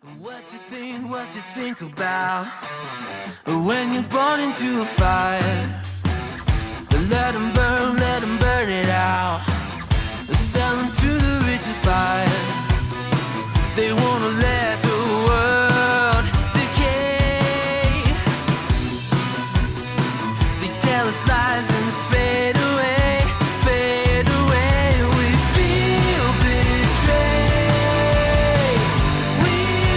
What you think about when you're born into a fire? Let them burn it out. Sell them to the richest buyer. They wanna let the world decay. They tell us lies and fade away, fade away. We feel betrayed. We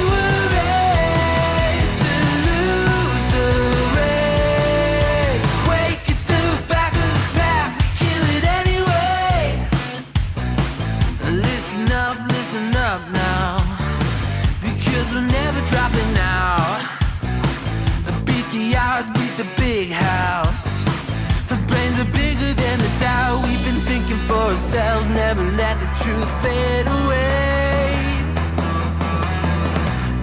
were raised to lose the race. Wake at the back of the pack, kill it anyway. Listen up now, because we're never dropping out. Beat the odds, beat the big house. The brains are bigger than the doubt. We've been thinking for ourselves, never let the truth fade away.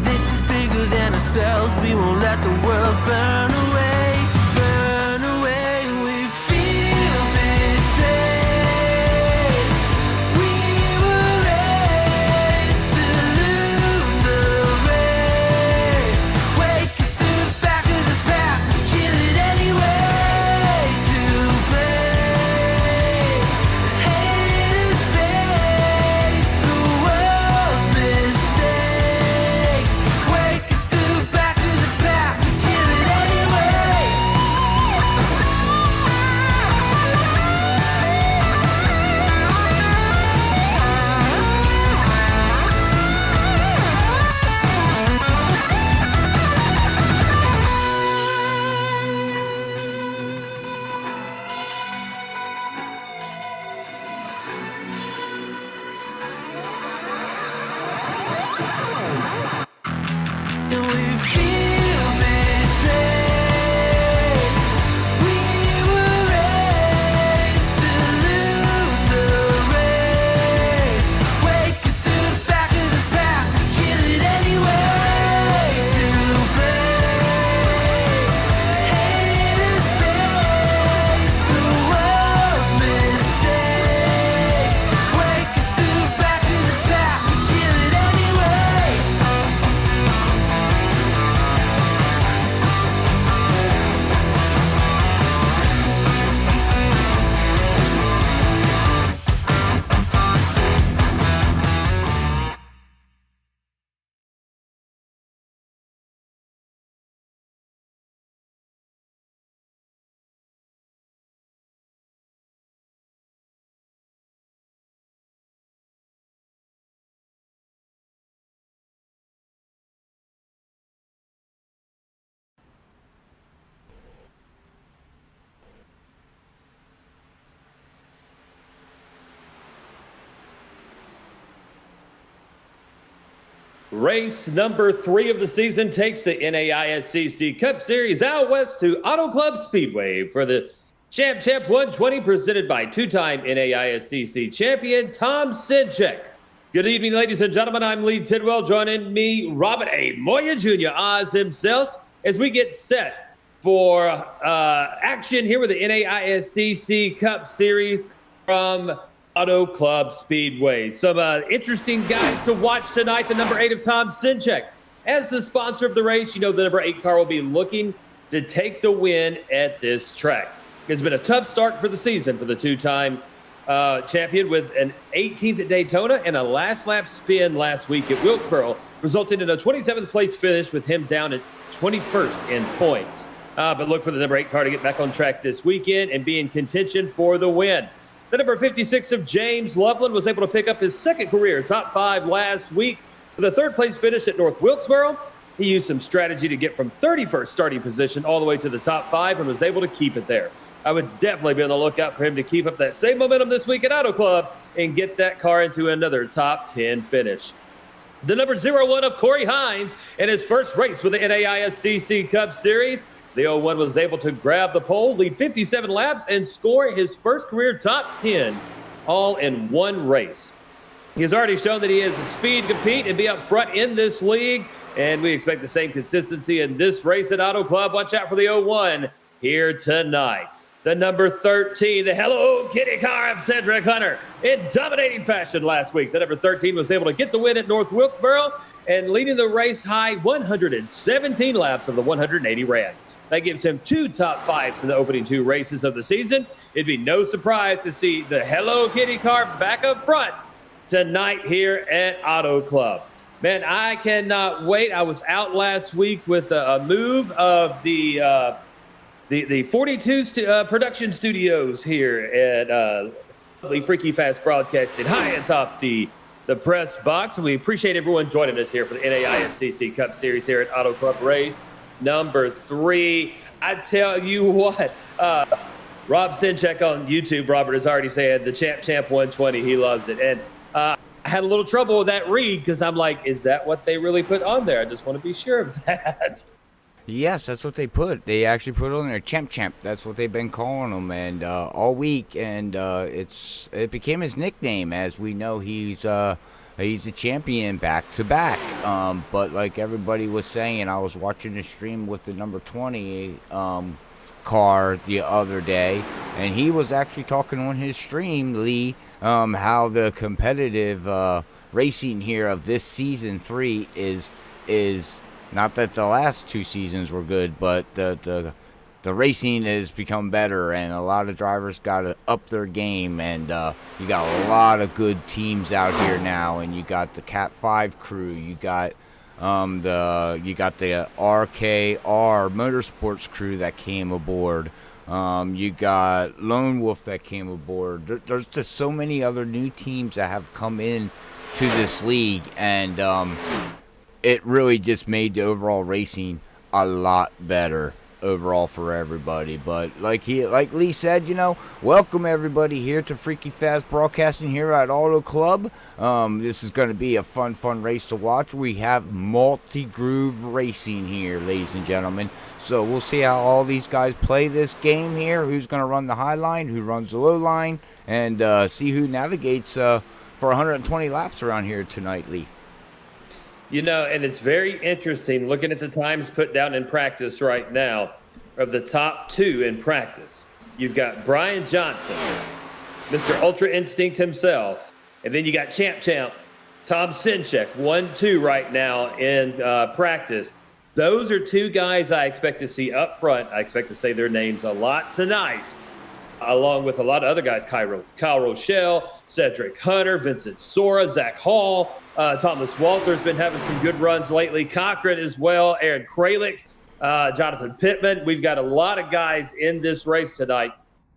This is bigger than ourselves, we won't let the world burn away, burn away. We feel betrayed. We were raised to lose the race. Wake at the back of the pack, kill it anyway. To play haters face the world's mistakes. Wake at the back of the pack, kill it anyway. And we feel betrayed. We were raised to lose the race. Wake at the back of the pack, kill it anyway. To play haters face the world's mistakes. Wake at the back of the pack, kill it anyway. Race number 3 of the season takes the NAISCC Cup Series out west to Auto Club Speedway for the Champ 120, presented by two-time NAISCC champion Tom Senchak. Good evening, ladies and gentlemen. I'm Lee Tidwell. Joining me, Robert A. Moya Jr., Oz himself, as we get set for action here with the NAISCC Cup Series from Auto Club Speedway. Some interesting guys to watch tonight. The number 8 of Tom Senchak. As the sponsor of the race, you know the number 8 car will be looking to take the win at this track. It's been a tough start for the season for the two-time champion, with an 18th at Daytona and a last lap spin last week at Wilkesboro, resulting in a 27th place finish with him down at 21st in points. But look for the number 8 car to get back on track this weekend and be in contention for the win. The number 56 of James Loveland was able to pick up his second career top 5 last week with a 3rd place finish at North Wilkesboro. He used some strategy to get from 31st starting position all the way to the top 5 and was able to keep it there. I would definitely be on the lookout for him to keep up that same momentum this week at Auto Club and get that car into another top 10 finish. The number 01 of Corey Hines in his first race with the NAISCC Cup Series. The 01 was able to grab the pole, lead 57 laps, and score his first career top 10, all in one race. He's already shown that he has the speed to compete and be up front in this league, and we expect the same consistency in this race at Auto Club. Watch out for the 01 here tonight. the number 13, the Hello Kitty car of Cedric Hunter. In dominating fashion last week, the number 13 was able to get the win at North Wilkesboro and leading the race high 117 laps of the 180 ran. That gives him 2 top 5s in the opening 2 races of the season. It'd be no surprise to see the Hello Kitty car back up front tonight here at Auto Club. Man, I cannot wait. I was out last week with a move of the 42 production studios here at lovely Freaky Fast Broadcasting high atop the press box. And we appreciate everyone joining us here for the NAISCC Cup Series here at Auto Club Race number 3. I tell you what, Rob Senchak on YouTube, Robert has already said the Champ 120, he loves it. And I had a little trouble with that read because I'm like, is that what they really put on there? I just want to be sure of that. Yes, that's what they put. They actually put on there Champ. That's what they've been calling him, and all week, and it became his nickname. As we know, he's a champion back to back. But like everybody was saying, I was watching the stream with the number 20 car the other day, and he was actually talking on his stream, Lee, how the competitive racing here of this season 3 is. Not that the last 2 seasons were good, but the racing has become better, and a lot of drivers got to up their game, and you got a lot of good teams out here now, and you got the Cat 5 crew, you got the RKR Motorsports crew that came aboard, you got Lone Wolf that came aboard. There's just so many other new teams that have come in to this league, and it really just made the overall racing a lot better overall for everybody. But like Lee said, welcome everybody here to Freaky Fast Broadcasting here at Auto Club. This is going to be a fun race to watch. We have multi-groove racing here, ladies and gentlemen. So we'll see how all these guys play this game here. Who's going to run the high line, who runs the low line, and see who navigates for 120 laps around here tonight, Lee. And it's very interesting looking at the times put down in practice right now of the top 2 in practice. You've got Brian Johnson, Mr. Ultra Instinct himself, and then you got Champ, Tom Senchak, 1-2 right now in practice. Those are 2 guys I expect to see up front. I expect to say their names a lot tonight, along with a lot of other guys, Kyle Rochelle, Cedric Hunter, Vincent Sora, Zach Hall, Thomas Walter's been having some good runs lately, Cochran as well, Aaron Kralik, Jonathan Pittman. We've got a lot of guys in this race tonight.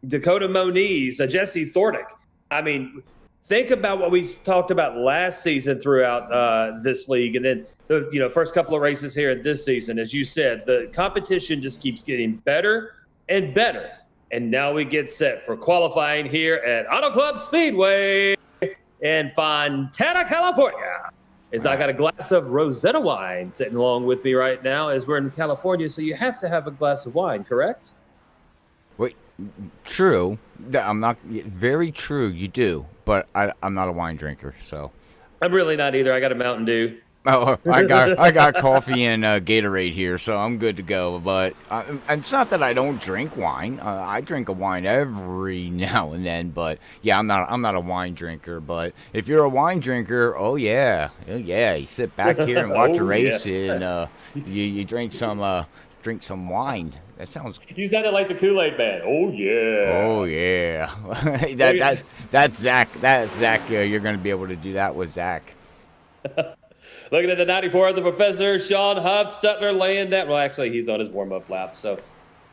Dakota Moniz, Jesse Thordick. I mean, think about what we talked about last season throughout this league, and then the first couple of races here in this season. As you said, the competition just keeps getting better and better. And now we get set for qualifying here at Auto Club Speedway in Fontana, California. As I got a glass of Rosetta wine sitting along with me right now as we're in California, so you have to have a glass of wine, correct? Wait, true. I'm not very true. You do, but I'm not a wine drinker, so. I'm really not either. I got a Mountain Dew. Oh, I got coffee and Gatorade here, so I'm good to go. But it's not that I don't drink wine. I drink a wine every now and then. But yeah, I'm not a wine drinker. But if you're a wine drinker, oh yeah, you sit back here and watch a race, and you drink some wine. That sounds. You sounded like the Kool-Aid Man. Oh yeah. Oh yeah. That's Zach. That's Zach. You're going to be able to do that with Zach. Looking at the 94 of the Professor, Sean Huff-Stutler laying down. Well, actually, he's on his warm-up lap, so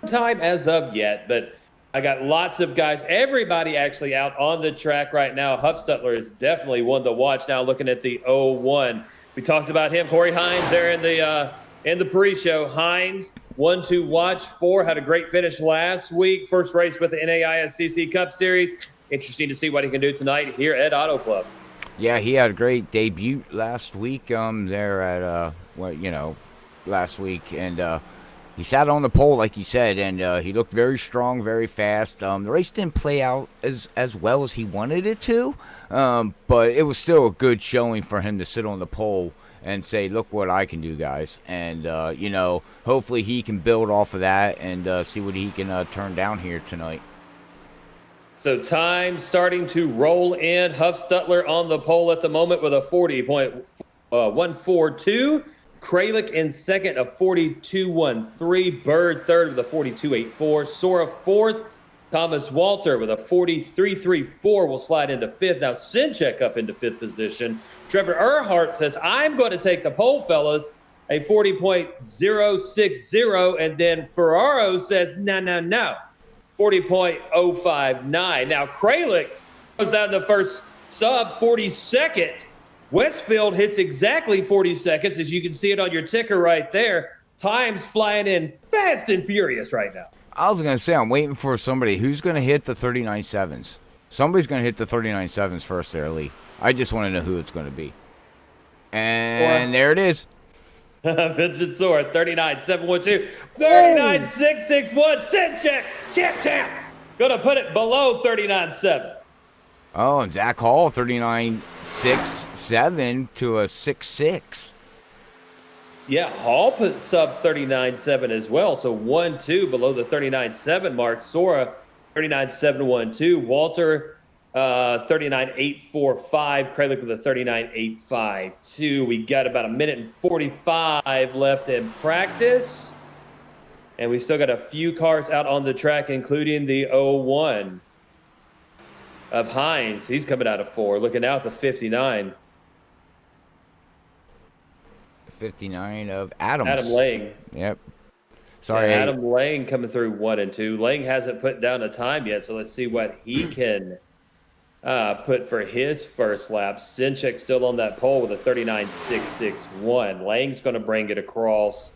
time as of yet. But I got lots of guys, everybody actually out on the track right now. Huff-Stutler is definitely one to watch now, looking at the 01. We talked about him, Corey Hines, there in the pre-show. Hines, 1 to watch. 4 had a great finish last week. First race with the NAISCC Cup Series. Interesting to see what he can do tonight here at Auto Club. Yeah, he had a great debut last week there at, last week. And he sat on the pole, like you said, and he looked very strong, very fast. The race didn't play out as well as he wanted it to, but it was still a good showing for him to sit on the pole and say, look what I can do, guys. And, you know, hopefully he can build off of that and see what he can turn down here tonight. So time starting to roll in. Huff Stutler on the pole at the moment with a 40.142. Kralik in second, a 42.13. Bird third with a 42.84. Sora fourth. Thomas Walter with a 43.34 will slide into fifth. Now Senchak up into fifth position. Trevor Earhart says, I'm going to take the pole, fellas, a 40.060. And then Ferraro says, no, 40.059. Now Kralik goes down the first sub, 42nd. Westfield hits exactly 40 seconds, as you can see it on your ticker right there. Time's flying in fast and furious right now. I was going to say, I'm waiting for somebody who's going to hit the 39.7s. Somebody's going to hit the 39.7s first there, Lee. I just want to know who it's going to be. And there it is. Vincent Sora, 39.712. 39.661. Senchak, champ. Going to put it below 39.7. Oh, and Zach Hall, 39.67 to a 6.6. Yeah, Hall put sub 39.7 as well. So 1-2 below the 39.7 mark. Sora, 39.712. Walter, 39.845. Kralik with a 39.852. We got about a minute and 45 left in practice. And we still got a few cars out on the track, including the 01 of Hines. He's coming out of 4. Looking out the 59. 59 of Adams. Adam Lang. Yep. Sorry. Yeah, Adam Lang coming through 1 and 2. Lang hasn't put down a time yet, so let's see what he can put for his first lap. Senchak still on that pole with a 39.661. Lang's going to bring it across.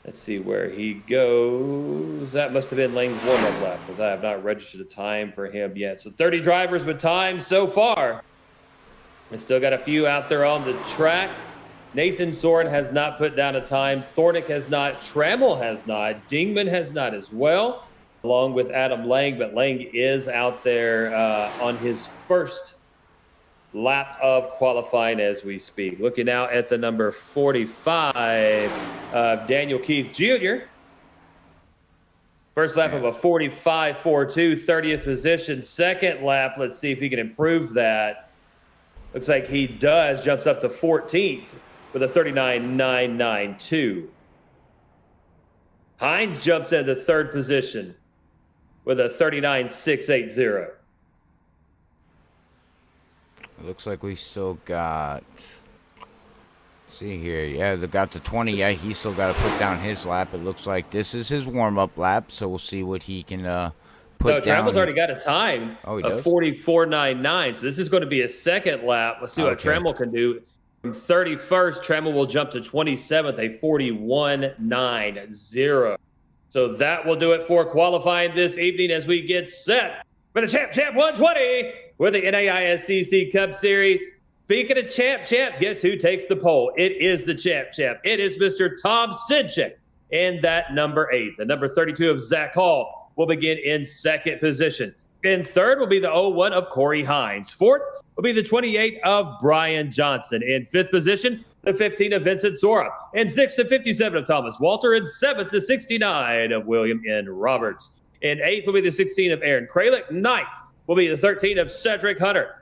Let's see where he goes. That must have been Lang's warm-up lap, because I have not registered a time for him yet. So 30 drivers with time so far. We still got a few out there on the track. Nathan Soren has not put down a time. Thornick has not. Trammell has not. Dingman has not as well, along with Adam Lang. But Lang is out there on his first lap of qualifying as we speak. Looking now at the number 45 of Daniel Keith Jr. First lap of a 45.42, 30th position. Second lap, let's see if he can improve that. Looks like he does. Jumps up to 14th. With a 39.992. Hines jumps into third position with a 39.680. It looks like we still got, see here, yeah, they got the 20. Yeah, he still got to put down his lap. It looks like this is his warm-up lap, so we'll see what he can put down. Trammell's already got a time of 44.99, so this is going to be a second lap. Let's see what Trammell can do. From 31st, Trammell will jump to 27th, a 41.90. So that will do it for qualifying this evening as we get set for the Champ 120 with the NAISCC Cup Series. Speaking of Champ, guess who takes the pole? It is the Champ. It is Mr. Tom Senchak in that number 8. The number 32 of Zach Hall will begin in second position. In third will be the 01 of Corey Hines. Fourth will be the 28 of Brian Johnson. In fifth position, the 15 of Vincent Sora. In sixth, the 57 of Thomas Walter. In seventh, the 69 of William N. Roberts. In eighth will be the 16 of Aaron Kralik. Ninth will be the 13 of Cedric Hunter.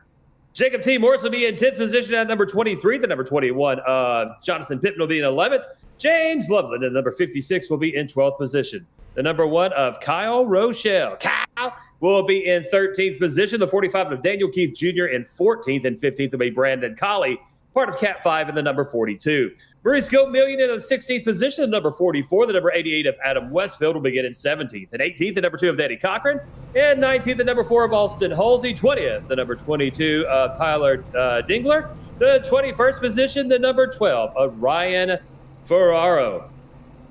Jacob T. Morris will be in 10th position at number 23. The number 21 of Jonathan Pittman will be in 11th. James Loveland at number 56 will be in 12th position. The number 1 of Kyle Rochelle. Kyle will be in 13th position. The 45 of Daniel Keith Jr. in 14th, and 15th will be Brandon Colley, part of Cat 5 in the number 42. Maurice Million in the 16th position, the number 44. The number 88 of Adam Westfield will begin in 17th. And 18th, the number 2 of Danny Cochran. And 19th, the number 4 of Austin Halsey. 20th, the number 22 of Tyler Dingler. The 21st position, the number 12 of Ryan Ferraro.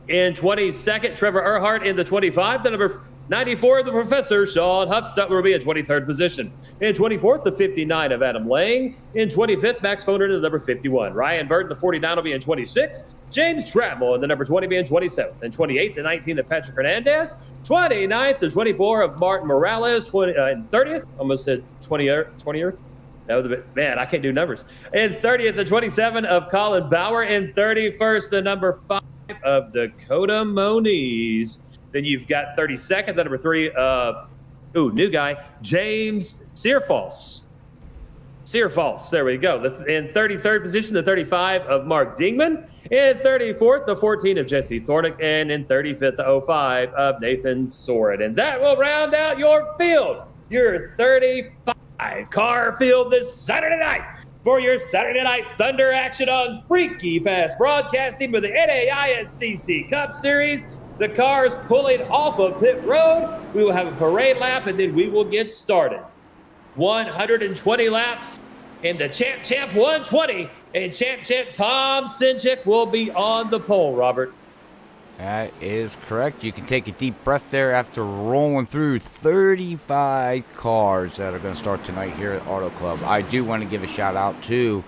In 22nd, Trevor Earhart in the 25. The number 94 of the Professor, Sean Huffstutler, will be in 23rd position. In 24th, the 59 of Adam Lang. In 25th, Max Foner in the number 51. Ryan Burton, the 49, will be in 26. James Trammell in the number 20 be in 27th. And 28th and 19th of Patrick Hernandez. 29th and 24 of Martin Morales. And 30th, almost said 20th. That would have been, man, I can't do numbers. In 30th, the 27 of Colin Bauer. In 31st, the number 5 of Dakota Moniz. Then you've got 32nd, the number 3 of, new guy, James Searfalls. There we go. In 33rd position, the 35 of Mark Dingman. In 34th, the 14 of Jesse Thornick. And in 35th, the 05 of Nathan Soren. And that will round out your field, your 35-car field this Saturday night for your Saturday Night Thunder action on Freaky Fast Broadcasting for the NAISCC Cup Series. The cars pulling off of pit road. We will have a parade lap, and then we will get started. 120 laps in the Champ 120, and Champ Tom Senchak will be on the pole, Robert. That is correct. You can take a deep breath there after rolling through 35 cars that are going to start tonight here at Auto Club. I do want to give a shout out to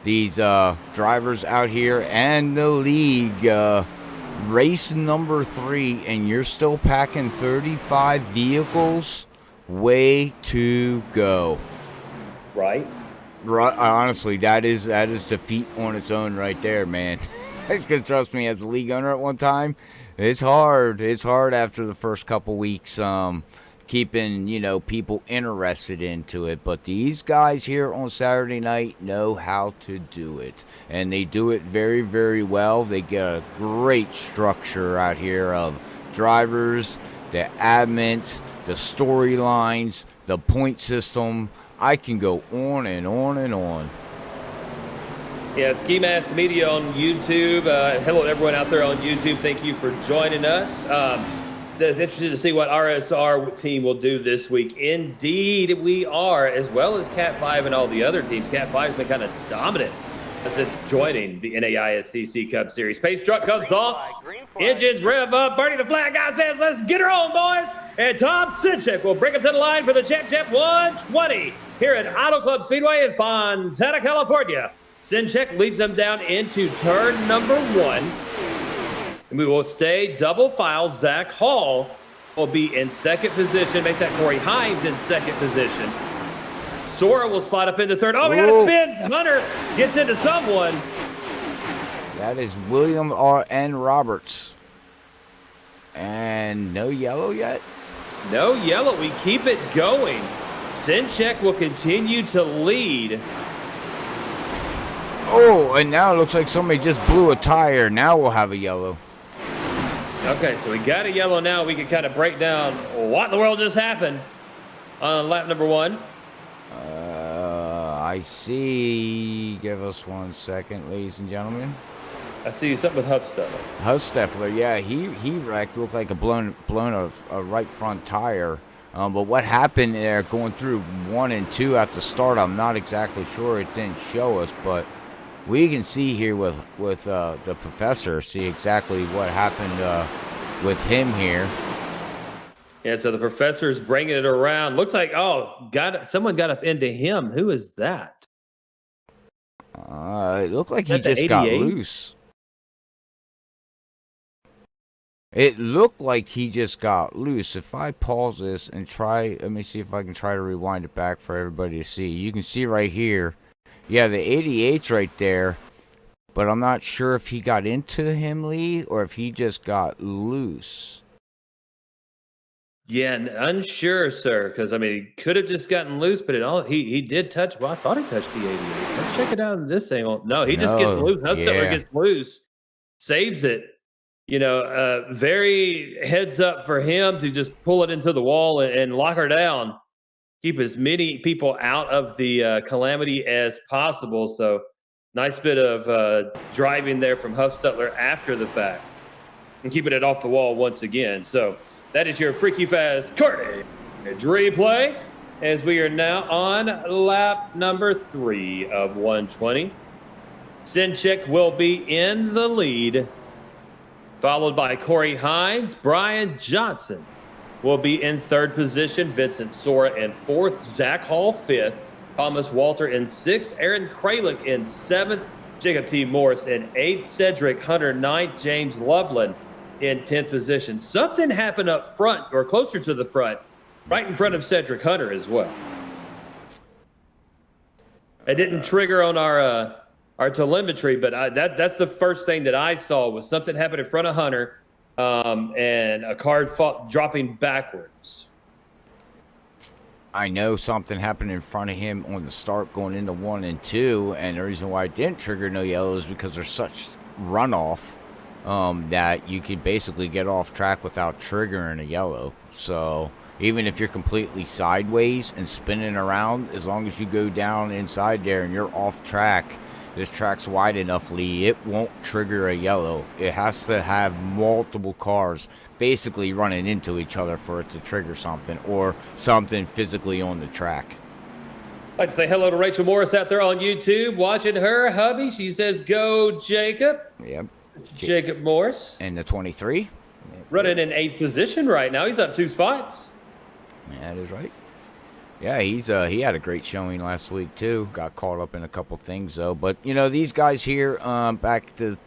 these drivers out here and the league. Race number 3, and you're still packing 35 vehicles. Way to go. Right. Honestly, that is defeat on its own right there, man. Because trust me, as a league owner at one time, it's hard. It's hard after the first couple weeks keeping, people interested into it. But these guys here on Saturday night know how to do it. And they do it very, very well. They get a great structure out here of drivers, the admins, the storylines, the point system. I can go on and on and on. Yeah, Ski Mask Media on YouTube. Hello to everyone out there on YouTube. Thank you for joining us. Says, interested to see what RSR team will do this week. Indeed, we are, as well as Cat 5 and all the other teams. Cat 5 has been kind of dominant since joining the NAISCC Cup Series. Pace truck comes off. Engines rev up. Bernie the flag guy says, let's get her on, boys. And Tom Senchak will bring him to the line for the Champ 120 here at Auto Club Speedway in Fontana, California. Senchak leads them down into turn number 1. And we will stay double file. Zach Hall will be in second position. Make that Corey Hines in second position. Sora will slide up into third. Oh, we got a spin. Hunter gets into someone. That is William R. N. Roberts. And no yellow yet? No yellow. We keep it going. Senchak will continue to lead. Oh, and now it looks like somebody just blew a tire. Now we'll have a yellow. Okay, so we got a yellow now. We can kind of break down what in the world just happened on lap number 1. I see. Give us 1 second, ladies and gentlemen. I see something with Huffsteffler. Huffsteffler, yeah, he wrecked. Looked like a blown a right front tire. But what happened there going through 1 and 2 at the start, I'm not exactly sure. It didn't show us, but we can see here with the professor, see exactly what happened with him here. Yeah, so the professor's bringing it around. Looks like, someone got up into him. Who is that? It looked like he just got loose. It looked like he just got loose. If I pause this and let me see if I can try to rewind it back for everybody to see. You can see right here. Yeah, the 88's right there. But I'm not sure if he got into him, Lee, or if he just got loose. Yeah, unsure, sir, because, he could have just gotten loose, but he did touch. Well, I thought he touched the 88. Let's check it out in this angle. No, he just gets loose. Huffsteffler gets loose, saves it. Very heads up for him to just pull it into the wall and lock her down. Keep as many people out of the calamity as possible. So nice bit of driving there from Huffsteffler after the fact and keeping it off the wall once again. So that is your Freaky Fast Carnage replay as we are now on lap number 3 of 120. Senchak will be in the lead, followed by Corey Hines. Brian Johnson will be in third position. Vincent Sora in 4th. Zach Hall 5th. Thomas Walter in 6th. Aaron Kralik in 7th. Jacob T. Morris in 8th. Cedric Hunter 9th. James Loveland in 10th position. Something happened up front, or closer to the front, right in front of Cedric Hunter as well. It didn't trigger on our telemetry, but that's the first thing that I saw was something happened in front of Hunter, and a car dropping backwards. I know something happened in front of him on the start going into 1 and 2, and the reason why I didn't trigger no yellow is because there's such runoff that you could basically get off track without triggering a yellow. So even if you're completely sideways and spinning around, as long as you go down inside there and you're off track, this track's wide enough, Lee, it won't trigger a yellow. It has to have multiple cars basically running into each other for it to trigger something, or something physically on the track. I'd like to say hello to Rachel Morris out there on YouTube, watching her hubby. She says, "Go, Jacob." Yep. Jacob Morris. And the 23. Running in 8th position right now. He's up 2 spots. Yeah, that is right. Yeah, he had a great showing last week too. Got caught up in a couple things though, but you know these guys here. Back to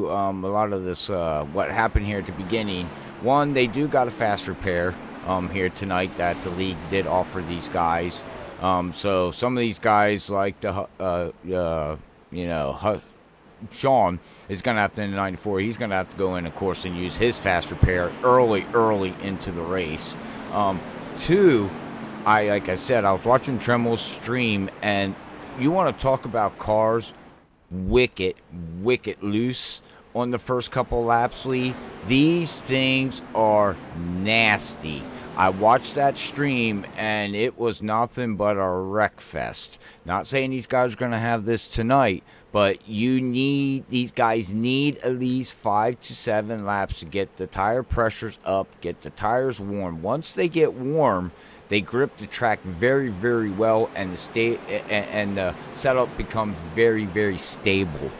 a lot of this. What happened here at the beginning? One, they do got a fast repair here tonight that the league did offer these guys. So some of these guys like Sean is going to have to, in the 94, he's going to have to go in, of course, and use his fast repair early into the race. Two, like I said, I was watching Tremel's stream, and you want to talk about cars wicked loose on the first couple laps, Lee. These things are nasty. I watched that stream, and it was nothing but a wreck fest. Not saying these guys are going to have this tonight, but these guys need at least 5 to 7 laps to get the tire pressures up, get the tires warm. Once they get warm, they grip the track very, very well, and the setup becomes very, very stable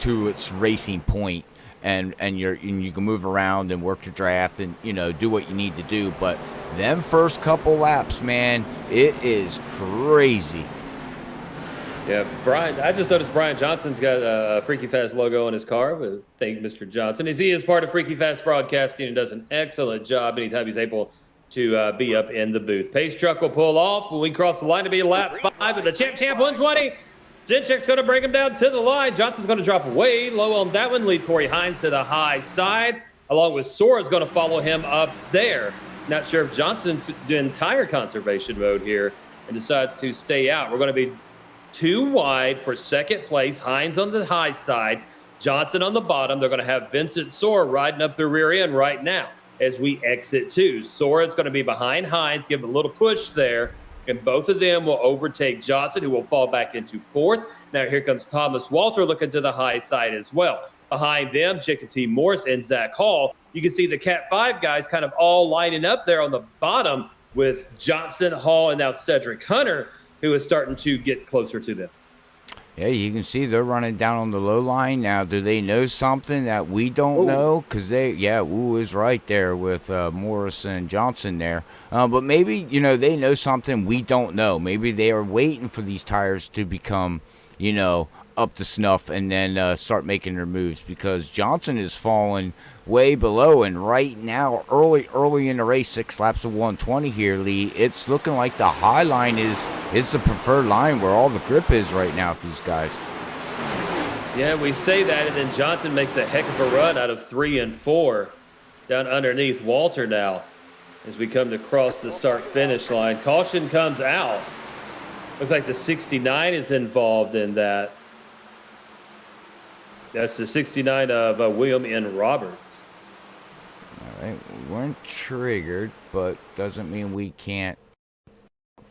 to its racing point. And you can move around and work your draft and do what you need to do. But them first couple laps, man, it is crazy. Yeah, Brian. I just noticed Brian Johnson's got a Freaky Fast logo on his car. But thank Mr. Johnson, as he is part of Freaky Fast Broadcasting and does an excellent job anytime he's able to be up in the booth. Pace truck will pull off when we cross the line to be lap 5 of the Champ 120. Senchak's going to bring him down to the line. Johnson's going to drop way low on that one, leave Corey Hines to the high side, along with Sora's going to follow him up there. Not sure if Johnson's doing tire conservation mode here and decides to stay out. We're going to be 2 wide for second place. Hines on the high side, Johnson on the bottom. They're going to have Vincent Sora riding up the rear end right now as we exit 2. Sora's going to be behind Hines, give him a little push there, and both of them will overtake Johnson, who will fall back into 4th. Now here comes Thomas Walter looking to the high side as well. Behind them, Jacob T. Morris and Zach Hall. You can see the Cat 5 guys kind of all lining up there on the bottom with Johnson, Hall, and now Cedric Hunter, who is starting to get closer to them. Yeah, you can see they're running down on the low line. Now, do they know something that we don't know? Because Wu is right there with Morris and Johnson there. But maybe, they know something we don't know. Maybe they are waiting for these tires to become, up to snuff and then start making their moves, because Johnson is falling way below. And right now, early in the race, 6 laps of 120 here, Lee, it's looking like the high line is the preferred line where all the grip is right now with these guys. Yeah, we say that, and then Johnson makes a heck of a run out of 3 and 4 down underneath Walter now as we come to cross the start-finish line. Caution comes out. Looks like the 69 is involved in that. That's the 69 of William N. Roberts. All right, we weren't triggered, but doesn't mean we can't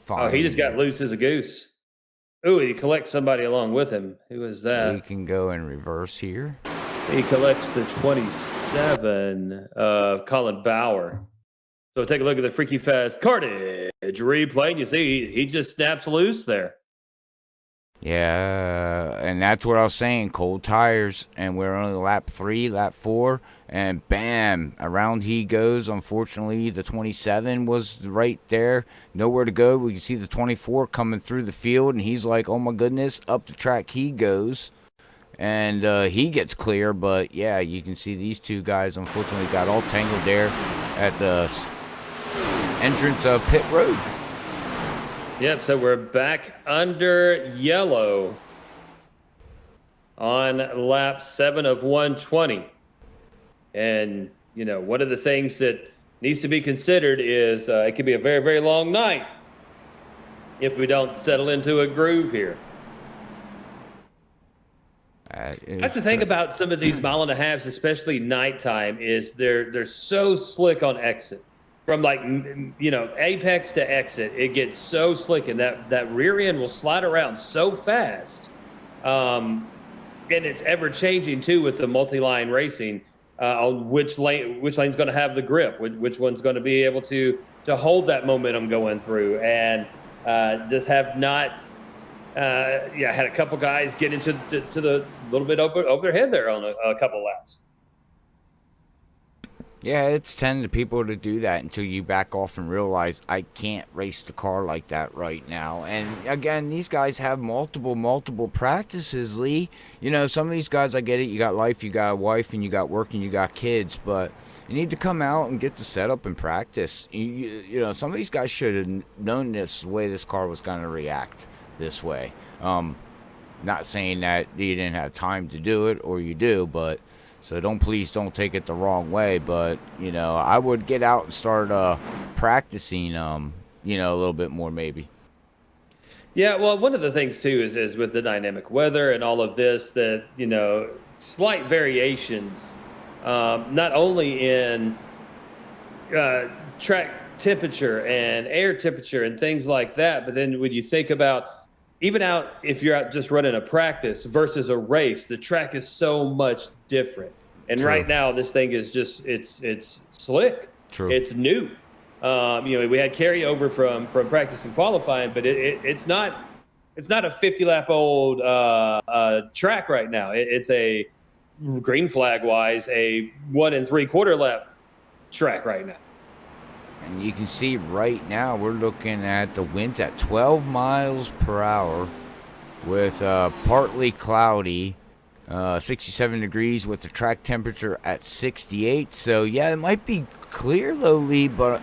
find. Oh, he just got loose as a goose. Ooh, he collects somebody along with him. Who is that? We can go in reverse here. He collects the 27 of Colin Bauer. So take a look at the Freaky Fast Cartage replay, and you see he just snaps loose there. Yeah, and that's what I was saying, cold tires, and we're only lap 3, lap 4, and bam, around he goes. Unfortunately, the 27 was right there, nowhere to go. We can see the 24 coming through the field, and he's like, oh my goodness, up the track he goes, and he gets clear. But yeah, you can see these 2 guys unfortunately got all tangled there at the entrance of pit road. Yep, so we're back under yellow on lap 7 of 120. And, you know, one of the things that needs to be considered is it could be a very, very long night if we don't settle into a groove here. That's the thing about some of these mile and a halves, especially nighttime, is they're so slick on exit. From like, you know, apex to exit, it gets so slick, and that rear end will slide around so fast. And it's ever changing too with the multi-line racing on which lane's going to have the grip, which one's going to be able to hold that momentum going through, and just have not. Had a couple guys get into the little bit over their head there on a couple laps. Yeah, it's tend to people to do that until you back off and realize I can't race the car like that right now. And again, these guys have multiple practices, Lee. You know, some of these guys, I get it. You got life, you got a wife, and you got work, and you got kids. But you need to come out and get the setup and practice. You know, some of these guys should have known this way this car was going to react this way. Not saying that you didn't have time to do it, or you do, but... So please don't take it the wrong way, but, you know, I would get out and start practicing, you know, a little bit more maybe. Yeah, well, one of the things, too, is with the dynamic weather and all of this that, you know, slight variations, not only in track temperature and air temperature and things like that, but then when you think about even out if you're out just running a practice versus a race, the track is so much different. And True. Right now, this thing is just it's slick. True. It's new. You know, we had carryover from practice and qualifying, but it's not a 50 lap old track right now. It's a green flag wise a 1 3/4 lap track right now. And you can see right now we're looking at the winds at 12 miles per hour with partly cloudy, 67 degrees with the track temperature at 68. So, yeah, it might be clear, though, Lee, but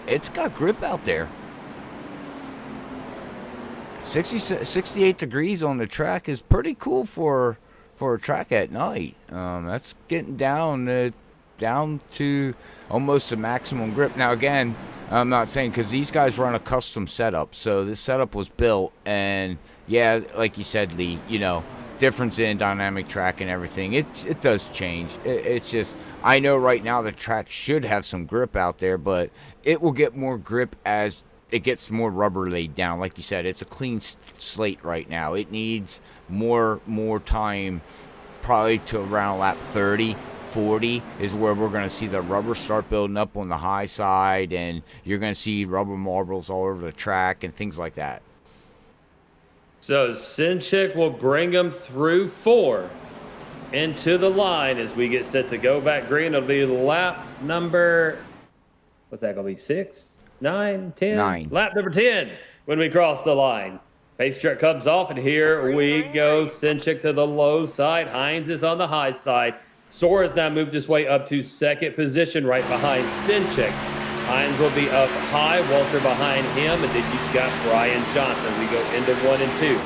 it's got grip out there. 68 degrees on the track is pretty cool for a track at night. That's getting down to almost a maximum grip. Now, again, I'm not saying because these guys run a custom setup, so this setup was built, and yeah, like you said, Lee, you know, difference in dynamic track and everything, it does change. It's just, I know right now the track should have some grip out there, but it will get more grip as it gets more rubber laid down. Like you said, it's a clean slate right now. It needs more time, probably to around lap 30. 40 is where we're going to see the rubber start building up on the high side, and you're going to see rubber marbles all over the track and things like that. So Senchak will bring them through 4 into the line as we get set to go back green. It'll be lap number, what's that going to be, 6, 9, 10? 9. Lap number 10 when we cross the line. Pace truck comes off, and here we go. Senchak to the low side. Hines is on the high side. Sora has now moved his way up to second position right behind Senchak. Hines will be up high, Walter behind him, and then you've got Brian Johnson. We go into 1 and 2.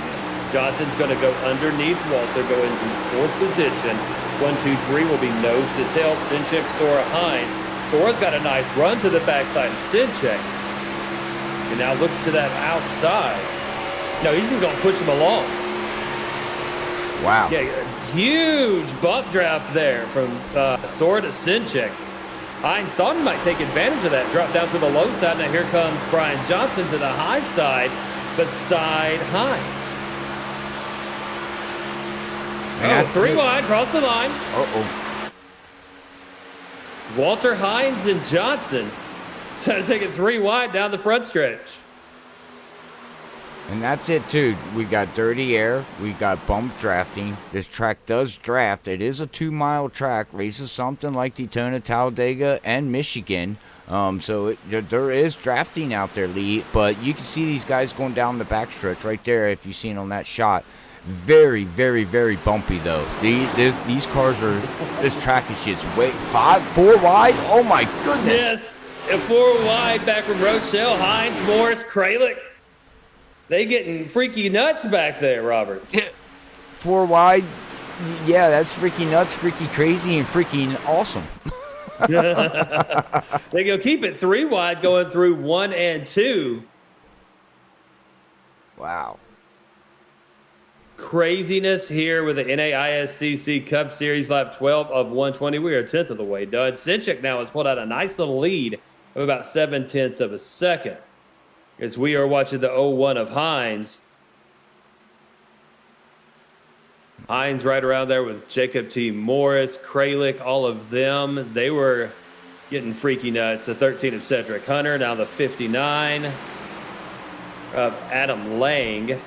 Johnson's going to go underneath Walter, go into 4th position. 1, 2, 3 will be nose to tail. Senchak, Sora, Hines. Sora's got a nice run to the backside of Senchak. And now looks to that outside. No, he's just going to push him along. Wow. Yeah, huge bump draft there from Sora to Senchak. Hines thought he might take advantage of that. Drop down to the low side. Now here comes Brian Johnson to the high side beside Hines. And 3 wide, cross the line. Uh-oh. Walter, Hines, and Johnson. So to take it 3 wide down the front stretch. And that's it, too. We got dirty air. We got bump drafting. This track does draft. It is a 2-mile track. Races something like Daytona, Talladega, and Michigan. So there is drafting out there, Lee. But you can see these guys going down the backstretch right there if you've seen on that shot. Very, very, very bumpy, though. These cars are... This track is just 4 wide? Oh, my goodness. Yes. And 4 wide back from Rochelle. Hines, Morris, Kralik. They getting freaky nuts back there, Robert. 4 wide. Yeah, that's freaky nuts, freaky crazy, and freaking awesome. They go keep it 3 wide going through 1 and 2. Wow. Craziness here with the NAISCC Cup Series lap 12 of 120. We are 10th of the way done. Senchak now has pulled out a nice little lead of about 0.7 of a second as we are watching the 0-1 of Hines. Hines right around there with Jacob T. Morris, Kralik, all of them. They were getting freaky nuts. The 13 of Cedric Hunter, now the 59 of Adam Lang.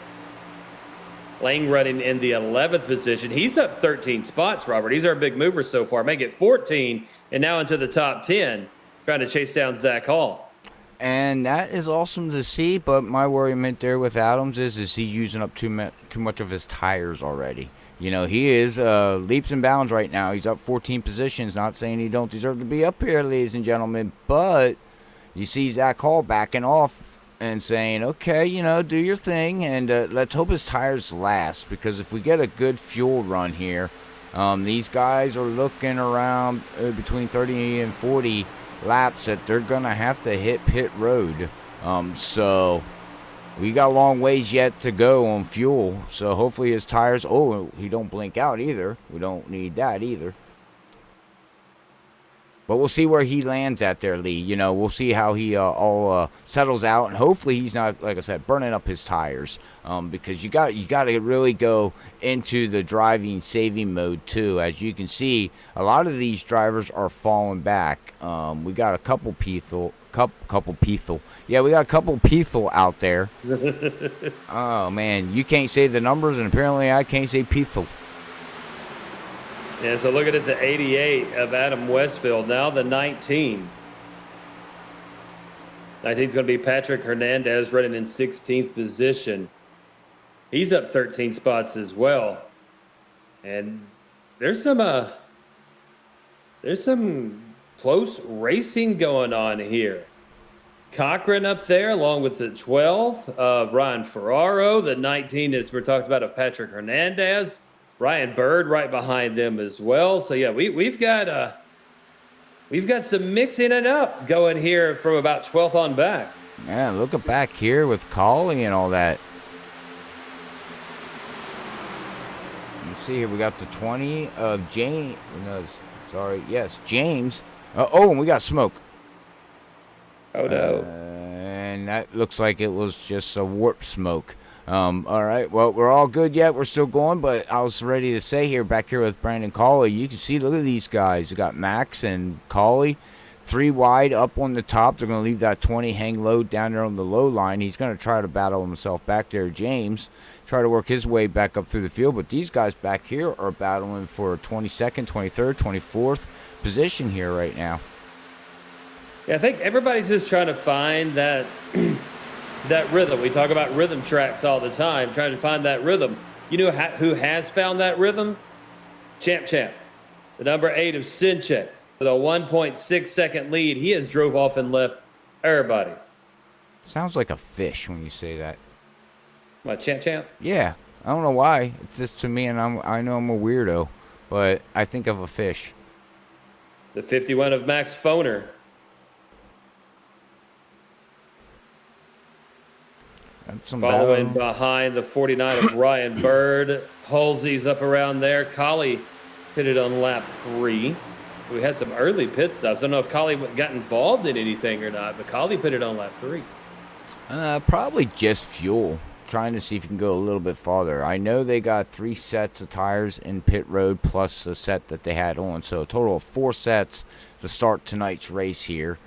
Lang running in the 11th position. He's up 13 spots, Robert. He's our big mover so far. Make it 14 and now into the top 10, trying to chase down Zach Hall. And that is awesome to see, but my worriment there with Adams is he using up too much of his tires already? You know, he is leaps and bounds right now. He's up 14 positions. Not saying he don't deserve to be up here, ladies and gentlemen, but you see Zach Hall backing off and saying, okay, you know, do your thing, and let's hope his tires last, because if we get a good fuel run here, these guys are looking around between 30 and 40 laps that they're going to have to hit pit road. So we got a long ways yet to go on fuel, so hopefully his tires, he don't blink out either. We don't need that either. But we'll see where he lands at there, Lee. You know, we'll see how he all settles out, and hopefully he's not, like I said, burning up his tires, because you got to really go into the driving saving mode too. As you can see, a lot of these drivers are falling back. We got a couple Pethel. Yeah, we got a couple Pethel out there. Oh man, you can't say the numbers, and apparently I can't say Pethel. Yeah, so looking at the 88 of Adam Westfield, now the 19. 19 is going to be Patrick Hernandez running in 16th position. He's up 13 spots as well. And there's some close racing going on here. Cochran up there along with the 12 of Ryan Ferraro. The 19, as we're talking about, of Patrick Hernandez. Ryan Bird right behind them as well. So yeah, we've got some mixing it up going here from about 12th on back. Man, look at back here with Collie and all that. Let's see here, we got the 20 of James. No, sorry, yes, James. And we got smoke. Oh no! And that looks like it was just a warp smoke. All right, well, we're all good yet. We're still going, but I was ready to say here, back here with Brandon Colley, you can see, look at these guys. You got Max and Colley, 3 wide up on the top. They're going to leave that 20 hang low down there on the low line. He's going to try to battle himself back there, James, try to work his way back up through the field. But these guys back here are battling for 22nd, 23rd, 24th position here right now. Yeah, I think everybody's just trying to find that that rhythm. We talk about rhythm tracks all the time, trying to find that rhythm. You know who has found that rhythm? Champ, the number 8 of Senchak with a 1.6 second lead. He has drove off and left everybody. Sounds like a fish when you say that. What, Champ? Yeah, I don't know why. It's just to me, and I know I'm a weirdo, but I think of a fish. The 51 of Max Foner. Following behind the 49 of Ryan Bird. Halsey's up around there. Colley pitted on lap 3. We had some early pit stops. I don't know if Colley got involved in anything or not, but Colley pitted on lap 3. Probably just fuel. Trying to see if you can go a little bit farther. I know they got 3 sets of tires in pit road plus a set that they had on. So a total of 4 sets to start tonight's race here.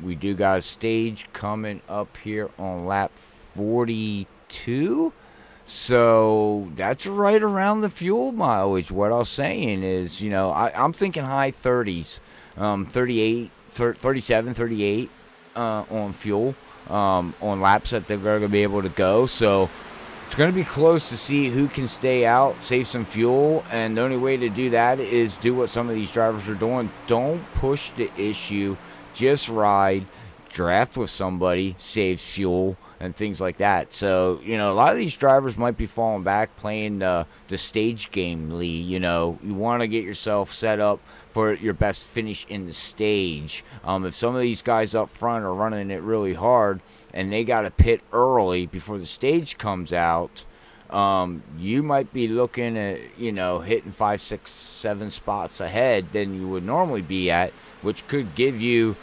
We do got a stage coming up here on lap 42. So that's right around the fuel mileage. What I was saying is, you know, I'm thinking high 30s, 37, 38 on fuel, on laps that they're going to be able to go. So it's going to be close to see who can stay out, save some fuel, and the only way to do that is do what some of these drivers are doing. Don't push the issue. Just ride. draft with somebody, saves fuel, and things like that. So, a lot of these drivers might be falling back, playing the stage game, Lee. You want to get yourself set up for your best finish in the stage. If some of these guys up front are running it really hard and they got to pit early before the stage comes out, you might be looking at, hitting 5, 6, 7 spots ahead than you would normally be at, which could give you,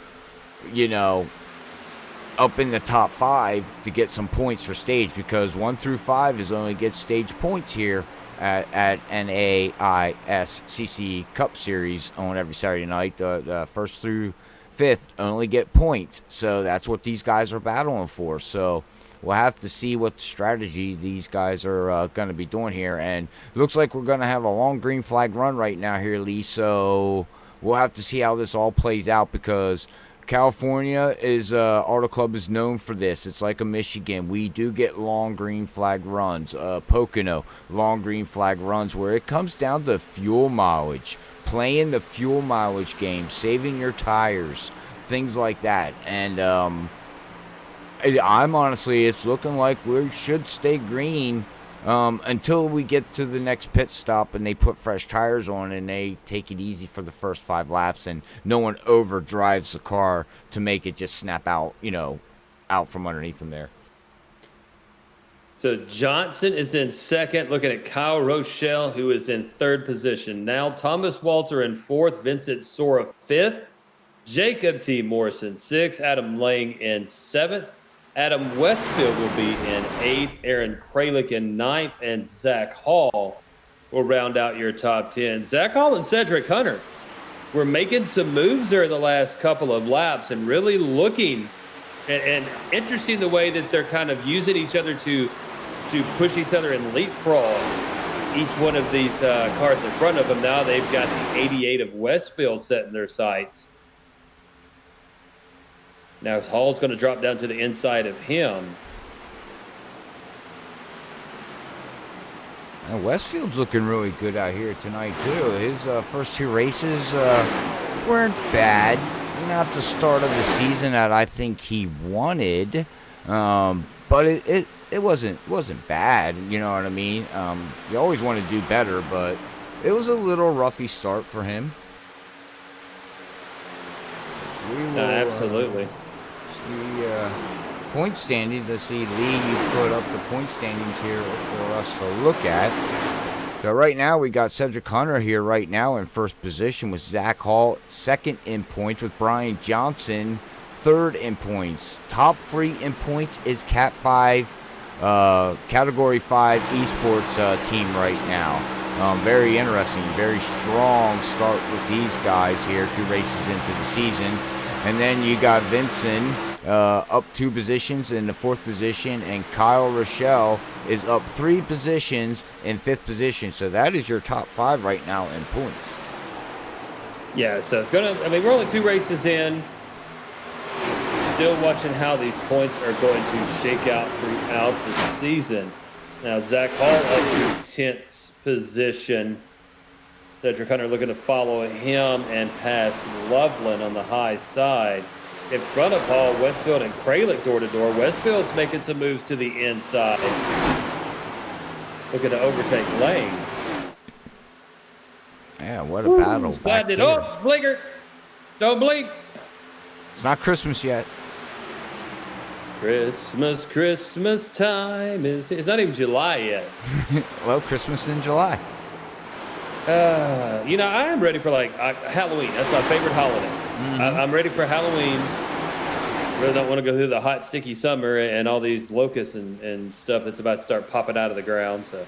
up in the top 5 to get some points for stage, because 1 through 5 is only get stage points here at NAISCC Cup Series on every Saturday night. The 1st through 5th only get points, so that's what these guys are battling for. So we'll have to see what strategy these guys are going to be doing here, and it looks like we're going to have a long green flag run right now here, Lee. So we'll have to see how this all plays out, because California is Auto Club is known for this. It's like a Michigan. We do get long green flag runs. Pocono, long green flag runs, where it comes down to fuel mileage, playing the fuel mileage game, saving your tires, things like that. And I'm honestly, it's looking like we should stay green until we get to the next pit stop and they put fresh tires on and they take it easy for the first 5 laps and no one overdrives the car to make it just snap out, out from underneath them there. So Johnson is in second, looking at Kyle Rochelle, who is in 3rd position. Now Thomas Walter in 4th, Vincent Sora 5th, Jacob T. Morrison 6th, Adam Lang in 7th. Adam Westfield will be in 8th, Aaron Kralik in 9th, and Zach Hall will round out your top 10. Zach Hall and Cedric Hunter were making some moves there the last couple of laps and really looking and interesting the way that they're kind of using each other to push each other and leapfrog each one of these cars in front of them. Now they've got the 88 of Westfield setting their sights. Now Hall's going to drop down to the inside of him. And Westfield's looking really good out here tonight, too. His first 2 races weren't bad. Not the start of the season that I think he wanted, but it wasn't bad. You know what I mean? You always want to do better, but it was a little roughy start for him. Absolutely. The point standings. I see, Lee, you put up the point standings here for us to look at. So right now we got Cedric Hunter here right now in 1st position with Zach Hall 2nd in points, with Brian Johnson 3rd in points. Top 3 in points is Cat 5, Category 5 esports team right now. Very interesting, very strong start with these guys here, 2 races into the season. And then you got Vincent up 2 positions in the 4th position, and Kyle Rochelle is up 3 positions in 5th position. So that is your top 5 right now in points. Yeah, so it's going to, we're only 2 races in. Still watching how these points are going to shake out throughout the season. Now, Zach Hall up to 10th position. Cedric Hunter looking to follow him and pass Loveland on the high side. In front of Hall, Westfield and Kralik door to door. Westfield's making some moves to the inside. Looking to overtake Lane. Yeah, what a battle. Batting it up, blinker. Don't blink. It's not Christmas yet. Christmas time is. It's not even July yet. Well, Christmas in July. I am ready for Halloween. That's my favorite holiday. Mm-hmm. I'm ready for Halloween. Really don't want to go through the hot, sticky summer and all these locusts and stuff that's about to start popping out of the ground. So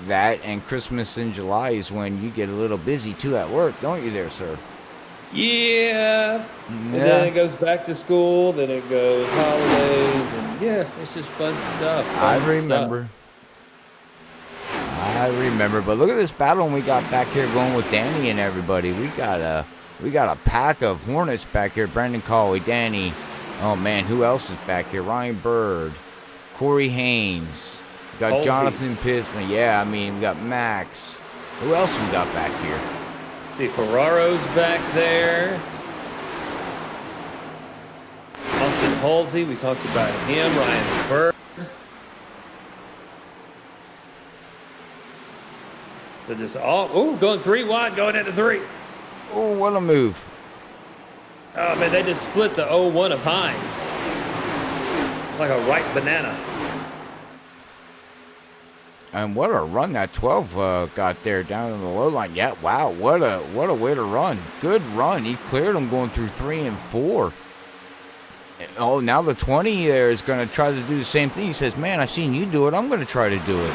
that and Christmas in July is when you get a little busy too at work, don't you, there, sir? Yeah. And then it goes back to school. Then it goes holidays, and it's just fun stuff. I remember. But look at this battle we got back here going with Danny and everybody. We got a pack of Hornets back here. Brandon Colley, Danny. Oh man, who else is back here? Ryan Bird, Corey Haynes. We got Halsey. Jonathan Pisman. Yeah, we got Max. Who else we got back here? See, Ferraro's back there. Halsey, we talked about him. Ryan Bird. They're just all, going 3 wide, going into 3. Oh, what a move. Oh, man, they just split the 0-1 of Hines. Like a ripe banana. And what a run that 12 got there down in the low line. Yeah, wow, what a way to run. Good run. He cleared him going through 3 and 4. Oh, now the 20 there is going to try to do the same thing. He says, man, I seen you do it. I'm going to try to do it.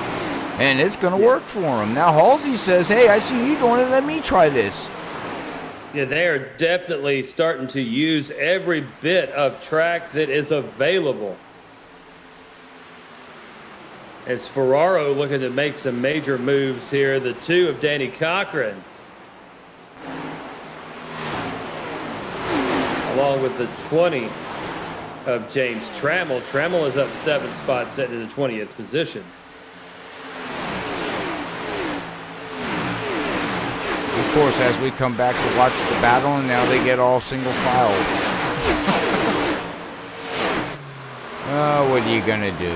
And it's going to work for him. Now Halsey says, hey, I see you doing it. Let me try this. Yeah, they are definitely starting to use every bit of track that is available. As Ferraro looking to make some major moves here. The 2 of Danny Cochran. Along with the 20 of James Trammell. Trammell is up 7 spots, sitting in the 20th position. Of course, as we come back to watch the battle, and now they get all single file. Oh, what are you going to do?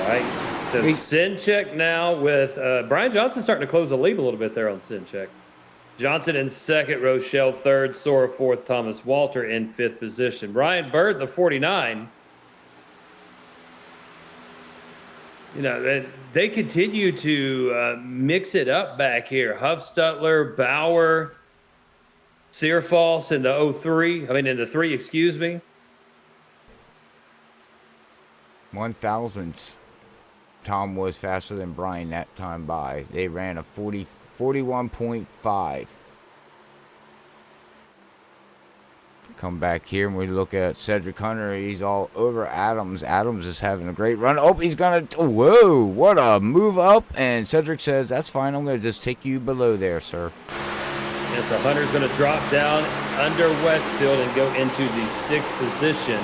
Right. So Senchak now with Brian Johnson starting to close the lead a little bit there on Senchak. Johnson in second, Rochelle third, Sora fourth, Thomas Walter in 5th position. Ryan Bird, the 49. You know, they continue to mix it up back here. Huffstutler, Bauer, Searfoss in the 03. I mean, in the 3, excuse me. 1,000th. Tom was faster than Brian that time by. They ran a 41.5. Come back here and we look at Cedric Hunter. He's all over Adams. Adams is having a great run. Oh, he's going to... Whoa, what a move up. And Cedric says, that's fine. I'm going to just take you below there, sir. Yeah, so Hunter's going to drop down under Westfield and go into the 6th position.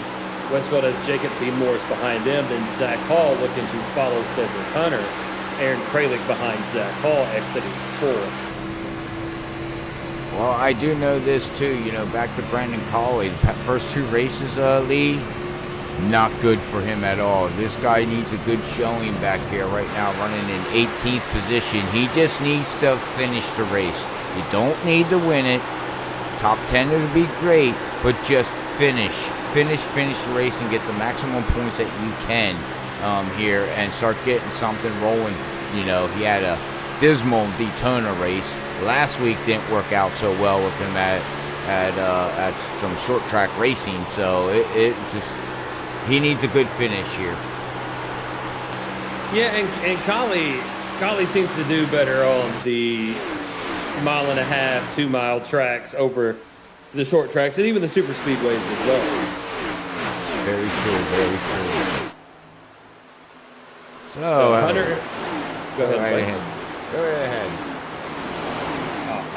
Westfield has Jacob T. Morris behind them. Then Zach Hall looking to follow Cedric Hunter. Aaron Kralik behind Zach Hall, exiting 4. Well, I do know this too. You know, back to Brandon Colley. First 2 races, Lee, not good for him at all. This guy needs a good showing back here right now, running in 18th position. He just needs to finish the race. You don't need to win it. Top 10 would be great, but just finish the race and get the maximum points that you can here and start getting something rolling. You know, he had a dismal Daytona race. Last week didn't work out so well with him at some short track racing, so it's just he needs a good finish here. Yeah, and Colley seems to do better on the 1.5-mile, 2-mile tracks over the short tracks and even the super speedways as well. Very true, very true. So Hunter, go ahead. Go right ahead.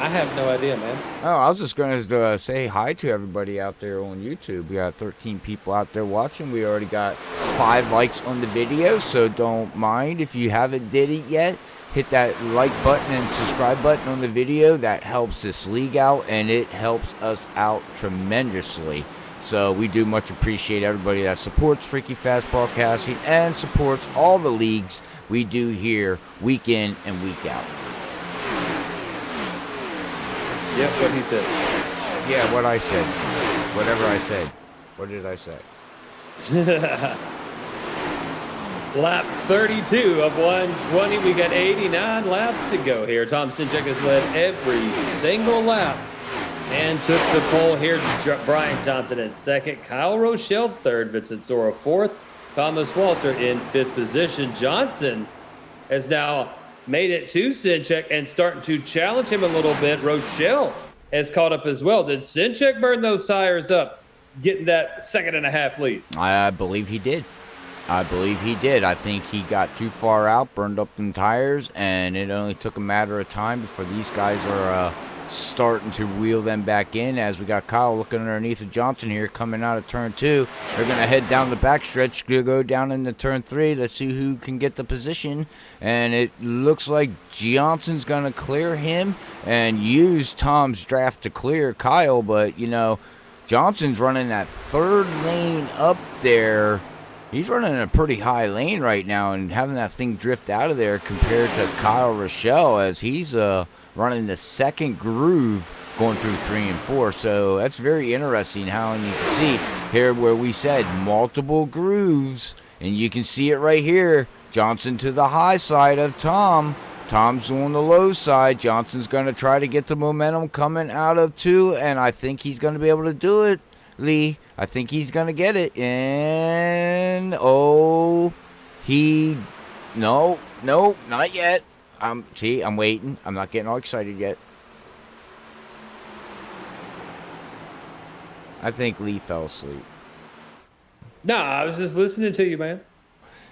I have no idea, man. Oh, I was just going to say hi to everybody out there on YouTube. We got 13 people out there watching. We already got 5 likes on the video, so don't mind if you haven't did it yet. Hit that like button and subscribe button on the video. That helps this league out, and it helps us out tremendously. So we do much appreciate everybody that supports Freaky Fast Broadcasting and supports all the leagues we do here week in and week out. Yep, what he said. Yeah, what I said. Whatever I said. What did I say? Lap 32 of 120. We got 89 laps to go here. Tom Senchak has led every single lap and took the pole here. Brian Johnson in second. Kyle Rochelle third. Vincent Sora fourth. Thomas Walter in 5th position. Johnson has now made it to Senchak and starting to challenge him a little bit. Rochelle has caught up as well. Did Senchak burn those tires up, getting that 2.5 lead? I believe he did. I think he got too far out, burned up them tires, and it only took a matter of time before these guys are starting to wheel them back in. As we got Kyle looking underneath of Johnson here, coming out of turn 2. They're going to head down the backstretch to go down into turn 3. Let's see who can get the position. And it looks like Johnson's going to clear him and use Tom's draft to clear Kyle. But, you know, Johnson's running that third lane up there. He's running a pretty high lane right now and having that thing drift out of there compared to Kyle Rochelle as he's running the second groove going through 3 and 4. So that's very interesting how you can see here where we said multiple grooves. And you can see it right here. Johnson to the high side of Tom. Tom's on the low side. Johnson's going to try to get the momentum coming out of 2, and I think he's going to be able to do it, Lee. I think he's going to get it. And, no, not yet. See, I'm waiting. I'm not getting all excited yet. I think Lee fell asleep. No, I was just listening to you, man.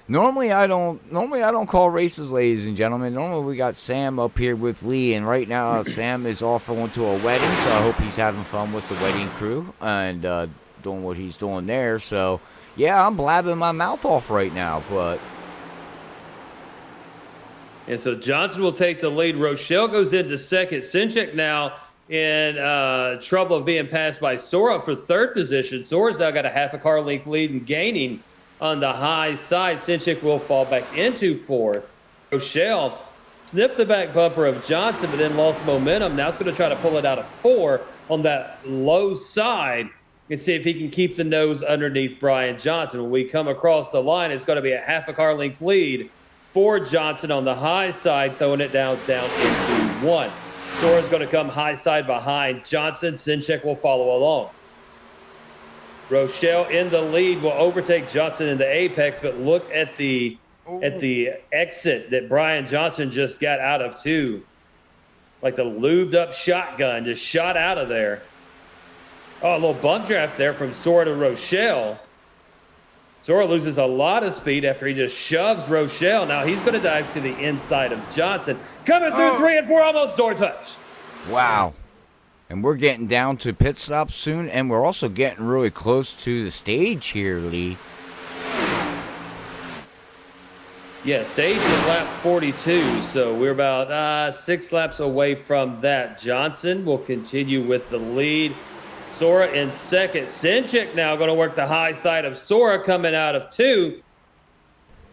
Normally I don't call races, ladies and gentlemen. Normally we got Sam up here with Lee, and right now Sam is off going to a wedding, so I hope he's having fun with the wedding crew and doing what he's doing there. So yeah, I'm blabbing my mouth off right now, but. And so Johnson will take the lead. Rochelle goes into second. Senchak now in trouble of being passed by Sora for third position. Sora's now got a half a car length lead and gaining on the high side. Senchak will fall back into fourth. Rochelle sniffed the back bumper of Johnson, but then lost momentum. Now it's going to try to pull it out of 4 on that low side and see if he can keep the nose underneath Brian Johnson. When we come across the line, it's going to be a half a car length lead for Johnson on the high side, throwing it down into 1. Sora's going to come high side behind Johnson. Senchak will follow along. Rochelle in the lead will overtake Johnson in the apex, but look at the exit that Brian Johnson just got out of 2. Like the lubed up shotgun just shot out of there. Oh, a little bump draft there from Sora to Rochelle. Sora loses a lot of speed after he just shoves Rochelle. Now he's going to dive to the inside of Johnson. Coming through 3 and 4, almost door touch. Wow. And we're getting down to pit stops soon, and we're also getting really close to the stage here, Lee. Yeah, stage is lap 42, so we're about 6 laps away from that. Johnson will continue with the lead. Sora in second. Senchak now going to work the high side of Sora coming out of 2.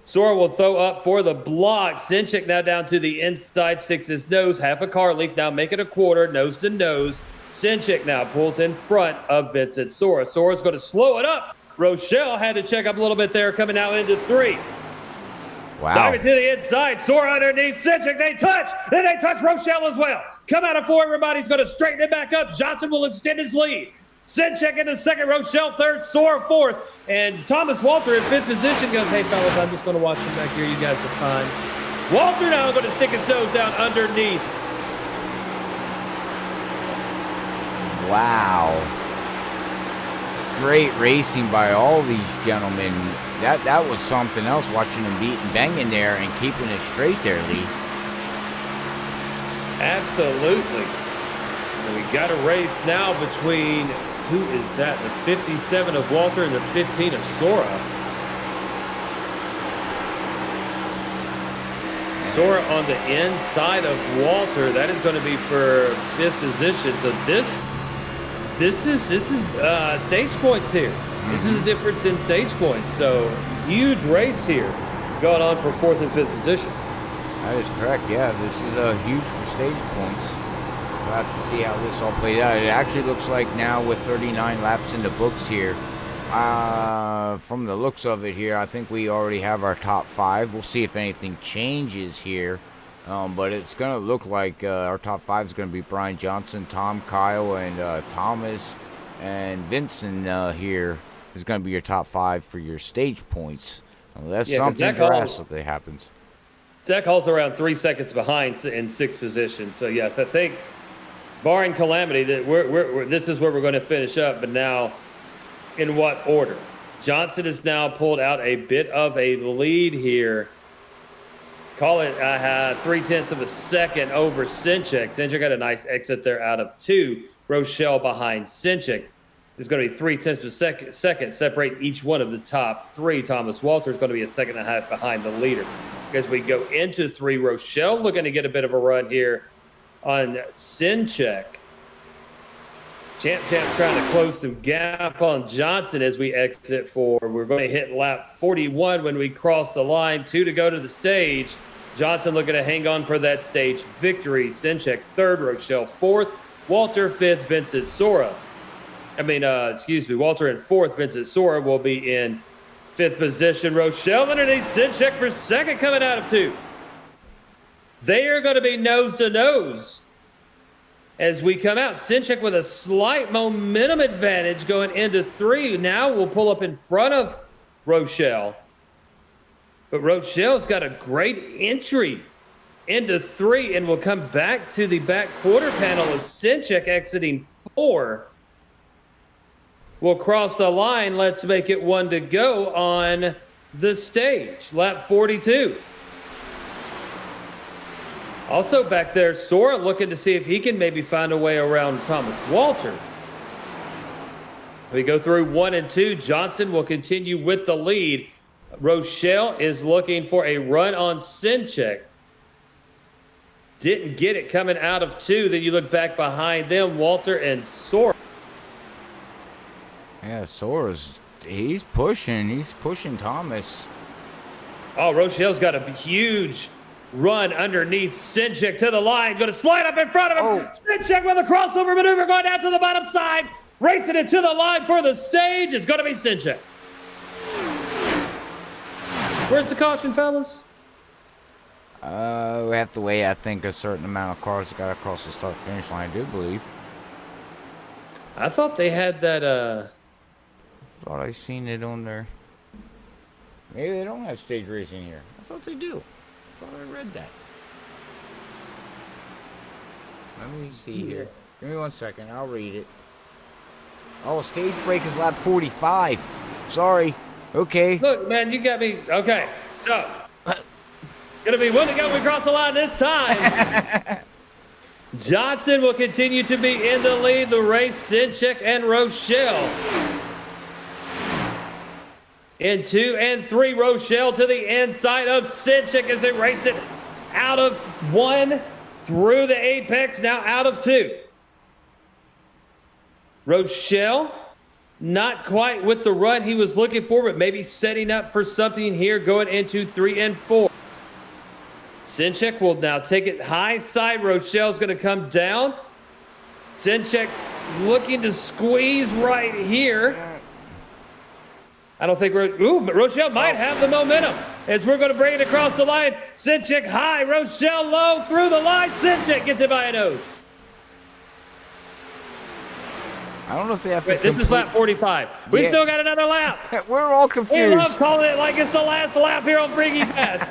Sora will throw up for the block. Senchak now down to the inside, sticks his nose, half a car length, now make it a quarter, nose to nose. Senchak now pulls in front of Vincent Sora. Sora's going to slow it up. Rochelle had to check up a little bit there, coming out into 3. Wow. Diving to the inside, Sora underneath Senchak, they touch, then they touch Rochelle as well. Come out of 4, everybody's going to straighten it back up. Johnson will extend his lead. Senchak into second, Rochelle third, Sora fourth, and Thomas Walter in 5th position goes, hey fellas, I'm just going to watch him back here. You guys are fine. Walter now going to stick his nose down underneath. Wow. Great racing by all these gentlemen. That was something else, watching them beat and banging there and keeping it straight there, Lee. Absolutely. And we got a race now between, who is that? The 57 of Walter and the 15 of Sora. Sora on the inside of Walter. That is going to be for 5th position. So this is stage points here. This is a difference in stage points. So huge race here going on for 4th and 5th position. That is correct. Yeah, this is huge for stage points. We'll have to see how this all plays out. It actually looks like now with 39 laps in the books here, from the looks of it here, I think we already have our top 5. We'll see if anything changes here. But it's going to look like our top 5 is going to be Brian Johnson, Tom, Kyle, and Thomas, and Vincent here is going to be your top 5 for your stage points. Unless something drastically happens. Zach Hall's around 3 seconds behind in 6th position. So, yeah, I think, barring calamity, that this is where we're going to finish up. But now, in what order? Johnson has now pulled out a bit of a lead here. Call it 0.3 of a second over Senchak. Senchak got a nice exit there out of 2. Rochelle behind Senchak. There's going to be 0.3 of a second separate each one of the top 3. Thomas Walter is going to be a second and a half behind the leader. As we go into 3, Rochelle looking to get a bit of a run here on Senchak. Champ trying to close some gap on Johnson as we exit 4. We're going to hit lap 41 when we cross the line. 2 to go to the stage. Johnson looking to hang on for that stage victory. Senchak 3rd, Rochelle 4th, Walter 5th, Vincent Sora. Walter in 4th, Vincent Sora will be in 5th position. Rochelle underneath Senchak for 2nd coming out of 2. They are going to be nose to nose as we come out. Senchak with a slight momentum advantage going into 3. Now we'll pull up in front of Rochelle. But Rochelle's got a great entry into 3 and will come back to the back quarter panel of Senchak exiting 4. We'll cross the line. Let's make it 1 to go on the stage. Lap 42. Also back there, Sora looking to see if he can maybe find a way around Thomas Walter. We go through 1 and 2. Johnson will continue with the lead. Rochelle is looking for a run on Senchak. Didn't get it coming out of 2. Then you look back behind them, Walter and Sora. Yeah, Sora's, he's pushing Thomas. Oh, Rochelle's got a huge run underneath Senchak to the line. Going to slide up in front of him. Oh. Senchak with a crossover maneuver going down to the bottom side. Racing it to the line for the stage. It's going to be Senchak. Where's the caution, fellas? We have to wait, I think, a certain amount of cars got to cross the start-finish line, I do believe. I thought they had that, I thought I seen it on there. Maybe they don't have stage racing here. I thought they do. I thought I read that. Let me see here. Give me 1 second. I'll read it. Oh, stage break is lap 45. Sorry. Okay. Look, man, you got me. Okay. So, gonna be 1 to go. We cross the line this time. Johnson will continue to be in the lead. The race, Senchak and Rochelle. In 2 and 3, Rochelle to the inside of Senchak as they race it out of 1 through the apex, now out of 2. Rochelle, not quite with the run he was looking for, but maybe setting up for something here going into 3 and 4. Senchak will now take it high side. Rochelle's going to come down. Senchak looking to squeeze right here. I don't think but Rochelle might have the momentum as we're going to bring it across the line. Senchak high, Rochelle low through the line. Senchak gets it by a nose. I don't know if they have to. This is lap 45. We still got another lap. We're all confused. We love calling it like it's the last lap here on Freaky Fest.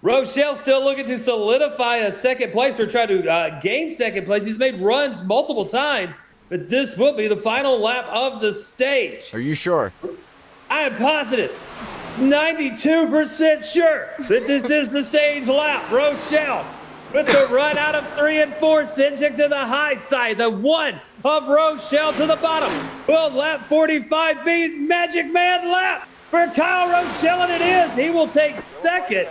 Rochelle still looking to solidify a second place or try to gain second place. He's made runs multiple times, but this will be the final lap of the stage. Are you sure? I am positive, 92% sure that this is the stage lap. Rochelle with the run out of 3 and 4. Senchak to the high side. The 1 of Rochelle to the bottom. Will lap 45 be Magic Man lap for Kyle Rochelle? And it is. He will take second.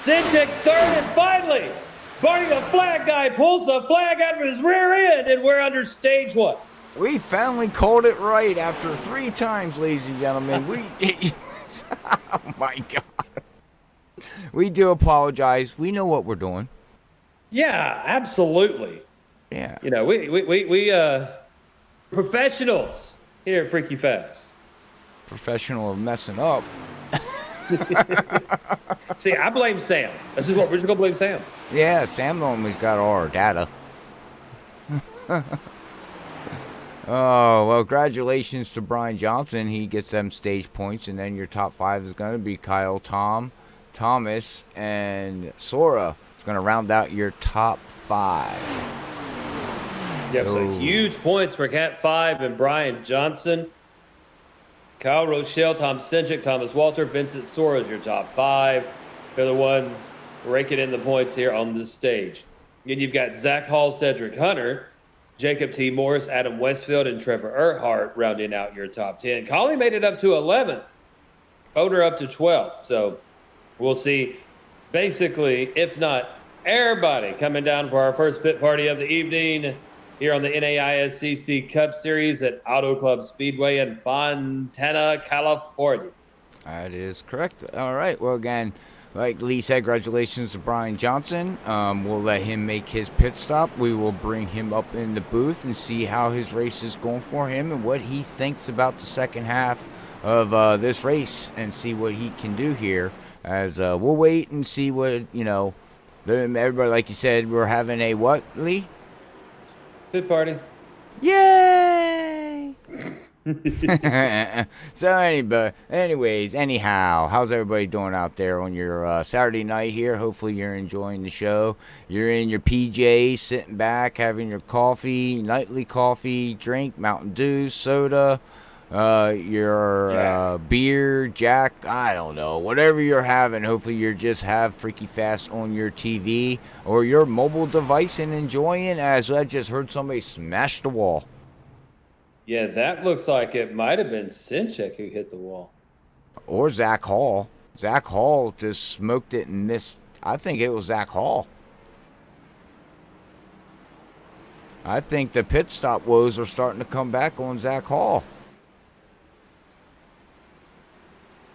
Senchak 3rd. And finally, Barney the flag guy pulls the flag out of his rear end, and we're under stage 1. We finally called it right after 3 times, ladies and gentlemen. Oh my God. We do apologize. We know what we're doing. Yeah, absolutely. Yeah. You know, we professionals here at Freaky Fast. Professional of messing up. See, I blame Sam. This is what we're just gonna blame Sam. Yeah, Sam normally got all our data. Oh, well, congratulations to Brian Johnson. He gets them stage points, and then your top 5 is going to be Kyle, Tom, Thomas, and Sora. It's going to round out your top 5. Yep, so huge points for Cat 5 and Brian Johnson. Kyle Rochelle, Tom Senchak, Thomas Walter, Vincent Sora is your top 5. They're the ones raking in the points here on this stage. Then you've got Zach Hall, Cedric Hunter, Jacob T. Morris, Adam Westfield, and Trevor Earhart rounding out your top 10. Collie made it up to 11th. Fodor up to 12th. So we'll see basically, if not everybody coming down for our first pit party of the evening here on the NAISCC Cup Series at Auto Club Speedway in Fontana, California. That is correct. All right. Well, again, like Lee said, congratulations to Brian Johnson. We'll let him make his pit stop. We will bring him up in the booth and see how his race is going for him and what he thinks about the second half of this race and see what he can do here. As we'll wait and see what, everybody, like you said, we're having a what, Lee? Pit party. Yay! So anyhow, how's everybody doing out there on your Saturday night here? Hopefully you're enjoying the show. You're in your PJs, sitting back, having your coffee, nightly coffee, drink, Mountain Dew, soda, your beer, Jack, I don't know, whatever you're having. Hopefully you just have Freaky Fast on your TV or your mobile device and enjoying, as I just heard somebody smash the wall. Yeah, that looks like it might have been Senchak who hit the wall. Or Zach Hall. Zach Hall just smoked it and missed. I think it was Zach Hall. I think the pit stop woes are starting to come back on Zach Hall.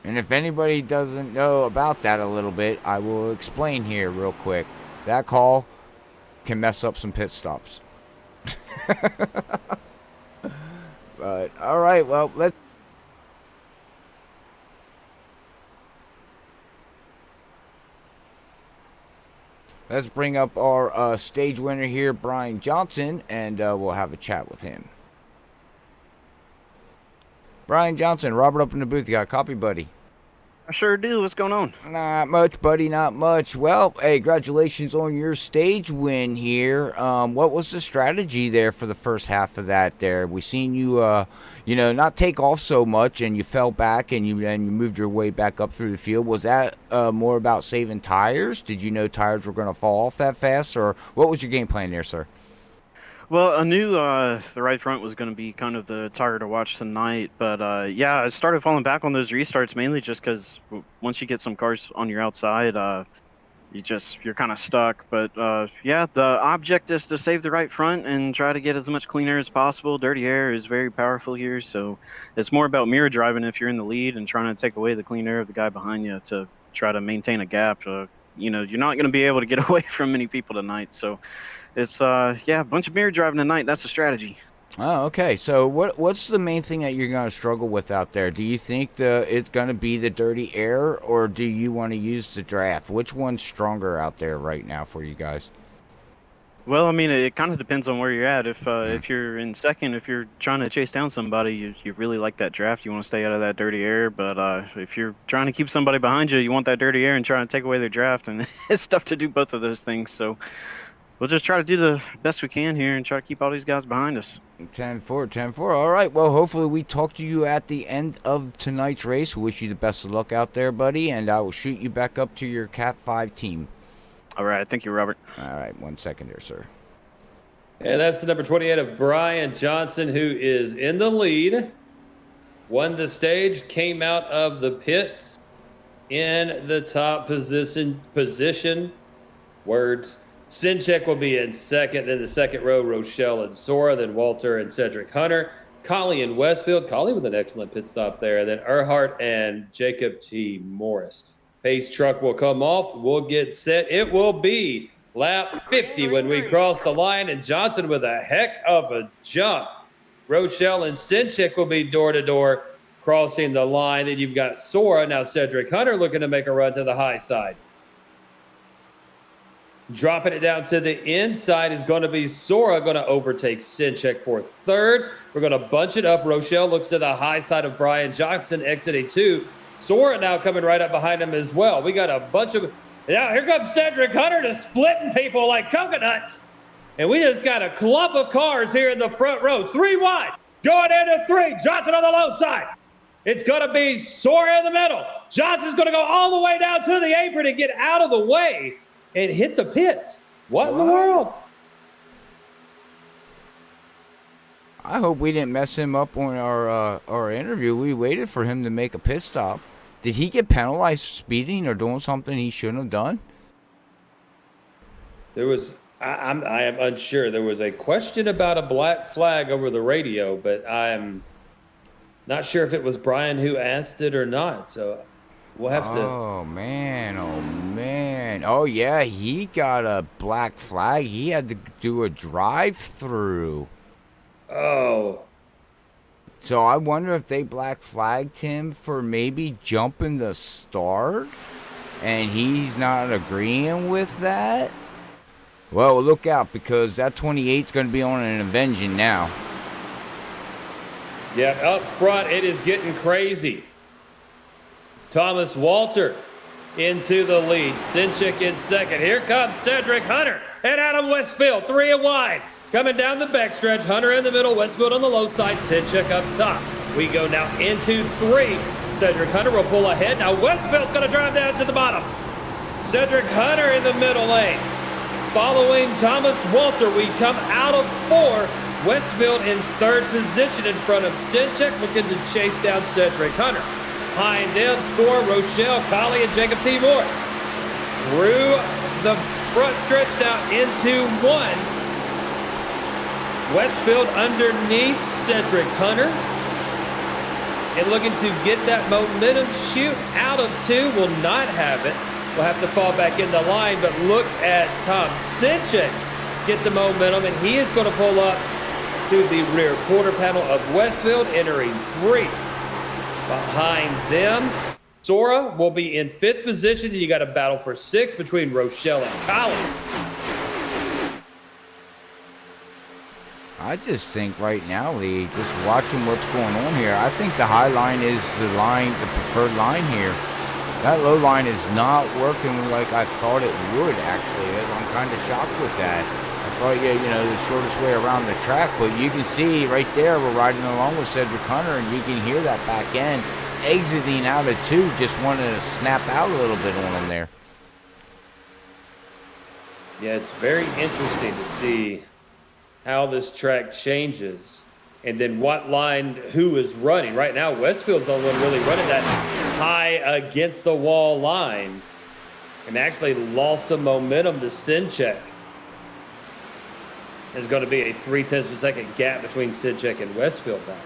And if anybody doesn't know about that a little bit, I will explain here real quick. Zach Hall can mess up some pit stops. But, all right, well, let's bring up our stage winner here, Brian Johnson, and we'll have a chat with him. Brian Johnson, Robert up in the booth. You got a copy, buddy? I sure do. What's going on? Not much, buddy, not much. Well, hey, congratulations on your stage win here. What was the strategy there for the first half of that there? We seen you, not take off so much, and you fell back, and you moved your way back up through the field. Was that more about saving tires? Did you know tires were going to fall off that fast, or what was your game plan there, sir? Well, I knew the right front was going to be kind of the tire to watch tonight, but I started falling back on those restarts mainly just because once you get some cars on your outside, you're kind of stuck. But the object is to save the right front and try to get as much clean air as possible. Dirty air is very powerful here, so it's more about mirror driving if you're in the lead and trying to take away the clean air of the guy behind you to try to maintain a gap. You're not going to be able to get away from many people tonight, so. It's a bunch of mirror driving tonight. That's the strategy. Oh, okay. So what's the main thing that you're going to struggle with out there? Do you think it's going to be the dirty air, or do you want to use the draft? Which one's stronger out there right now for you guys? Well, I mean, it kind of depends on where you're at. If you're in second, if you're trying to chase down somebody, you really like that draft. You want to stay out of that dirty air. But if you're trying to keep somebody behind you, you want that dirty air and trying to take away their draft. And it's tough to do both of those things. So we'll just try to do the best we can here and try to keep all these guys behind us. 10-4. All right. Well, hopefully we talk to you at the end of tonight's race. We wish you the best of luck out there, buddy, and I will shoot you back up to your Cat 5 team. All right. Thank you, Robert. All right. 1 second there, sir. And that's the number 28 of Brian Johnson, who is in the lead. Won the stage, came out of the pits in the top position. Words. Senchak will be in second, then the second row, Rochelle and Sora, then Walter and Cedric Hunter, Collie and Westfield. Collie with an excellent pit stop there, then Earhart and Jacob T. Morris. Pace truck will come off. We'll get set. It will be lap 50 when we cross the line, and Johnson with a heck of a jump. Rochelle and Senchak will be door-to-door crossing the line, and you've got Sora. Now Cedric Hunter looking to make a run to the high side. Dropping it down to the inside is going to be Sora, going to overtake Senchak for third. We're going to bunch it up. Rochelle looks to the high side of Brian Johnson, exiting two. Sora now coming right up behind him as well. We got a bunch of... Now here comes Cedric Hunter just splitting people like coconuts. And we just got a clump of cars here in the front row. 3 wide. Going into 3. Johnson on the low side. It's going to be Sora in the middle. Johnson's going to go all the way down to the apron and get out of the way and hit the pits. What in the world? I hope we didn't mess him up on our interview. We waited for him to make a pit stop. Did he get penalized for speeding or doing something he shouldn't have done? There was, I am unsure. There was a question about a black flag over the radio, but I'm not sure if it was Brian who asked it or not. So we'll have to. Oh man, oh man. Oh yeah, he got a black flag. He had to do a drive-through. Oh, So I wonder if they black flagged him for maybe jumping the start, and he's not agreeing with that. Well, look out, because that 28's going to be on an Avenging now. yeah, up front, it is getting crazy. Thomas Walter into the lead. Senchak in second. Here comes Cedric Hunter and Adam Westfield, 3 wide. Coming down the backstretch, Hunter in the middle, Westfield on the low side, Senchak up top. We go now into 3. Cedric Hunter will pull ahead. Now Westfield's going to drive down to the bottom. Cedric Hunter in the middle lane. Following Thomas Walter, we come out of 4. Westfield in 3rd position in front of Senchak, looking to chase down Cedric Hunter. Behind them, Sora, Rochelle, Collie, and Jacob T. Morris. Through the front stretch now into 1. Westfield underneath Cedric Hunter. And looking to get that momentum shoot out of 2. Will not have it. We'll have to fall back in the line, but look at Tom Senchak get the momentum, and he is going to pull up to the rear quarter panel of Westfield, entering 3. Behind them, Sora will be in 5th position, and you got a battle for 6 between Rochelle and Collie. I just think right now, Lee, just watching what's going on here, I think the high line is the preferred line here. That low line is not working like I thought it would, actually. I'm kind of shocked with that. I thought, yeah, the shortest way around the track, but you can see right there, we're riding along with Cedric Hunter, and you can hear that back end exiting out of 2, just wanted to snap out a little bit on him there. Yeah, it's very interesting to see how this track changes and then what line who is running. Right now, Westfield's the only one really running that high against the wall line and actually lost some momentum to Senchak. There's going to be a 0.3 of a second gap between Senchak and Westfield now.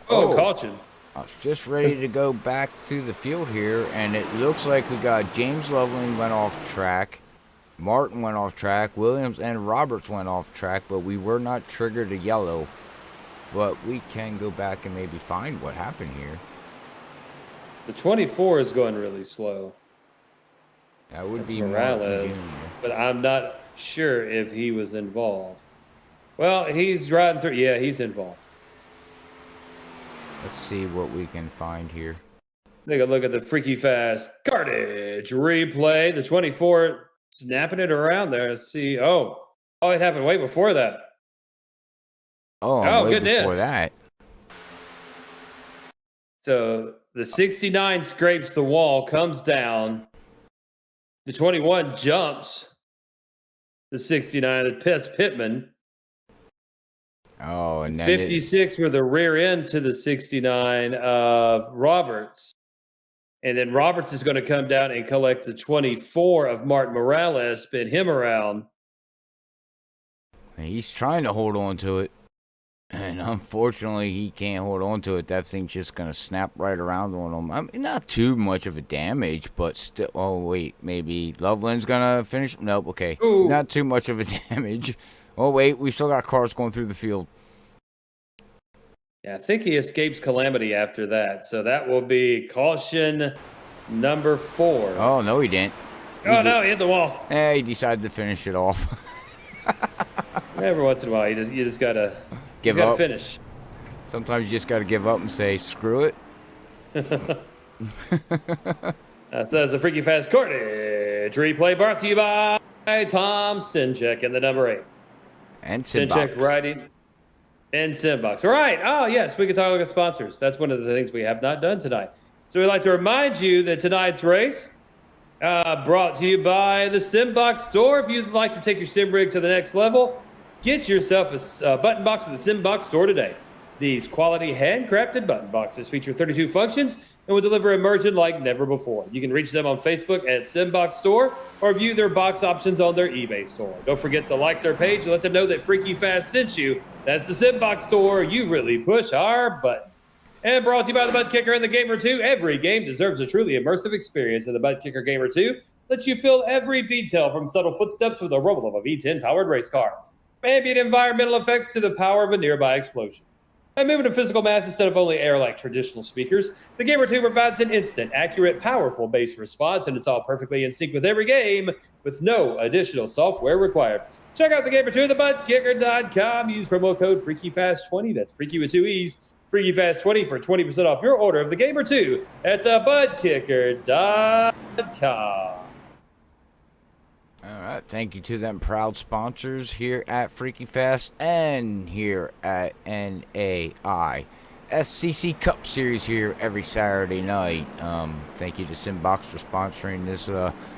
Caution. I was just ready to go back to the field here, and it looks like we got James Loveling went off track, Martin went off track, Williams and Roberts went off track, but we were not triggered a yellow. But we can go back and maybe find what happened here. The 24 is going really slow. That would That's be Morales, but I'm not sure if he was involved. Well, he's riding through. Yeah, he's involved. Let's see what we can find here. Take a look at the Freaky Fast Cartage replay. The 24 snapping it around there. Let's see. Oh, it happened way before that. Way goodness. before that. So the 69 scrapes the wall, comes down. The 21 jumps. The 69, that's Pittman. Oh, and then 56 were the rear end to the 69 of Roberts. And then Roberts is going to come down and collect the 24 of Martin Morales, spin him around. He's trying to hold on to it. And unfortunately, he can't hold on to it. That thing's just going to snap right around on him. I mean, not too much of a damage, but still. Oh, wait. Maybe Loveland's going to finish? Nope. Okay. Ooh. Not too much of a damage. Oh, wait. We still got cars going through the field. Yeah, I think he escapes calamity after that. So that will be caution number 4. Oh, no, he didn't. No, he hit the wall. He decided to finish it off. Every once in a while, you just got to give up. Finish. Sometimes you just got to give up and say, screw it. That's a Freaky Fast Cartage replay brought to you by Tom Senchak in the number 8. And Senchak riding and Simbox. All right. Oh, yes. We can talk about sponsors. That's one of the things we have not done tonight. So we'd like to remind you that tonight's race brought to you by the Simbox store. If you'd like to take your sim rig to the next level, get yourself a button box at the Simbox store today. These quality handcrafted button boxes feature 32 functions and will deliver immersion like never before. You can reach them on Facebook at Simbox Store or view their box options on their eBay store. Don't forget to like their page and let them know that Freaky Fast sent you. That's the Simbox Store. You really push our button. And brought to you by the ButtKicker and the Gamer 2. Every game deserves a truly immersive experience, and the ButtKicker Gamer 2 lets you feel every detail from subtle footsteps with the rumble of a V10 powered race car, ambient environmental effects to the power of a nearby explosion. By moving to physical mass instead of only air like traditional speakers, the Gamer 2 provides an instant, accurate, powerful bass response, and it's all perfectly in sync with every game with no additional software required. Check out the Gamer 2 at thebuttkicker.com. Use promo code FreakyFast20. That's Freaky with 2 E's. FreakyFast20 for 20% off your order of the Gamer 2 at thebuttkicker.com. All right, thank you to them proud sponsors here at Freaky Fast and here at NAISCC Cup Series here every Saturday night. Thank you to Simbox for sponsoring this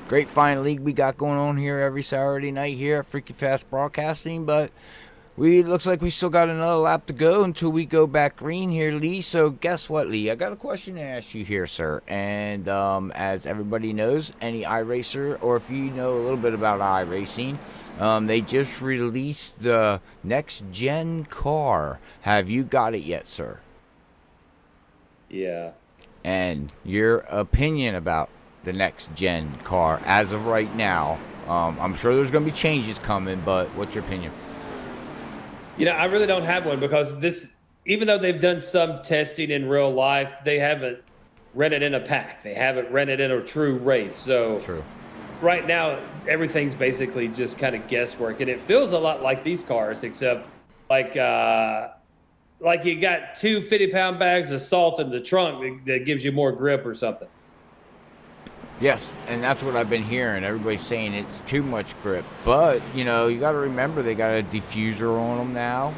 great fine league we got going on here every Saturday night here at Freaky Fast Broadcasting. But looks like we still got another lap to go until we go back green here, Lee. So guess what, Lee? I got a question to ask you here, sir. And as everybody knows, any iRacer, or if you know a little bit about iRacing, they just released the next-gen car. Have you got it yet, sir? Yeah. And your opinion about the next-gen car as of right now? I'm sure there's going to be changes coming, but what's your opinion? You know, I really don't have one because even though they've done some testing in real life, they haven't run it in a pack. They haven't run it in a true race. So True. Right now, everything's basically just kind of guesswork. And it feels a lot like these cars, except like you got 2 50-pound bags of salt in the trunk that gives you more grip or something. Yes, and that's what I've been hearing. Everybody's saying it's too much grip. But, you know, you got to remember they got a diffuser on them now.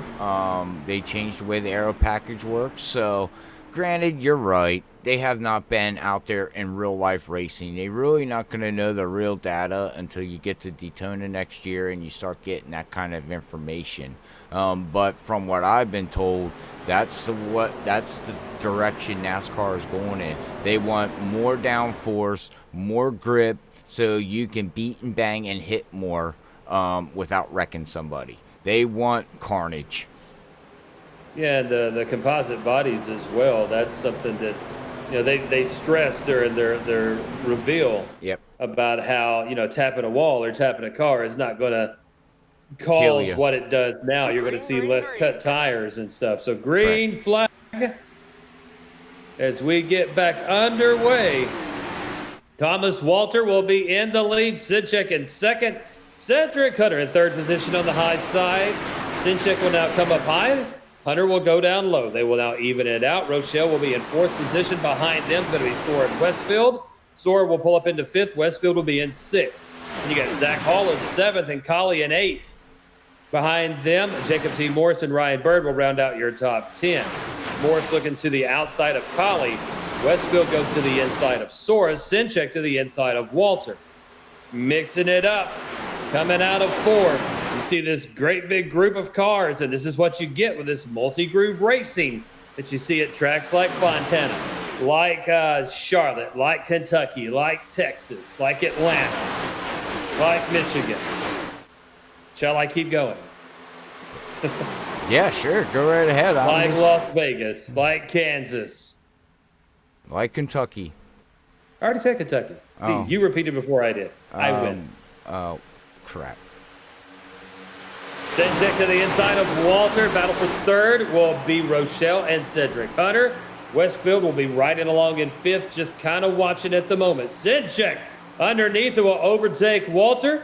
They changed the way the aero package works. So, granted, you're right. They have not been out there in real-life racing. They're really not going to know the real data until you get to Daytona next year and you start getting that kind of information. But from what I've been told, that's the direction NASCAR is going in. They want more downforce, more grip, so you can beat and bang and hit more without wrecking somebody. They want carnage. Yeah, the composite bodies as well. That's something that, you know, they stressed during their reveal. Yep. About how, you know, tapping a wall or tapping a car is not going to cause what it does now. You're going to see less cut tires and stuff. So green flag as we get back underway. Thomas Walter will be in the lead. Senchak in second. Cedric Hunter in third position on the high side. Senchak will now come up high. Hunter will go down low. They will now even it out. Rochelle will be in fourth position. Behind them is going to be Sora and Westfield. Sora will pull up into fifth. Westfield will be in sixth. And you got Zach Hall in seventh and Collie in eighth. Behind them, Jacob T. Morris and Ryan Bird will round out your top 10. Morris looking to the outside of Collie. Westfield goes to the inside of Sora. Senchak to the inside of Walter. Mixing it up. Coming out of four. You see this great big group of cars, and this is what you get with this multi-groove racing that you see at tracks like Fontana, like Charlotte, like Kentucky, like Texas, like Atlanta, like Michigan. Shall I keep going? Yeah, sure. Go right ahead. Like Las Vegas, like Kansas. Like Kentucky. I already said Kentucky. Oh. You repeated before I did. I win. Oh, crap. Senchak to the inside of Walter. Battle for third will be Rochelle and Cedric Hunter. Westfield will be riding along in fifth, just kind of watching at the moment. Senchak underneath will overtake Walter.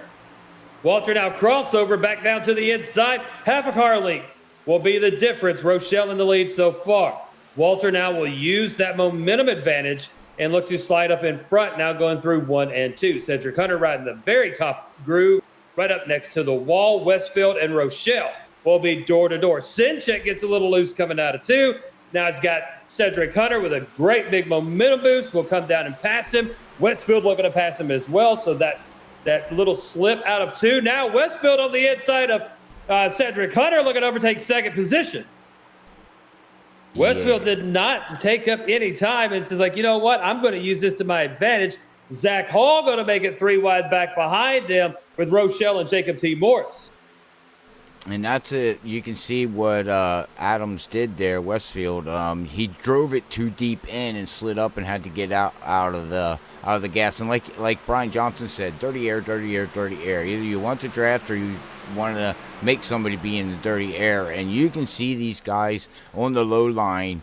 Walter now crossover back down to the inside. Half a car length will be the difference. Rochelle in the lead so far. Walter now will use that momentum advantage and look to slide up in front, now going through 1 and 2. Cedric Hunter riding the very top groove, right up next to the wall. Westfield and Rochelle will be door to door. Senchak gets a little loose coming out of 2. Now it's got Cedric Hunter with a great big momentum boost. Will come down and pass him. Westfield looking to pass him as well. So that little slip out of 2. Now Westfield on the inside of Cedric Hunter looking to overtake second position. Westfield did not take up any time. It's just like, you know what? I'm going to use this to my advantage. Zach Hall going to make it 3 wide back behind them with Rochelle and Jacob T. Morris. And that's it. You can see what Adams did there, Westfield. He drove it too deep in and slid up and had to get out of the gas. And like Brian Johnson said, dirty air, dirty air, dirty air. Either you want to draft or you want to make somebody be in the dirty air. And you can see these guys on the low line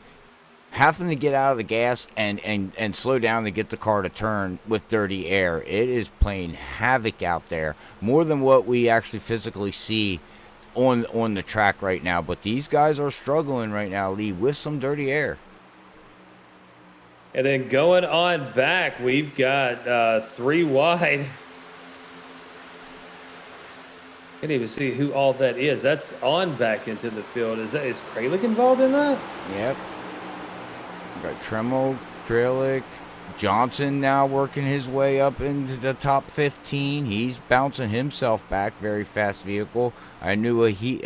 having to get out of the gas and slow down to get the car to turn with dirty air. It is playing havoc out there, more than what we actually physically see on the track right now. But these guys are struggling right now, Lee, with some dirty air. And then going on back, we've got 3 wide. Can't even see who all that is. That's on back into the field. Is Kralik involved in that? Yep. We got Tremmel, Kralik, Johnson now working his way up into the top 15. He's bouncing himself back. Very fast vehicle. I knew he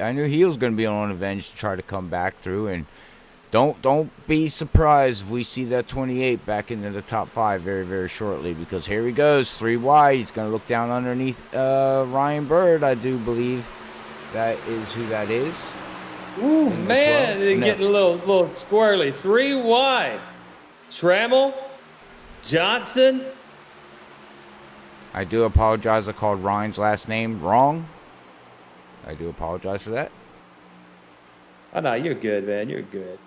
was going to be on Avenge to try to come back through. And don't be surprised if we see that 28 back into the top 5 very, very shortly, because here he goes, 3 wide. He's going to look down underneath Ryan Bird. I do believe that is who that is. Ooh, man, they're getting a little squirrely. 3 wide. Trammell, Johnson. I do apologize. I called Ryan's last name wrong. I do apologize for that. Oh, no, you're good, man. You're good.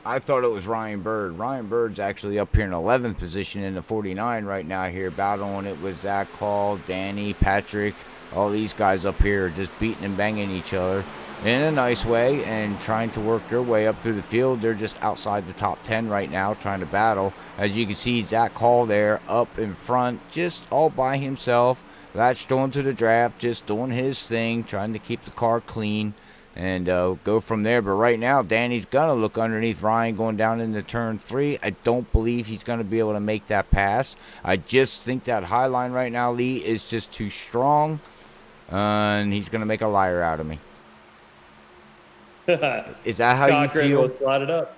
I thought it was Ryan Bird. Ryan Bird's actually up here in 11th position in the 49 right now here, battling it with Zach Hall, Danny, Patrick. All these guys up here are just beating and banging each other in a nice way and trying to work their way up through the field. They're just outside the top 10 right now trying to battle. As you can see, Zach Hall there up in front, just all by himself, latched onto the draft, just doing his thing, trying to keep the car clean and go from there. But right now, Danny's going to look underneath Ryan going down into turn 3. I don't believe he's going to be able to make that pass. I just think that high line right now, Lee, is just too strong, and he's going to make a liar out of me. Is that how you feel? Slide it up.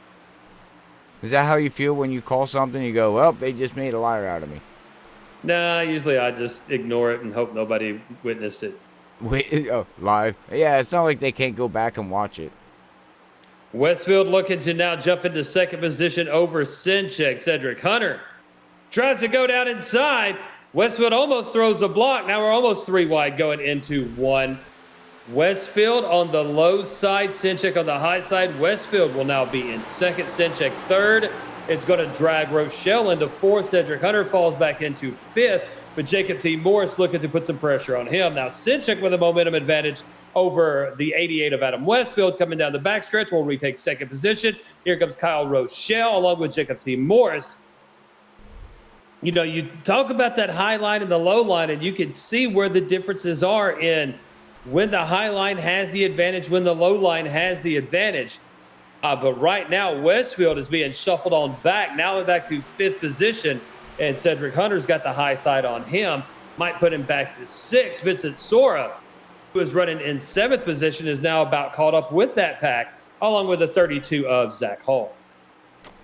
Is that how you feel when you call something, you go, well, they just made a liar out of me? Nah, usually I just ignore it and hope nobody witnessed it. Wait, live? Yeah, it's not like they can't go back and watch it. Westfield looking to now jump into second position over Senchak. Cedric Hunter tries to go down inside. Westfield almost throws the block. Now we're almost 3 wide going into 1. Westfield on the low side, Senchak on the high side. Westfield will now be in second, Senchak third. It's going to drag Rochelle into 4th. Cedric Hunter falls back into 5th. But Jacob T. Morris looking to put some pressure on him. Now Senchak with a momentum advantage over the 88 of Adam Westfield coming down the backstretch will retake second position. Here comes Kyle Rochelle along with Jacob T. Morris. You know, you talk about that high line and the low line, and you can see where the differences are in when the high line has the advantage, when the low line has the advantage. But right now, Westfield is being shuffled on back. Now back to 5th position. And Cedric Hunter's got the high side on him. Might put him back to 6th. Vincent Sora, who is running in 7th position, is now about caught up with that pack, along with the 32 of Zach Hall.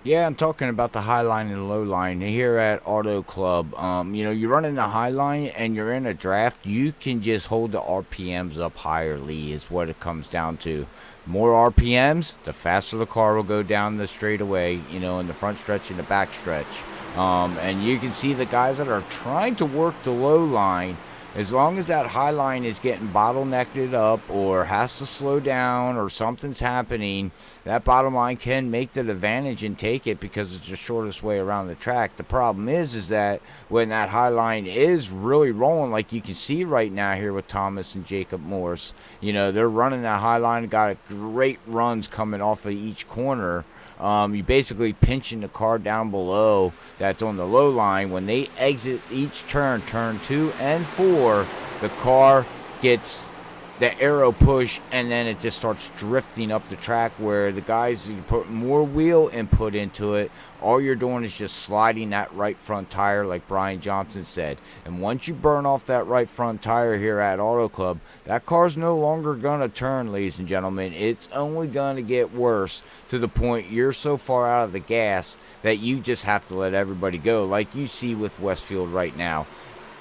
Yeah, I'm talking about the high line and the low line here at Auto Club. You know, you're running the high line and you're in a draft, you can just hold the RPMs up higher, Lee, is what it comes down to. More RPMs, the faster the car will go down the straightaway, you know, in the front stretch and the back stretch. And you can see the guys that are trying to work the low line, as long as that high line is getting bottlenecked up or has to slow down or something's happening, that bottom line can make the advantage and take it because it's the shortest way around the track. The problem is that when that high line is really rolling, like you can see right now here with Thomas and Jacob Morse, you know, they're running that high line, got great runs coming off of each corner. You basically pinching the car down below that's on the low line. When they exit each turn, turn 2 and 4, the car gets the arrow push, and then it just starts drifting up the track where the guys put more wheel input into it. All you're doing is just sliding that right front tire, like Brian Johnson said. And once you burn off that right front tire here at Auto Club, that car's no longer going to turn, ladies and gentlemen. It's only going to get worse to the point you're so far out of the gas that you just have to let everybody go, like you see with Westfield right now.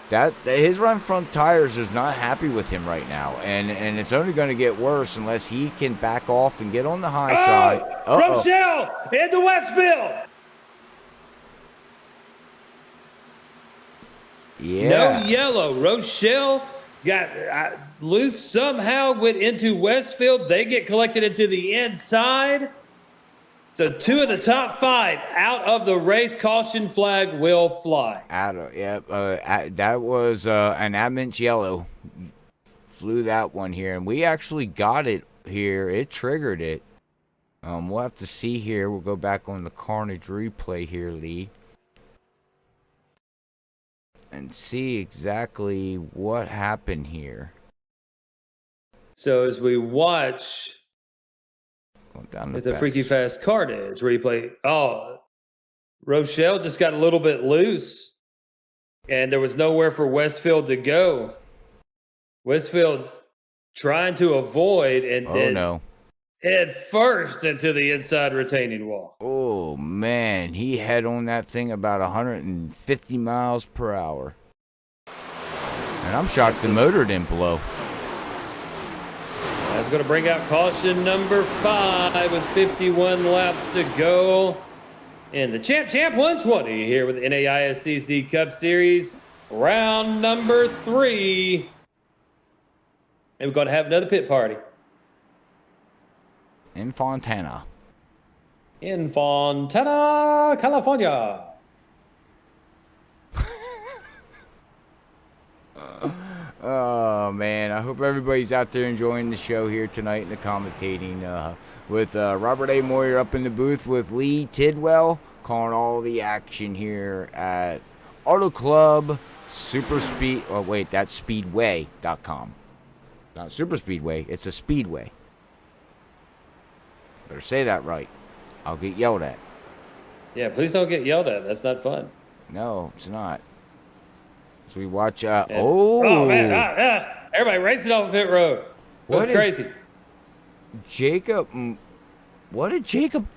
That his right front tires is not happy with him right now, and it's only going to get worse unless he can back off and get on the high side. Rochelle into Westfield. Yeah. No yellow. Rochelle got loose somehow, went into Westfield. They get collected into the inside. So 2 of the top 5 out of the race. Caution flag will fly. That was an admins yellow. Flew that one here, and we actually got it here. It triggered it. We'll have to see here. We'll go back on the Carnage replay here, Lee, and see exactly what happened here. So as we watch Down the Freaky Fast Carnage replay. Oh, Rochelle just got a little bit loose, and there was nowhere for Westfield to go. Westfield trying to avoid and then head first into the inside retaining wall. Oh, man. He had on that thing about 150 miles per hour. And I'm shocked the motor didn't blow. That's going to bring out caution number 5 with 51 laps to go in the Champ 120 here with the NAISCC Cup Series, round number 3. And we're going to have another pit party. In Fontana, California. Oh, man. I hope everybody's out there enjoying the show here tonight and the commentating with Robert A. Moyer up in the booth with Lee Tidwell calling all the action here at Auto Club Super Speed. Oh, wait, that's Speedway.com. Not Super Speedway. It's a Speedway. Better say that right. I'll get yelled at. Yeah, please don't get yelled at. That's not fun. No, it's not. So we watch. Man, everybody racing off pit road. That's crazy. Jacob, what did Jacob?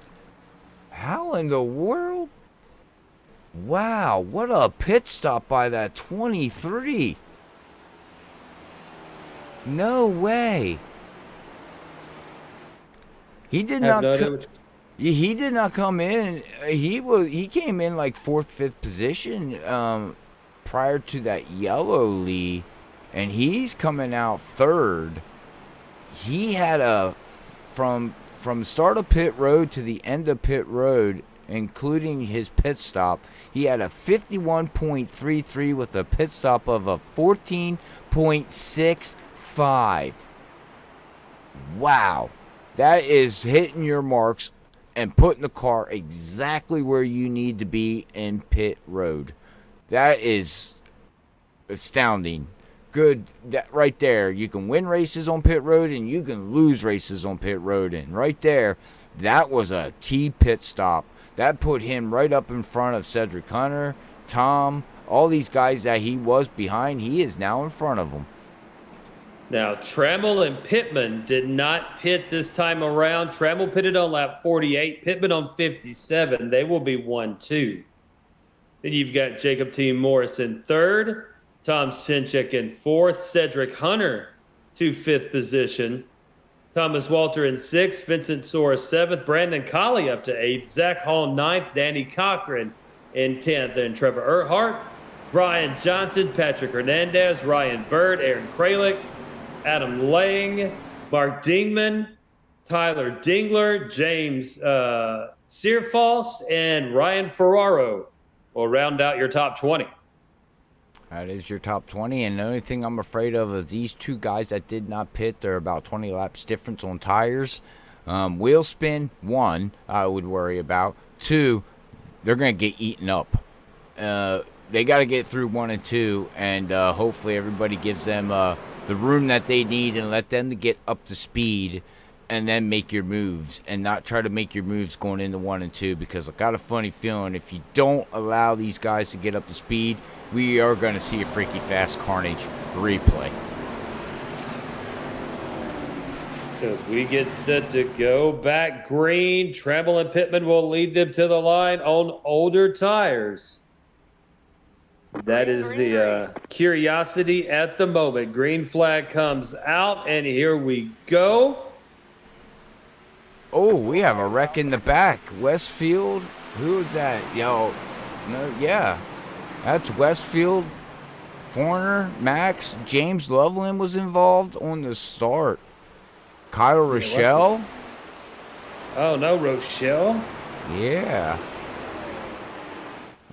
How in the world? Wow, what a pit stop by that 23. No way. He did not. He did not come in. He came in like 4th, 5th position prior to that yellow Lee, and he's coming out 3rd. He had from start of pit road to the end of pit road, including his pit stop, he had a 51.33 with a pit stop of a 14.65. Wow. That is hitting your marks and putting the car exactly where you need to be in pit road. That is astounding. Good. That right there. You can win races on pit road and you can lose races on pit road. And right there, that was a key pit stop. That put him right up in front of Cedric Hunter, Tom, all these guys that he was behind. He is now in front of them. Now, Trammell and Pittman did not pit this time around. Trammell pitted on lap 48, Pittman on 57. They will be 1-2. Then you've got Jacob T. Morris in 3rd, Tom Senchak in 4th, Cedric Hunter to 5th position, Thomas Walter in 6th, Vincent Soar 7th, Brandon Colley up to 8th, Zach Hall 9th, Danny Cochran in 10th, and Trevor Earhart, Brian Johnson, Patrick Hernandez, Ryan Bird, Aaron Kralik, Adam Lang, Mark Dingman, Tyler Dingler, James Searfoss, and Ryan Ferraro will round out your top 20. That is your top 20, and the only thing I'm afraid of is these two guys that did not pit. They're about 20 laps difference on tires. Wheel spin, 1, I would worry about. 2, they're going to get eaten up. They got to get through 1 and 2, and hopefully everybody gives them the room that they need and let them to get up to speed and then make your moves and not try to make your moves going into 1 and 2, because I got a funny feeling if you don't allow these guys to get up to speed, we are going to see a Freaky Fast Carnage replay. So as we get set to go back green, Tremble and Pittman will lead them to the line on older tires. That is the curiosity at the moment. Green flag comes out, and here we go. Oh, we have a wreck in the back. Westfield, who is that? Yo, no, yeah, that's Westfield. Foreigner, Max, James Loveland was involved on the start. Kyle Rochelle. Oh no, Rochelle. Yeah.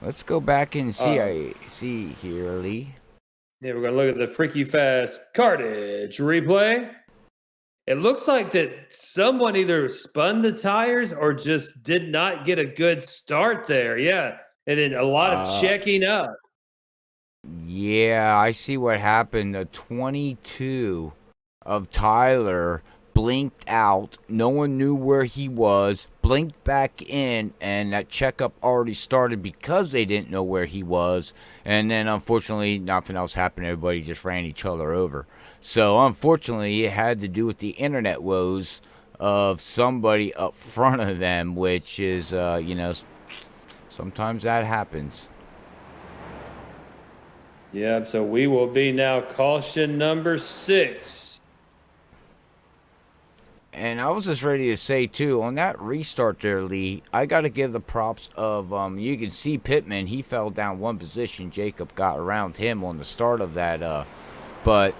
Let's go back and see. I see here, Lee. Yeah, we're gonna look at the Freaky Fast Carnage replay. It looks like that someone either spun the tires or just did not get a good start there. Yeah, and then a lot of checking up. Yeah, I see what happened. The 22 of Tyler blinked out. No one knew where he was. Blinked back in, and that checkup already started because they didn't know where he was. And then, unfortunately, nothing else happened. Everybody just ran each other over. So, unfortunately, it had to do with the internet woes of somebody up front of them, which is, you know, sometimes that happens. Yep, so we will be now caution number 6. And I was just ready to say, too, on that restart there, Lee, I got to give the props of, you can see Pittman, he fell down one position. Jacob got around him on the start of that, but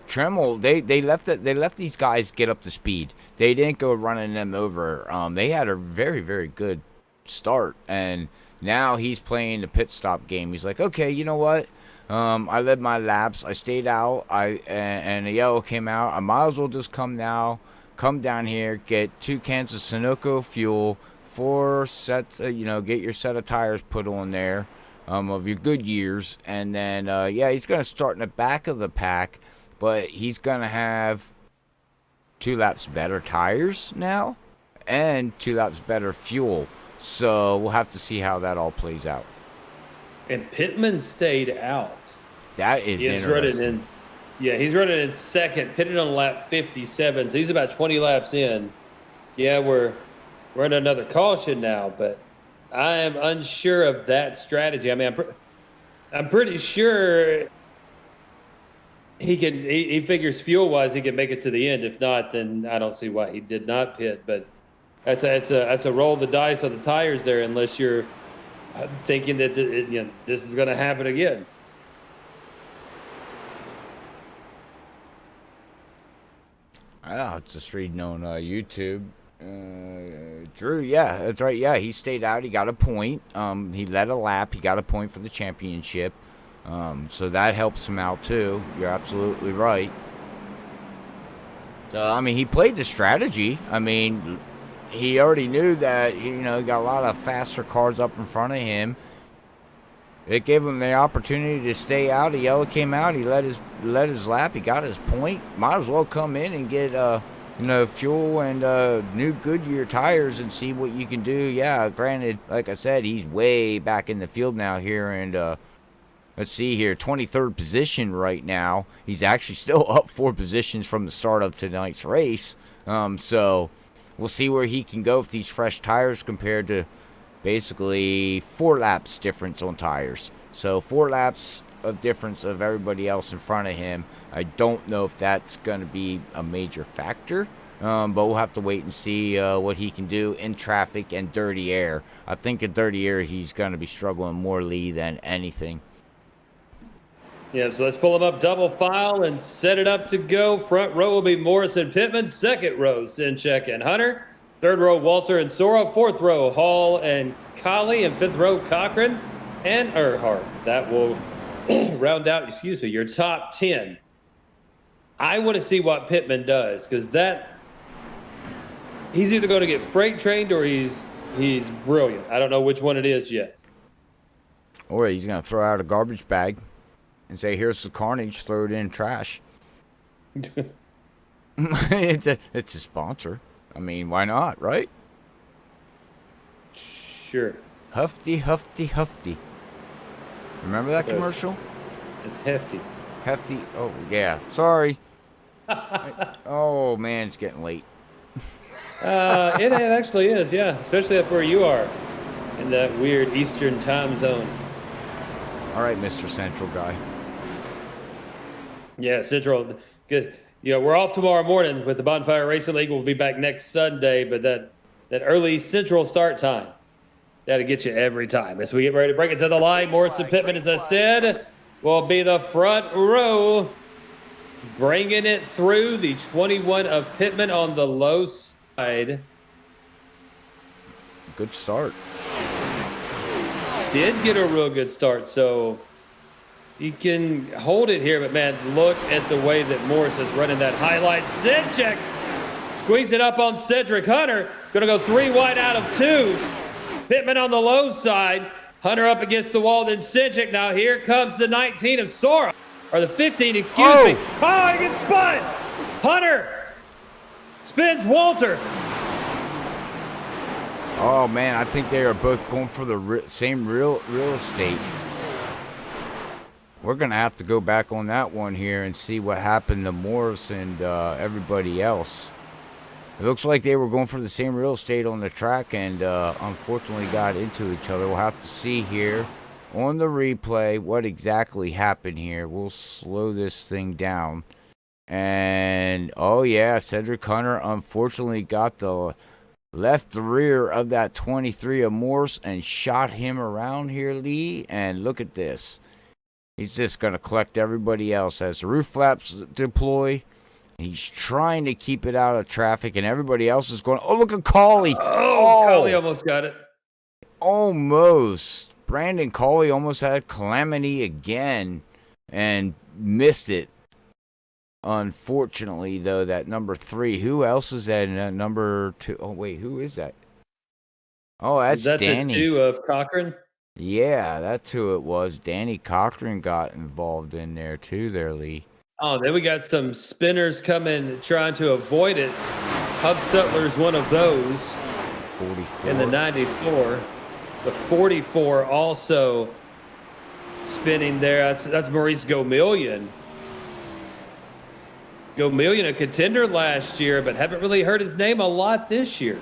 Tremble, they left these guys get up to speed. They didn't go running them over. They had a very, very good start, and now he's playing the pit stop game. He's like, okay, you know what? I led my laps. I stayed out. And the yellow came out. I might as well just come down here, get 2 cans of Sunoco fuel, 4 sets, get your set of tires put on there, of your good years, and then he's gonna start in the back of the pack, but he's gonna have 2 laps better tires now, and 2 laps better fuel. So we'll have to see how that all plays out. And Pittman stayed out. That is interesting. He's running in second, pitted on lap 57, so he's about 20 laps in. Yeah, we're in another caution now, but I am unsure of that strategy. I mean, I'm pretty sure he figures fuel-wise he can make it to the end. If not, then I don't see why he did not pit, but that's a roll of the dice on the tires there, unless you're thinking that this is going to happen again. I'll just reading on YouTube. Drew, yeah, that's right. Yeah, he stayed out. He got a point. He led a lap. He got a point for the championship. So that helps him out too. You're absolutely right. So I mean, he played the strategy. I mean, he already knew that, he got a lot of faster cars up in front of him. It gave him the opportunity to stay out. The yellow came out. He led his lap. He got his point. Might as well come in and get fuel and new Goodyear tires and see what you can do. Yeah, granted, like I said, he's way back in the field now here, and let's see here, 23rd position right now. He's actually still up 4 positions from the start of tonight's race. So we'll see where he can go with these fresh tires compared to basically 4 laps difference on tires. So 4 laps of difference of everybody else in front of him. I don't know if that's going to be a major factor, but we'll have to wait and see what he can do in traffic and dirty air. I think in dirty air he's going to be struggling more, Lee, than anything. Yeah, so let's pull him up double file and set it up to go. Front row will be Morris and Pittman. Second row, Senchak and Hunter. Third row, Walter and Sora. Fourth row, Hall and Colley. And fifth row, Cochran and Earhart. That will round out, your top 10. I want to see what Pittman does, because he's either going to get freight trained or he's brilliant. I don't know which one it is yet. Or he's going to throw out a garbage bag. and say, "Here's the carnage. Throw it in trash." It's a sponsor. I mean, why not, right? Sure. Hufty, Hufty, Hufty. Remember that commercial? It's hefty. Hefty. Oh, yeah. Sorry. Oh, man, it's getting late. It actually is, yeah. Especially up where you are in that weird Eastern time zone. All right, Mr. Central guy. Yeah, Central. Good. You know, we're off tomorrow morning with the Bonfire Racing League. We'll be back next Sunday, but that early Central start time, that'll get you every time. As we get ready to break it to the line, Morrison Pittman, as I said, will be the front row, bringing it through. The 21 of Pittman on the low side. Good start. Did get a real good start, so he can hold it here, but man, look at the way that Morris is running that highlight. Senchak squeeze it up on Cedric Hunter. Gonna go 3 wide out of 2. Pittman on the low side. Hunter up against the wall, then Senchak. Now here comes the 19 of Sora, or the 15, excuse me. Oh, he gets spun. Hunter spins Walter. Oh, man, I think they are both going for the same real estate. We're going to have to go back on that one here and see what happened to Morris and everybody else. It looks like they were going for the same real estate on the track and unfortunately got into each other. We'll have to see here on the replay what exactly happened here. We'll slow this thing down. And, oh yeah, Cedric Hunter unfortunately got the left rear of that 23 of Morse and shot him around here, Lee. And look at this. He's just going to collect everybody else as the roof flaps deploy. He's trying to keep it out of traffic, and everybody else is going, oh, look at Cauley. Cauley almost got it. Almost. Brandon Cauley almost had calamity again and missed it. Unfortunately, though, that number 3. Who else is that in number 2? Oh, wait, who is that? Oh, that's Danny. Is that the 2 of Cochran? Yeah, that's who it was. Danny Cochran got involved in there too there, Lee. Oh, then we got some spinners coming, trying to avoid it. Hub Stutler's one of those. 44. In the 94. The 44 also spinning there. That's Maurice Gomillion. Gomillion, a contender last year, but haven't really heard his name a lot this year.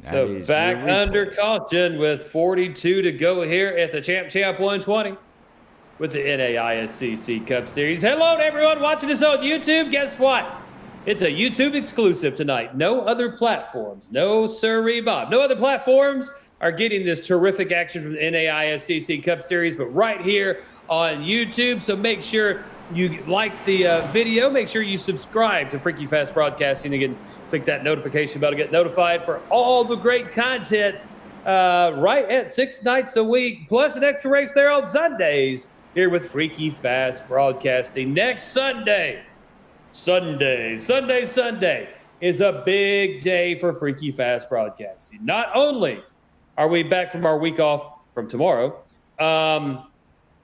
So back under caution with 42 to go here at the Champ 120 with the NAISCC Cup Series. Hello to everyone watching us on YouTube. Guess what? It's a YouTube exclusive tonight. No other platforms. No sirree, Bob. No other platforms are getting this terrific action from the NAISCC Cup Series, but right here on YouTube. So make sure you like the video. Make sure you subscribe to Freaky Fast Broadcasting. Again, click that notification bell to get notified for all the great content right at 6 nights a week, plus an extra race there on Sundays here with Freaky Fast Broadcasting. Next Sunday is a big day for Freaky Fast Broadcasting. Not only are we back from our week off from tomorrow,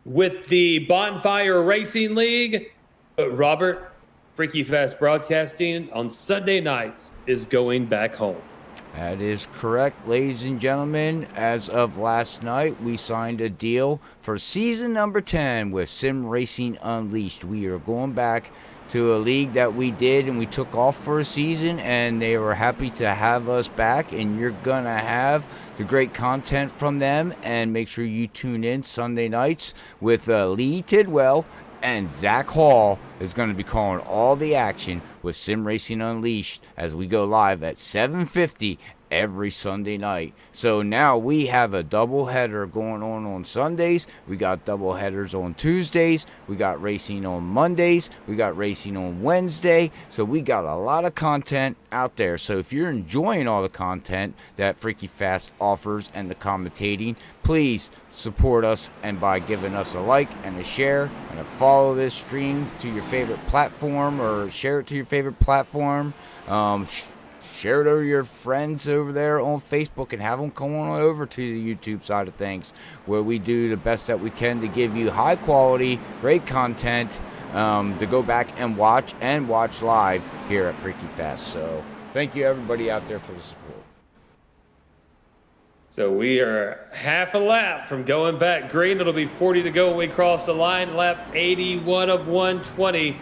with the Bonfire Racing League, but Robert, Freaky Fast Broadcasting on Sunday nights is going back home. That is correct, ladies and gentlemen. As of last night, we signed a deal for season number 10 with Sim Racing Unleashed. We are going back to a league that we did and we took off for a season, and they were happy to have us back, and you're going to have the great content from them. And make sure you tune in Sunday nights with Lee Tidwell, and Zach Hall is going to be calling all the action with Sim Racing Unleashed as we go live at 7:50 every Sunday night. So now we have a double header going on Sundays. We got double headers on Tuesdays. We got racing on Mondays. We got racing on Wednesday. So we got a lot of content out there. So if you're enjoying all the content that Freaky Fast offers and the commentating, please support us and by giving us a like and a share and a follow this stream to your favorite platform, or share it to your favorite platform. share it over your friends over there on Facebook and have them come on over to the YouTube side of things, where we do the best that we can to give you high quality, great content to go back and watch live here at Freaky Fest. So thank you everybody out there for the support. So we are half a lap from going back green. It'll be 40 to go when we cross the line. Lap 81 of 120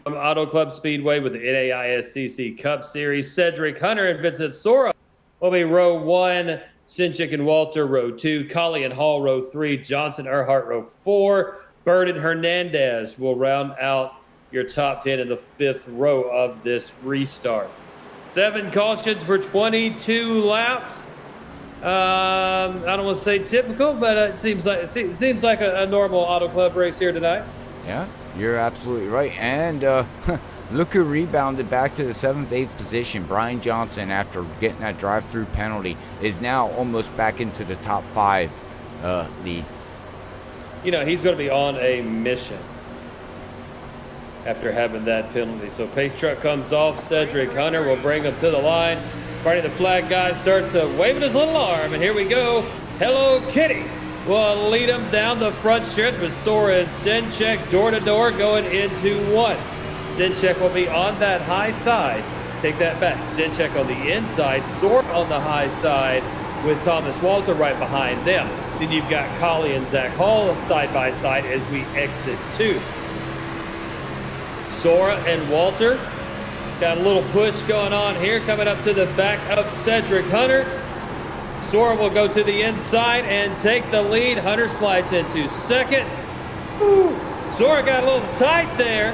from Auto Club Speedway with the NAISCC Cup Series. Cedric Hunter and Vincent Sora will be row 1. Senchak and Walter, row 2. Colley and Hall, row 3. Johnson Earhart, row 4. Bird and Hernandez will round out your top 10 in the 5th row of this restart. 7 cautions for 22 laps. I don't want to say typical, but it seems like a normal Auto Club race here tonight. Yeah, you're absolutely right. And look who rebounded back to the 7th, 8th position. Brian Johnson, after getting that drive-through penalty, is now almost back into the top 5 lead. You know, he's going to be on a mission after having that penalty. So pace truck comes off. Cedric Hunter will bring him to the line. Party the flag guy starts waving his little arm, and here we go. Hello Kitty will lead him down the front stretch with Sora and Senchak door to door going into 1. Senchak will be on that high side. Take that back. Senchak on the inside, Sora on the high side with Thomas Walter right behind them. Then you've got Colley and Zach Hall side by side as we exit 2. Sora and Walter. Got a little push going on here, coming up to the back of Cedric Hunter. Sora will go to the inside and take the lead. Hunter slides into 2nd. Ooh, Sora got a little tight there.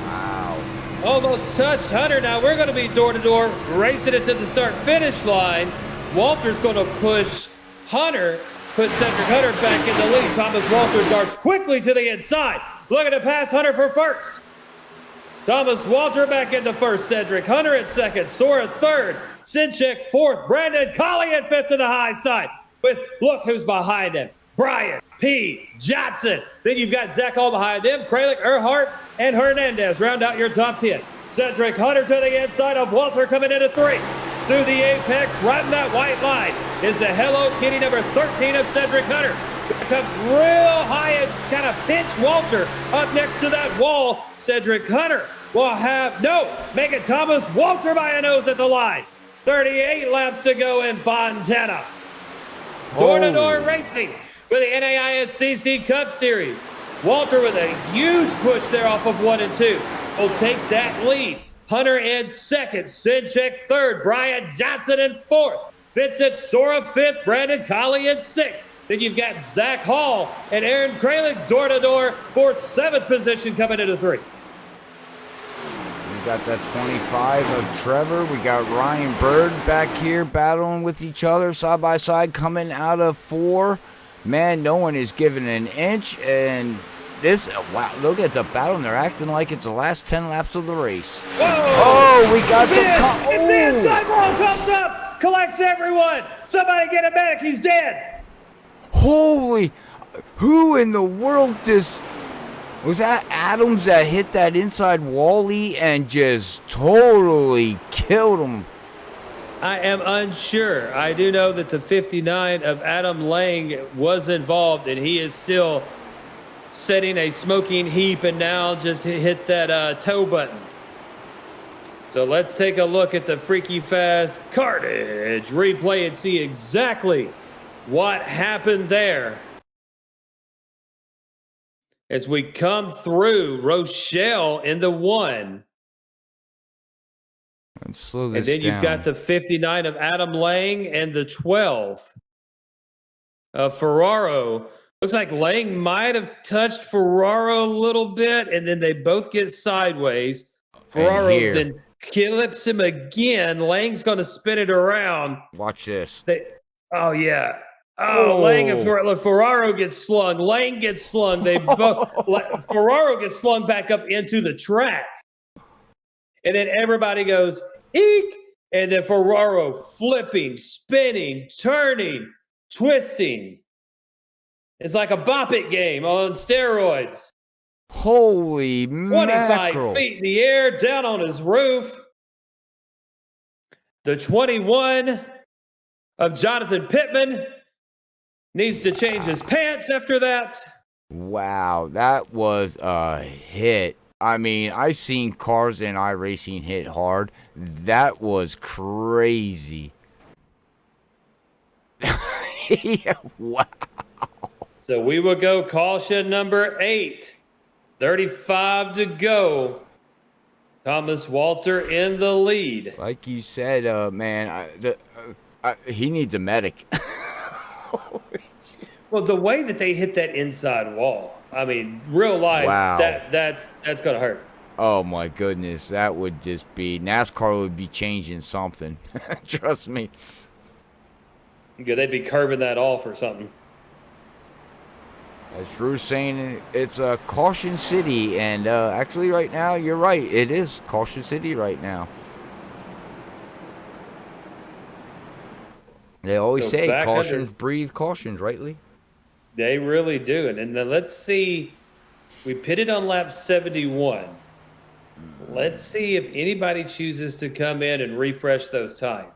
Wow. Almost touched Hunter. Now we're going to be door to door, racing it to the start-finish line. Walter's going to push Hunter, put Cedric Hunter back in the lead. Thomas Walter darts quickly to the inside, looking to pass Hunter for first. Thomas Walter back into 1st, Cedric Hunter at 2nd, Sora 3rd, Senchak 4th, Brandon Colley at 5th to the high side with, look who's behind him, Brian P. Johnson. Then you've got Zach Hall behind them, Kralik, Earhart, and Hernandez round out your top 10. Cedric Hunter to the inside of Walter coming into 3. Through the apex, riding that white line is the Hello Kitty number 13 of Cedric Hunter. Come real high and kind of pinch Walter up next to that wall. Cedric Hunter will making Thomas Walter by a nose at the line. 38 laps to go in Fontana. Door-to-door racing for the NAISCC Cup Series. Walter with a huge push there off of 1 and 2 will take that lead. Hunter in 2nd, Senchak 3rd, Brian Johnson in 4th, Vincent Sora 5th, Brandon Colley in 6th. Then you've got Zach Hall and Aaron Kralik door-to-door for 7th position coming into 3. We got that 25 of Trevor. We got Ryan Bird back here battling with each other side by side coming out of 4. Man, no one is giving an inch. And this, wow, look at the battle. And they're acting like it's the last 10 laps of the race. Whoa! Oh, we got some... It's the inside wall comes up, collects everyone. Somebody get him back. He's dead. Holy, who in the world was that Adams that hit that inside wally and just totally killed him? I am unsure. I do know that the 59 of Adam Lang was involved, and he is still setting a smoking heap and now just hit that tow button. So let's take a look at the Freaky Fast Carnage replay and see exactly what happened there. As we come through, Rochelle in the 1. Let's slow this and then down. You've got the 59 of Adam Lang and the 12 of Ferraro. Looks like Lang might have touched Ferraro a little bit, and then they both get sideways. Ferraro then clips him again. Lang's going to spin it around. Watch this. Oh, yeah. Oh, Lang and Ferraro gets slung. Lang gets slung. They both. Ferraro gets slung back up into the track, and then everybody goes eek, and then Ferraro flipping, spinning, turning, twisting. It's like a Bop It game on steroids. Holy 25 mackerel. feet in the air, down on his roof. The 21 of Jonathan Pittman needs to change his pants after that. Wow, that was a hit. I mean, I seen cars in iRacing hit hard. That was crazy. Yeah, wow. So we will go caution number 8. 35 to go. Thomas Walter in the lead. Like you said, man, he needs a medic. Well, the way that they hit that inside wall, I mean, real life, Wow. that's gonna hurt. Oh my goodness, that would just be NASCAR would be changing something. Trust me. Yeah, they'd be curving that off or something. As Drew's saying, it's a Caution City, and actually right now, you're right, it is Caution City right now. They always say cautions breathe cautions, rightly? They really do. And then let's see, we pitted on lap 71. Let's see if anybody chooses to come in and refresh those tires.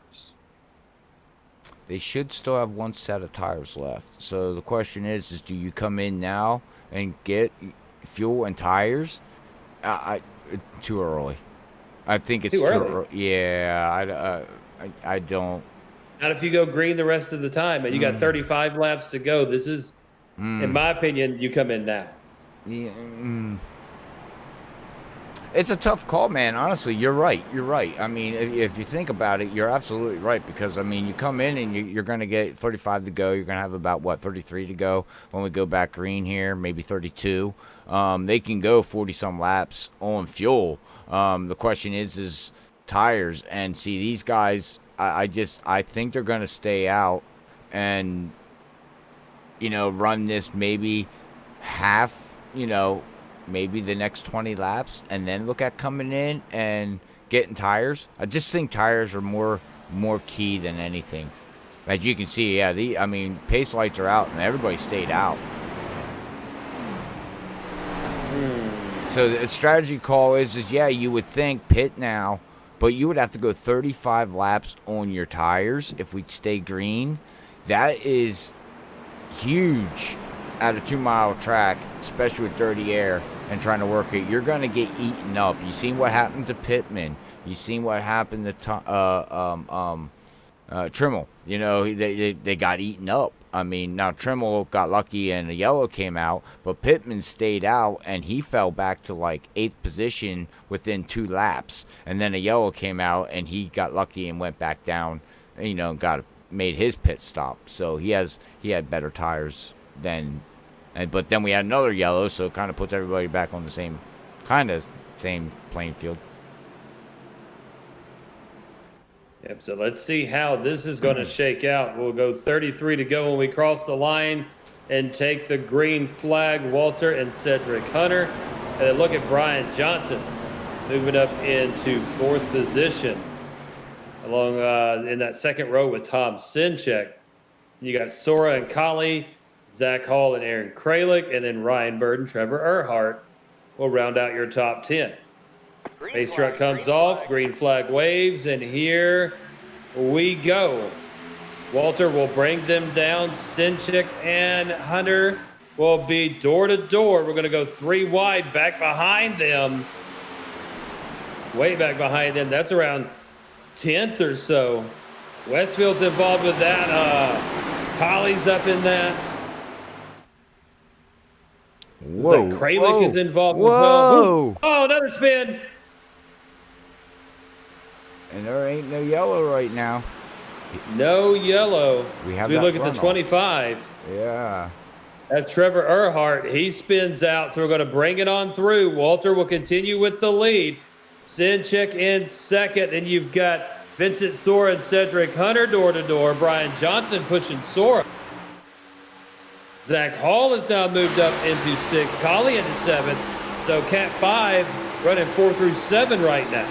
They should still have one set of tires left. So the question is do you come in now and get fuel and tires? Too early. I think it's too early. Yeah, I don't. Not if you go green the rest of the time, and you got 35 laps to go. This is, in my opinion, you come in now. Yeah, It's a tough call, man. Honestly, you're right. You're right. I mean, if you think about it, you're absolutely right. Because, I mean, you come in and you're going to get 35 to go. You're going to have about, 33 to go when we go back green here, maybe 32. They can go 40-some laps on fuel. The question is tires. And, see, these guys, I think they're going to stay out and, run this maybe half, maybe the next 20 laps, and then look at coming in and getting tires. I just think tires are more key than anything. As you can see, yeah, pace lights are out, and everybody stayed out. So the strategy call is yeah, you would think pit now, but you would have to go 35 laps on your tires if we stay green. That is huge at a 2-mile track, especially with dirty air and trying to work it. You're going to get eaten up. You seen what happened to Pittman. You seen what happened to Trimmel. They got eaten up. I mean, now Trimmel got lucky and a yellow came out, but Pittman stayed out and he fell back to like 8th position within 2 laps. And then a yellow came out and he got lucky and went back down, made his pit stop. So he had better tires than. But then we had another yellow, so it kind of puts everybody back on the same playing field. Yep, so let's see how this is going to shake out. We'll go 33 to go when we cross the line and take the green flag. Walter and Cedric Hunter. And then look at Brian Johnson moving up into 4th position along in that second row with Tom Senchak. You got Sora and Kali, Zach Hall and Aaron Kralik, and then Ryan Bird and Trevor Earhart will round out your top 10. Base truck comes off, green flag waves, and here we go. Walter will bring them down. Senchak and Hunter will be door to door. We're going to go 3 wide back behind them. Way back behind them. That's around 10th or so. Westfield's involved with that. Colley's up in that. Whoa. Like Kralik is involved as well. Oh, another spin. And there ain't no yellow right now. No yellow. We look at the 25. Yeah. That's Trevor Earhart. He spins out, so we're going to bring it on through. Walter will continue with the lead. Senchak in second, and you've got Vincent Sora and Cedric Hunter door to door. Brian Johnson pushing Sora. Zach Hall has now moved up into 6th. Colley into 7th. So Cat 5 running 4 through 7 right now.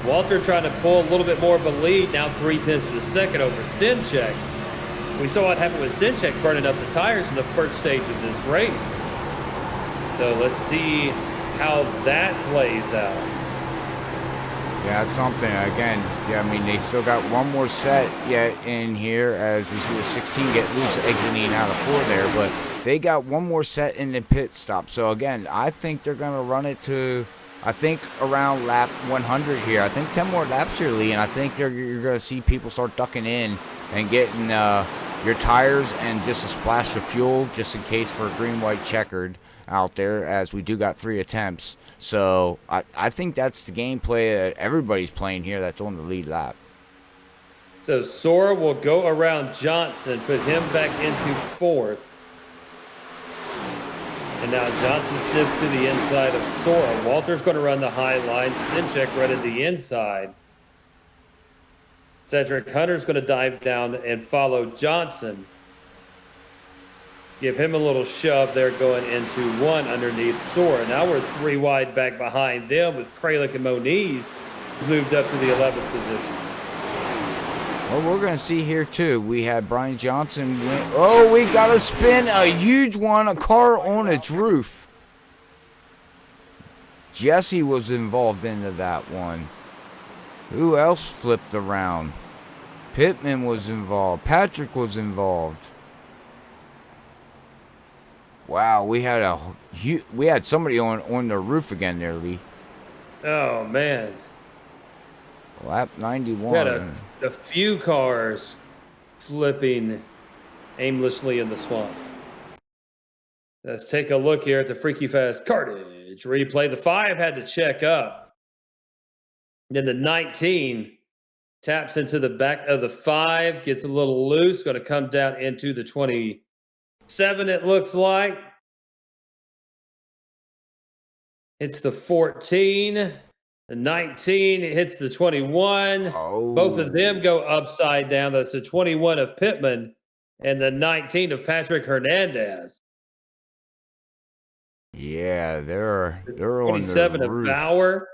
Walter trying to pull a little bit more of a lead, now 0.3 of a second over Senchak. We saw what happened with Senchak burning up the tires in the first stage of this race. So let's see how that plays out. Yeah, that's something. Again, yeah, I mean, they still got one more set yet in here as we see the 16 get loose, exiting out of 4 there, but they got one more set in the pit stop. So, again, I think they're going to run it to, I think, around lap 100 here. I think 10 more laps here, Lee, and I think you're going to see people start ducking in and getting your tires and just a splash of fuel just in case for a green-white checkered out there, as we do got 3 attempts. So I think that's the gameplay that everybody's playing here that's on the lead lap. So Sora will go around Johnson, put him back into 4th. And now Johnson sniffs to the inside of Sora. Walter's going to run the high line. Senchak running the inside. Cedric Hunter's going to dive down and follow Johnson. Give him a little shove there going into 1 underneath Sora. Now we're 3 wide back behind them with Kralik and Moniz moved up to the 11th position. Well, we're going to see here, too. We had Brian Johnson win. Oh, we got a spin. A huge one. A car on its roof. Jesse was involved into that one. Who else flipped around? Pittman was involved. Patrick was involved. Wow, we had somebody on the roof again there, Lee. Oh, man. Lap 91. We had a few cars flipping aimlessly in the swamp. Let's take a look here at the Freaky Fast Cartage replay. The 5 had to check up. Then the 19 taps into the back of the 5, gets a little loose, going to come down into the 27, it looks like. It's the 14. The 19 hits the 21. Oh. Both of them go upside down. That's the 21 of Pittman and the 19 of Patrick Hernandez. Yeah, they're on the 27 of roof. Bauer.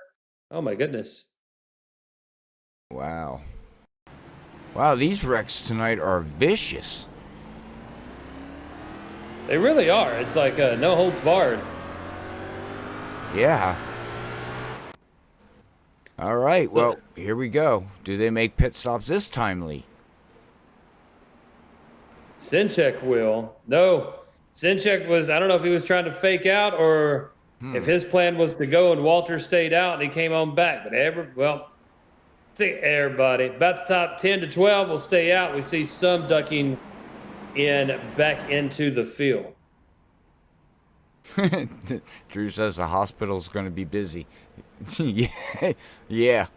Oh, my goodness. Wow. Wow, these wrecks tonight are vicious. They really are. It's like no holds barred. Yeah. All right, well, here we go. Do they make pit stops this time, Lee? Senchak will. No. Senchak was, I don't know if he was trying to fake out or if his plan was to go and Walter stayed out and he came on back. But see everybody. About the top 10 to 12 will stay out. We see some ducking in back into the field. Drew says the hospital's going to be busy. Yeah,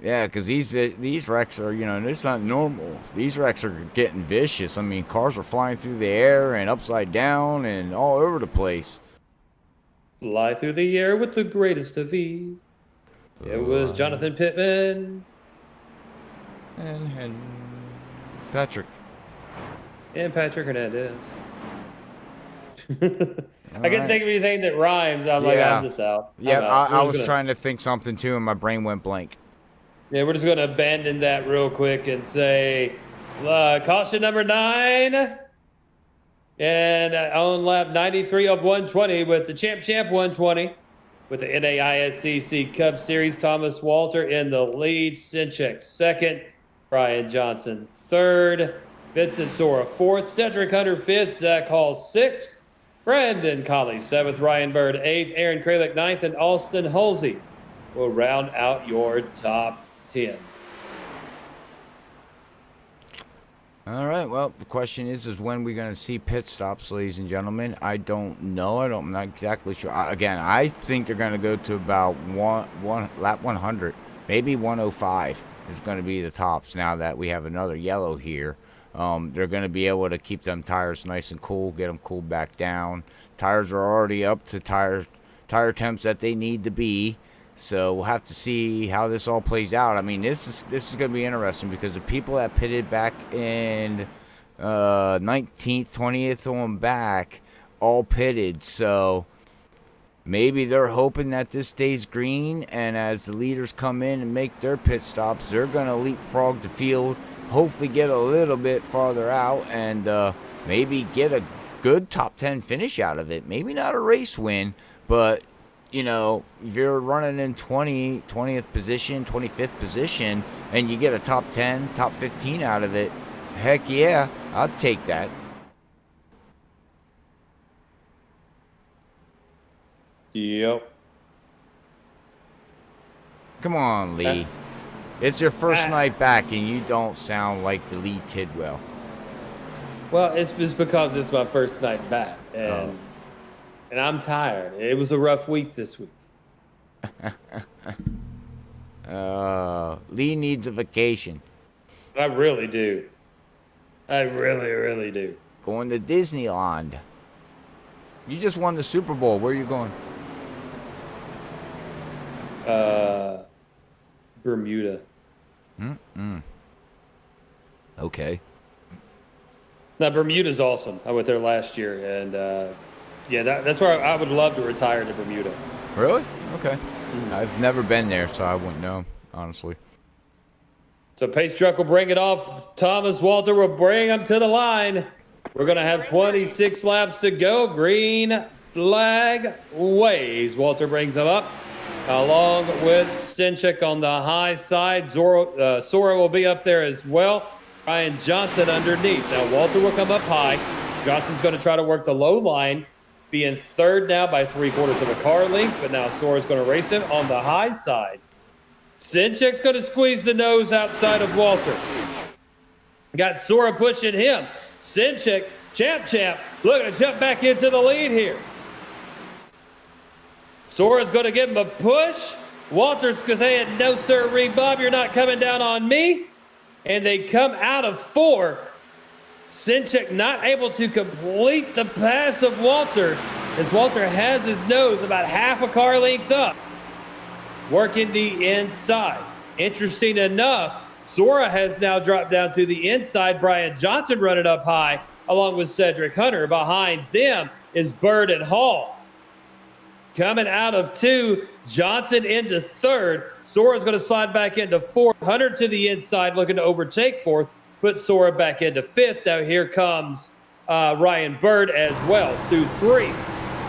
because these wrecks are, it's not normal. These wrecks are getting vicious. I mean, cars are flying through the air and upside down and all over the place. Fly through the air with the greatest of ease. It was Jonathan Pittman. And Patrick. And Patrick Hernandez. I couldn't think of anything that rhymes. I'm just out. Yeah, I was trying to think something too, and my brain went blank. Yeah, we're just going to abandon that real quick and say caution number 9. And on lap 93 of 120 with the Champ 120 with the NAISCC Cup Series. Thomas Walter in the lead. Senchak 2nd. Brian Johnson 3rd. Vincent Sora 4th. Cedric Hunter 5th. Zach Hall 6th. Brandon Colley 7th. Ryan Bird 8th. Aaron Kralik 9th. And Austin Hulsey will round out your top 10. All right, well, the question is when we're going to see pit stops, ladies and gentlemen. I don't know. I'm not exactly sure. Again, I think they're going to go to about one lap 100, maybe 105 is going to be the tops now that we have another yellow here. They're going to be able to keep them tires nice and cool, get them cooled back down. Tires are already up to tire temps that they need to be. So we'll have to see how this all plays out. I mean, this is going to be interesting because the people that pitted back in 19th, 20th on back all pitted. So maybe they're hoping that this stays green, and as the leaders come in and make their pit stops, they're going to leapfrog the field, hopefully get a little bit farther out, and maybe get a good top 10 finish out of it. Maybe not a race win, but you know, if you're running in 20th position, 25th position, and you get a top 10, top 15 out of it, heck yeah, I'd take that. Yep. Come on, Lee. It's your first night back, and you don't sound like the Lee Tidwell. Well, it's just because it's my first night back, and I'm tired. It was a rough week this week. Lee needs a vacation. I really do. I really, really do. Going to Disneyland. You just won the Super Bowl. Where are you going? Bermuda. Okay. Now, Bermuda's awesome. I went there last year, and yeah, that's where I would love to retire to Bermuda. Really? Okay. I've never been there, so I wouldn't know, honestly. So Pace Truck will bring it off. Thomas Walter will bring him to the line. We're going to have 26 laps to go. Green flag waves. Walter brings him up along with Senchak on the high side. Sora will be up there as well. Ryan Johnson underneath. Now Walter will come up high. Johnson's going to try to work the low line. Being third now by 3/4 of a car length, but now Sora's going to race him on the high side. Senchak's going to squeeze the nose outside of Walter. Got Sora pushing him. Senchak, champ, looking to jump back into the lead here. Sora's going to give him a push. Walter's saying, no, sir, Bob, you're not coming down on me. And they come out of 4. Senchak not able to complete the pass of Walter, as Walter has his nose about half a car length up. Working the inside. Interesting enough, Sora has now dropped down to the inside. Brian Johnson running up high, along with Cedric Hunter. Behind them is Bird and Hall. Coming out of 2, Johnson into 3rd. Sora's going to slide back into 4th. Hunter to the inside, looking to overtake 4th. Put Sora back into 5th. Now here comes Ryan Bird as well through 3.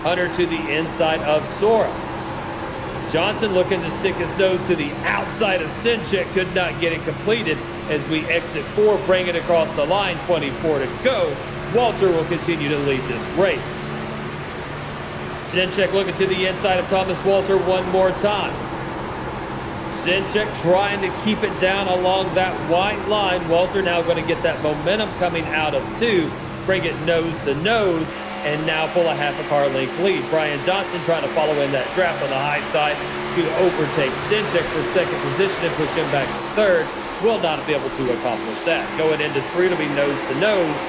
Hunter to the inside of Sora. Johnson looking to stick his nose to the outside of Senchak. Could not get it completed as we exit 4, bring it across the line. 24 to go. Walter will continue to lead this race. Senchak looking to the inside of Thomas Walter one more time. Senchak trying to keep it down along that white line. Walter now going to get that momentum coming out of 2. Bring it nose to nose. And now pull a half a car length lead. Brian Johnson trying to follow in that draft on the high side to overtake Senchak for 2nd position and push him back to 3rd. Will not be able to accomplish that. Going into 3 to be nose to nose.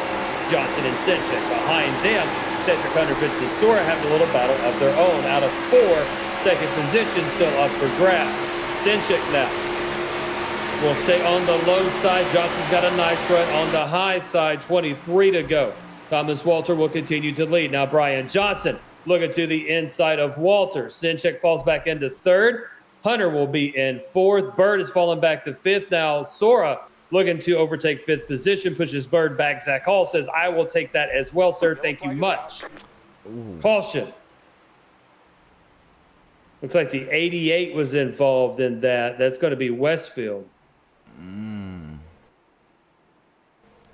Johnson and Senchak. Behind them, Cedric Hunter, Vincent Sora having a little battle of their own. Out of 4, 2nd position still up for grabs. Senchak now will stay on the low side. Johnson's got a nice run on the high side. 23 to go. Thomas Walter will continue to lead. Now Brian Johnson looking to the inside of Walter. Senchak falls back into 3rd. Hunter will be in 4th. Bird is falling back to 5th. Now Sora looking to overtake 5th position. Pushes Bird back. Zach Hall says, I will take that as well, sir. Thank you much. Ooh. Caution. Looks like the 88 was involved in that. That's going to be Westfield.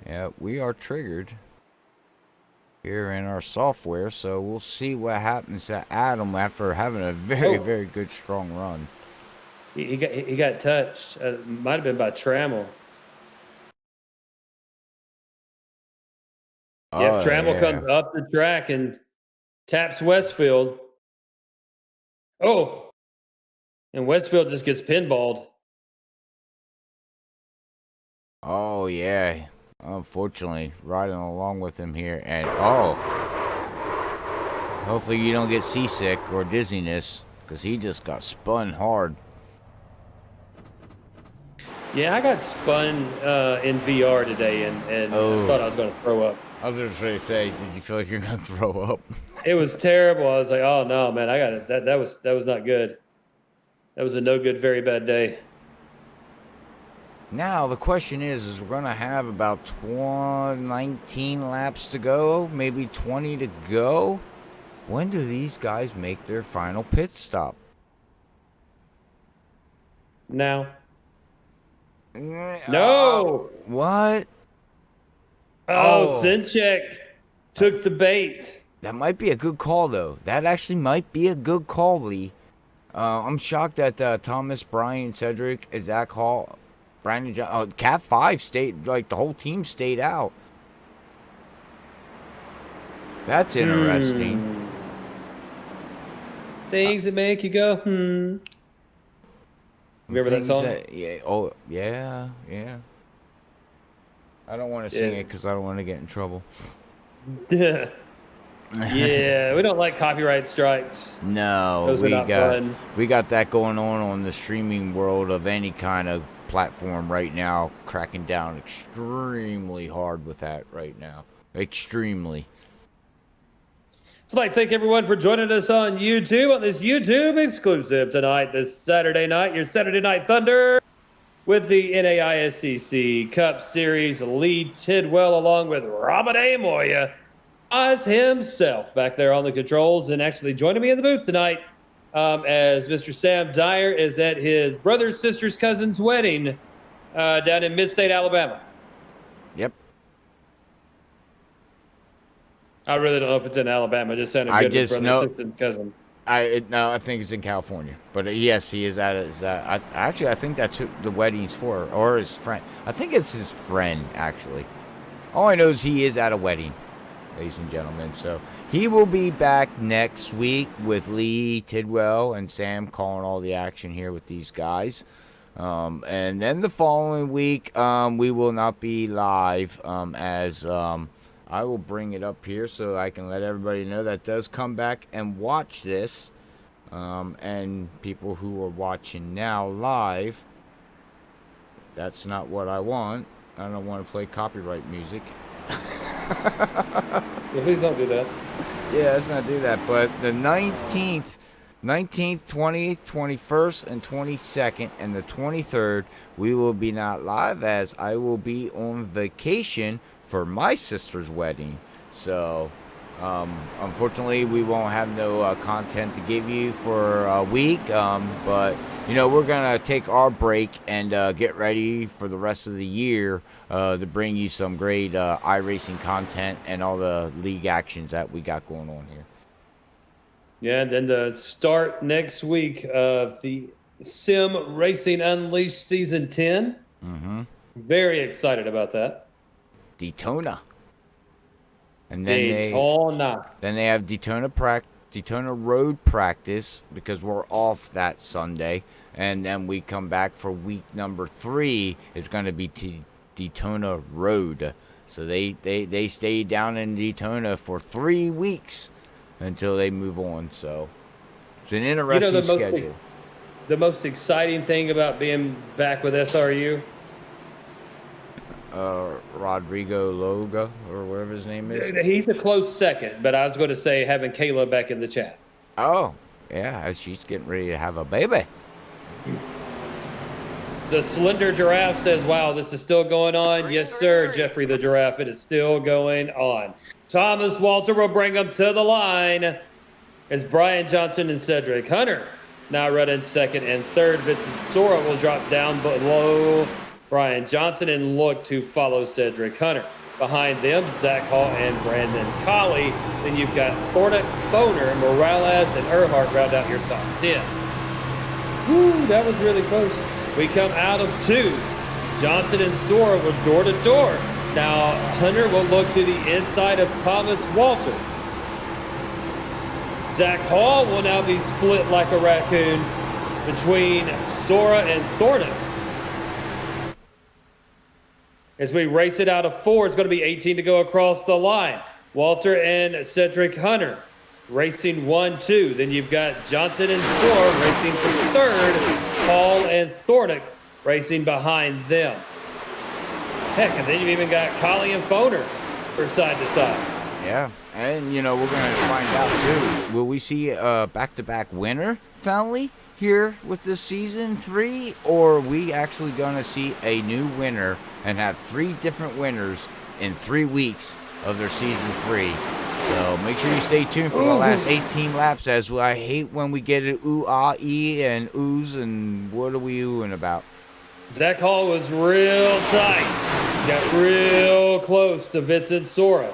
Yeah, we are triggered here in our software, so we'll see what happens to Adam after having a very good strong run. He got touched. Might have been by Trammell. Yeah, Trammell comes up the track and taps Westfield. Oh, and Westfield just gets pinballed. Oh yeah. Unfortunately, riding along with him here, and hopefully you don't get seasick or dizziness, because he just got spun hard. Yeah, I got spun in VR today, and I thought I was going to throw up. I was just going to say, did you feel like you're going to throw up? It was terrible. I was like, oh no, man, I got it. That was not good. That was a no good, very bad day. Now, the question is we're going to have about 19 laps to go, maybe 20 to go. When do these guys make their final pit stop? Now. No. What? Oh, Senchak took the bait. That might be a good call, though. That actually might be a good call, Lee. I'm shocked that Thomas, Brian, Cedric, Zach Hall, Brandon John, Cat 5 stayed, like the whole team stayed out. That's interesting. Things that make you go, Remember that song? Yeah. Oh, yeah. I don't want to sing it because I don't want to get in trouble. Yeah, we don't like copyright strikes. No, Those are not fun. We got that going on the streaming world of any kind of platform right now, cracking down extremely hard with that right now. Extremely. So I'd like to thank everyone for joining us on YouTube on this YouTube exclusive tonight, this Saturday night, your Saturday Night Thunder with the NAISCC Cup Series. Lee Tidwell along with Robert A. Moya as himself back there on the controls, and actually joining me in the booth tonight as Mr. Sam Dyer is at his brother's sister's cousin's wedding down in Mid-State, Alabama. Yep. I really don't know if it's in Alabama. It just sounded good. I just know. Cousin. I think it's in California. But yes, he is at it. Actually, I think that's who the wedding's for, or his friend. I think it's his friend, actually. All I know is he is at a wedding, ladies and gentlemen. So he will be back next week with Lee, Tidwell, and Sam calling all the action here with these guys. And then the following week, we will not be live as I will bring it up here so I can let everybody know that does come back and watch this. And people who are watching now live, that's not what I want. I don't want to play copyright music. Yeah, please don't do that. Yeah, let's not do that. But the 19th, 20th, 21st, and 22nd, and the 23rd, we will be not live as I will be on vacation for my sister's wedding. So unfortunately we won't have no content to give you for a week, but we're gonna take our break and get ready for the rest of the year to bring you some great iRacing content and all the league actions that we got going on here. Yeah, and then the start next week of the Sim Racing Unleashed Season 10. Very excited about that. Daytona. And then they have Daytona road practice because we're off that Sunday, and then we come back for week number 3 is going to be Daytona road. So they stay down in Daytona for 3 weeks until they move on. So it's an interesting schedule. The most exciting thing about being back with SRU. Rodrigo Loga, or whatever his name is. He's a close second, but I was going to say having Kayla back in the chat. Oh, yeah, she's getting ready to have a baby. The Slender Giraffe says, wow, this is still going on. Yes, sir, Jeffrey the Giraffe, it is still going on. Thomas Walter will bring him to the line as Brian Johnson and Cedric Hunter now running second and third. Vincent Sora will drop down below Brian Johnson and look to follow Cedric Hunter. Behind them, Zach Hall and Brandon Colley. Then you've got Thornton, Boner, Morales, and Earhart round out your top 10. Woo, that was really close. We come out of 2. Johnson and Sora were door to door. Now Hunter will look to the inside of Thomas Walter. Zach Hall will now be split like a raccoon between Sora and Thornton. As we race it out of 4, it's going to be 18 to go across the line. Walter and Cedric Hunter racing 1-2. Then you've got Johnson and Sora racing for 3rd. Paul and Thornick racing behind them. Heck, and then you've even got Collie and Foner for side to side. Yeah, and we're going to find out too. Will we see a back-to-back winner finally here with this season 3, or are we actually going to see a new winner and have 3 different winners in 3 weeks of their season 3? So make sure you stay tuned for the last 18 laps, as I hate when we get an ooh, ah, e, and oohs, and what are we oohing about? Zach Hall was real tight. Got real close to Vincent Sora.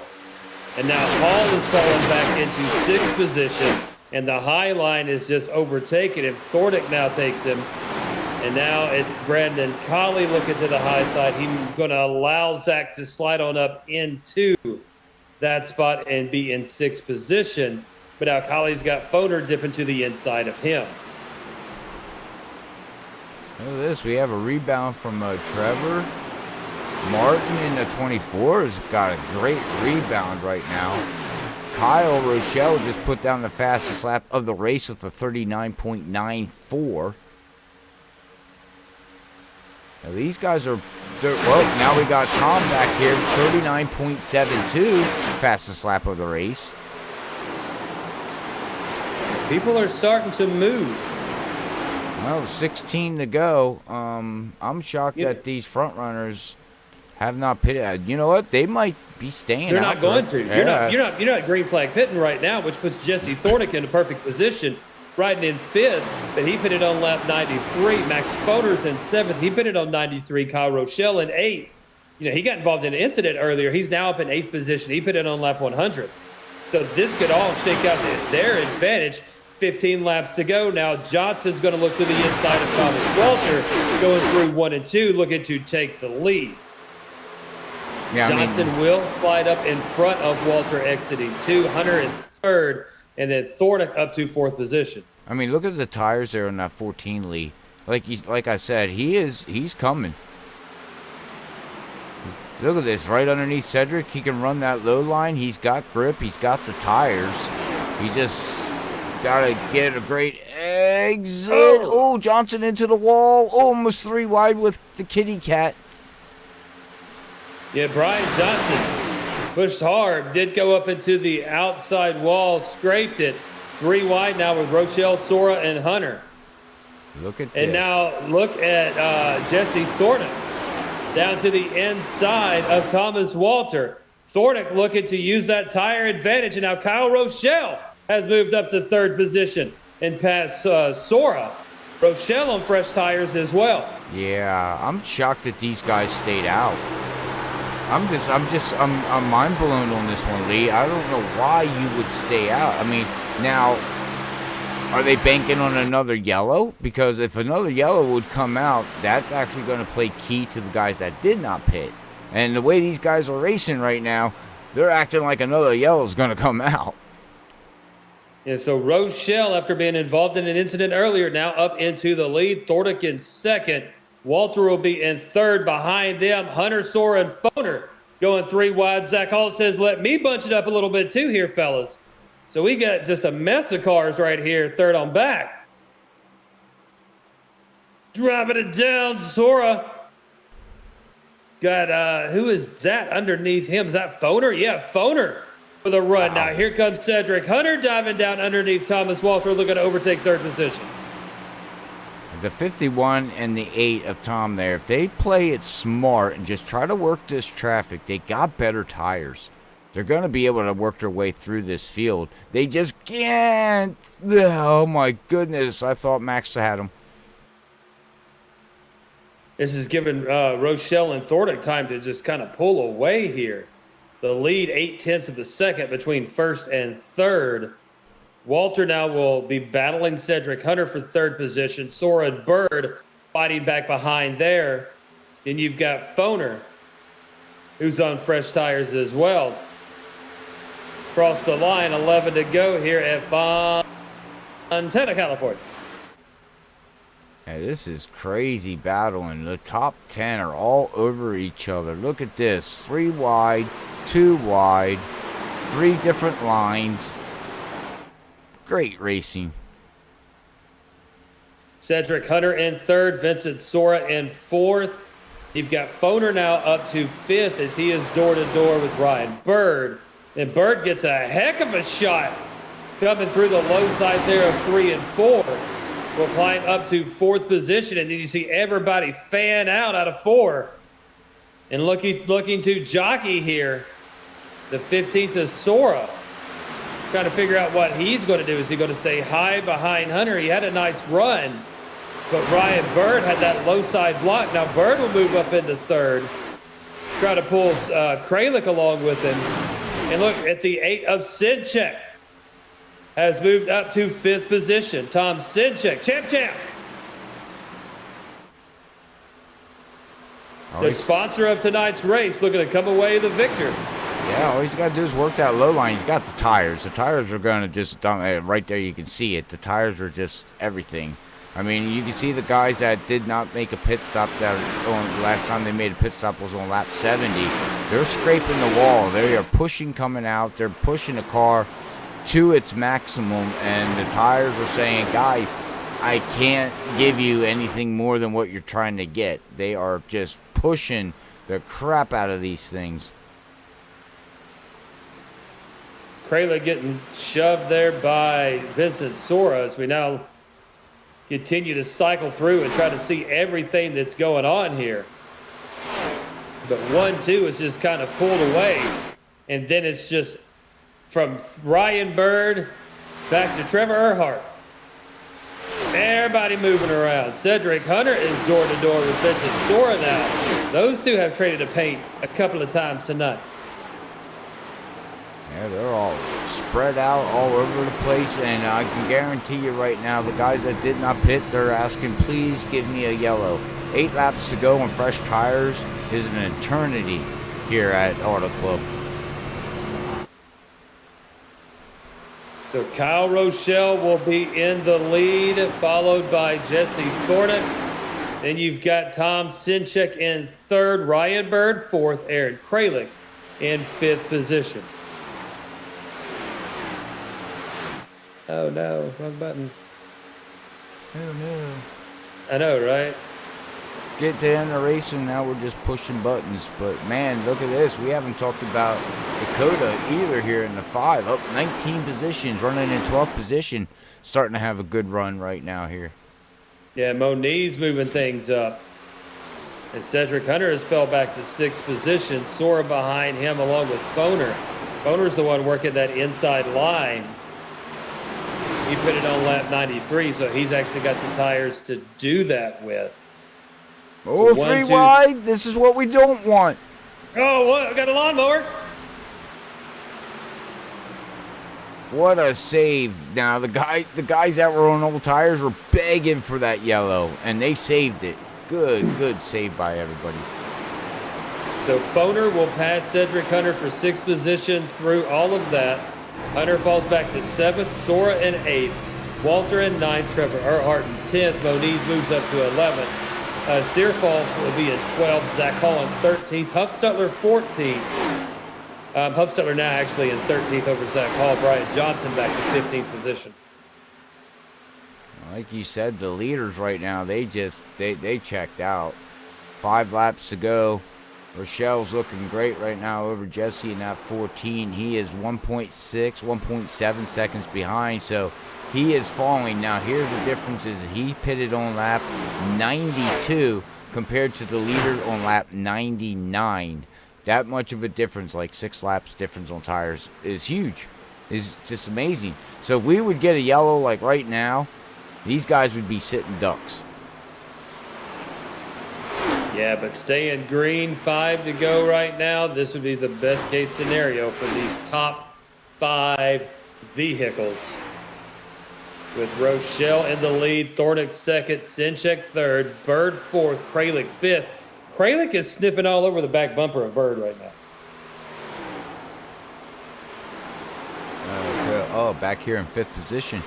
And now Hall is falling back into sixth position, and the high line is just overtaken. And Thordick now takes him. And now it's Brandon Colley looking to the high side. He's going to allow Zach to slide on up into that spot and be in sixth position. But now Colley's got Foner dipping to the inside of him. Look at this. We have a rebound from Trevor. Martin in the 24 has got a great rebound right now. Kyle Rochelle just put down the fastest lap of the race with a 39.94. Now these guys are, well, now we got Tom back here, 39.72, fastest lap of the race. People are starting to move. Well, 16 to go. I'm shocked that these front runners have not pitted. You know what? They might be staying. They're out not going to. Yeah. You're not green flag pitting right now, which puts Jesse Thordick in a perfect position, riding in fifth. But he pitted on lap 93. Max Foder's in seventh. He pitted on 93. Kyle Rochelle in eighth. You know, he got involved in an incident earlier. He's now up in eighth position. He pitted on lap 100. So this could all shake out to their advantage. 15 laps to go. Now Johnson's going to look to the inside of Thomas Walter, going through 1 and 2, looking to take the lead. Yeah, Johnson will slide up in front of Walter, exiting 203rd, and then Thordick up to fourth position. I mean, look at the tires there on that 14 lead. Like I said, he's coming. Look at this, right underneath Cedric. He can run that low line. He's got grip. He's got the tires. He just gotta get a great exit. Oh, Johnson into the wall. Oh, almost 3 wide with the kitty cat. Yeah, Brian Johnson pushed hard, did go up into the outside wall, scraped it. 3 wide now with Rochelle, Sora, and Hunter. Look at this. And now look at Jesse Thordick down to the inside of Thomas Walter. Thordick looking to use that tire advantage, and now Kyle Rochelle has moved up to third position and past Sora. Rochelle on fresh tires as well. Yeah, I'm shocked that these guys stayed out. I'm mind blown on this one, Lee. I don't know why you would stay out. I mean, now, are they banking on another yellow? Because if another yellow would come out, that's actually going to play key to the guys that did not pit. And the way these guys are racing right now, they're acting like another yellow is going to come out. And so Rochelle, after being involved in an incident earlier, now up into the lead. Thordick in second. Walter will be in third behind them. Hunter, Sora, and Foner going 3 wide. Zach Hall says, let me bunch it up a little bit too here, fellas. So we got just a mess of cars right here, third on back. Driving it down, Sora. Got, who is that underneath him? Is that Foner? Yeah, Foner for the run. Wow. Now here comes Cedric Hunter diving down underneath Thomas Walker, looking to overtake third position. The 51 and the 8 of Tom there, if they play it smart and just try to work this traffic, they got better tires. They're going to be able to work their way through this field. They just can't. Oh, my goodness. I thought Max had them. This is giving Rochelle and Thordick time to just kind of pull away here. The lead 0.8 of a second between first and third. Walter now will be battling Cedric Hunter for third position. Sora and Bird fighting back behind there. Then you've got Foner, who's on fresh tires as well. Across the line, 11 to go here at Fontana, California. Hey, this is crazy battling. The top 10 are all over each other. Look at this. 3 wide, 2 wide, 3 different lines. Great racing. Cedric Hunter in third, Vincent Sora in fourth. You've got Foner now up to fifth as he is door-to-door with Ryan Bird. And Bird gets a heck of a shot coming through the low side there of 3 and 4. Will climb up to fourth position, and then you see everybody fan out of 4. And looking to jockey here. The 15th is Sora. trying to figure out what he's going to do. Is he going to stay high behind Hunter? He had a nice run, but Ryan Bird had that low side block. Now Bird will move up into third, try to pull Kralik along with him. And look at the 8 of Senchak has moved up to 5th position. Tom Senchak, champ. The sponsor of tonight's race, looking to come away the victor. Yeah, all he's got to do is work that low line. He's got the tires. The tires are going to just dump. Right there, you can see it. The tires are just everything. I mean, you can see the guys that did not make a pit stop. That last time they made a pit stop was on lap 70. They're scraping the wall. They are pushing coming out. They're pushing the car to its maximum, and the tires are saying, guys, I can't give you anything more than what you're trying to get. They are just pushing the crap out of these things. Kralik getting shoved there by Vincent Sora as we now continue to cycle through and try to see everything that's going on here. But 1-2 is just kind of pulled away. And then it's just from Ryan Bird back to Trevor Earhart. Everybody moving around. Cedric Hunter is door to door with Vincent Sora now. Those two have traded a paint a couple of times tonight. Yeah, they're all spread out all over the place, and I can guarantee you right now, the guys that did not pit, they're asking, please give me a yellow. 8 laps to go on fresh tires is an eternity here at Auto Club. So Kyle Rochelle will be in the lead, followed by Jesse Thornick. Then you've got Tom Senchak in 3rd, Ryan Bird 4th, Aaron Kralik in 5th position. Oh no, wrong button. Oh no. I know, right? Get to the end of the race, and now we're just pushing buttons. But man, look at this. We haven't talked about Dakota either here in the 5. Up 19 positions, running in 12th position. Starting to have a good run right now here. Yeah, Moniz moving things up. And Cedric Hunter has fell back to 6th position. Sora behind him along with Foner. Foner's the one working that inside line. He put it on lap 93, so he's actually got the tires to do that with. Oh, So 3 wide. This is what we don't want. Oh, what? I got a lawnmower. What a save. Now, the guys that were on old tires were begging for that yellow, and they saved it. Good save by everybody. So Foner will pass Cedric Hunter for 6th position through all of that. Hunter falls back to 7th, Sora in 8th, Walter in 9th, Trevor Earhart in 10th, Moniz moves up to 11th. Searfalls will be in 12th, Zach Hall in 13th, Huffstutler 14th. Huffstutler now actually in 13th over Zach Hall. Brian Johnson back to 15th position. Like you said, the leaders right now, they checked out. 5 laps to go. Rochelle's looking great right now over Jesse in that 14. He is 1.6, 1.7 seconds behind, so he is falling. Now, here's the difference is he pitted on lap 92 compared to the leader on lap 99. That much of a difference, like 6 laps difference on tires, is huge. Is just amazing. So if we would get a yellow like right now, these guys would be sitting ducks. Yeah, but staying green, 5 to go right now. This would be the best case scenario for these top 5 vehicles. With Rochelle in the lead, Thornick 2nd, Senchak 3rd, Bird 4th, Kralik 5th. Kralik is sniffing all over the back bumper of Bird right now. Oh, back here in 5th position.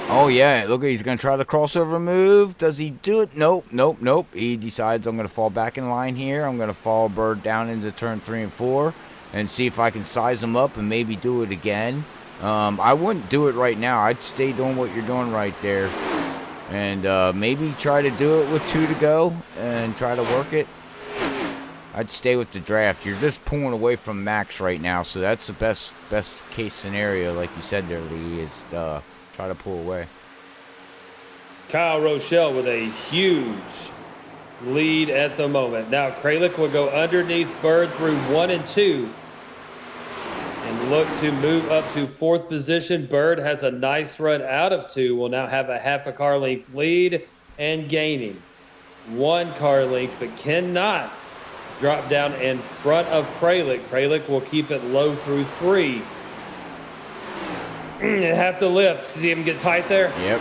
Oh, yeah. Look, he's going to try the crossover move. Does he do it? Nope. He decides I'm going to fall back in line here. I'm going to follow Bird down into turn 3 and 4 and see if I can size him up and maybe do it again. I wouldn't do it right now. I'd stay doing what you're doing right there. And maybe try to do it with 2 to go and try to work it. I'd stay with the draft. You're just pulling away from Max right now, so that's the best case scenario, like you said there, Lee, is try to pull away. Kyle Rochelle with a huge lead at the moment. Now Kralik will go underneath Bird through 1 and 2. And look to move up to 4th position. Bird has a nice run out of 2. Will now have a half a car length lead and gaining 1 car length, but cannot drop down in front of Kralik. Kralik will keep it low through 3. Have to lift. See him get tight there? Yep.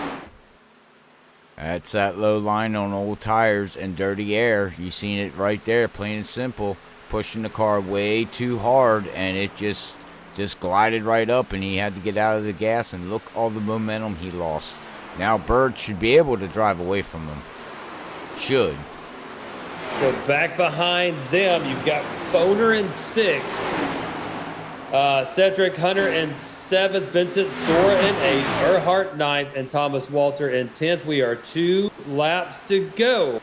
That's that low line on old tires and dirty air. You seen it right there, plain and simple. Pushing the car way too hard, and it just glided right up, and he had to get out of the gas, and look all the momentum he lost. Now Bird should be able to drive away from him. Should. So back behind them, you've got Foner in 6th. Cedric Hunter in 7th, Vincent Sora in 8th, Earhart 9th, and Thomas Walter in 10th. We are 2 laps to go.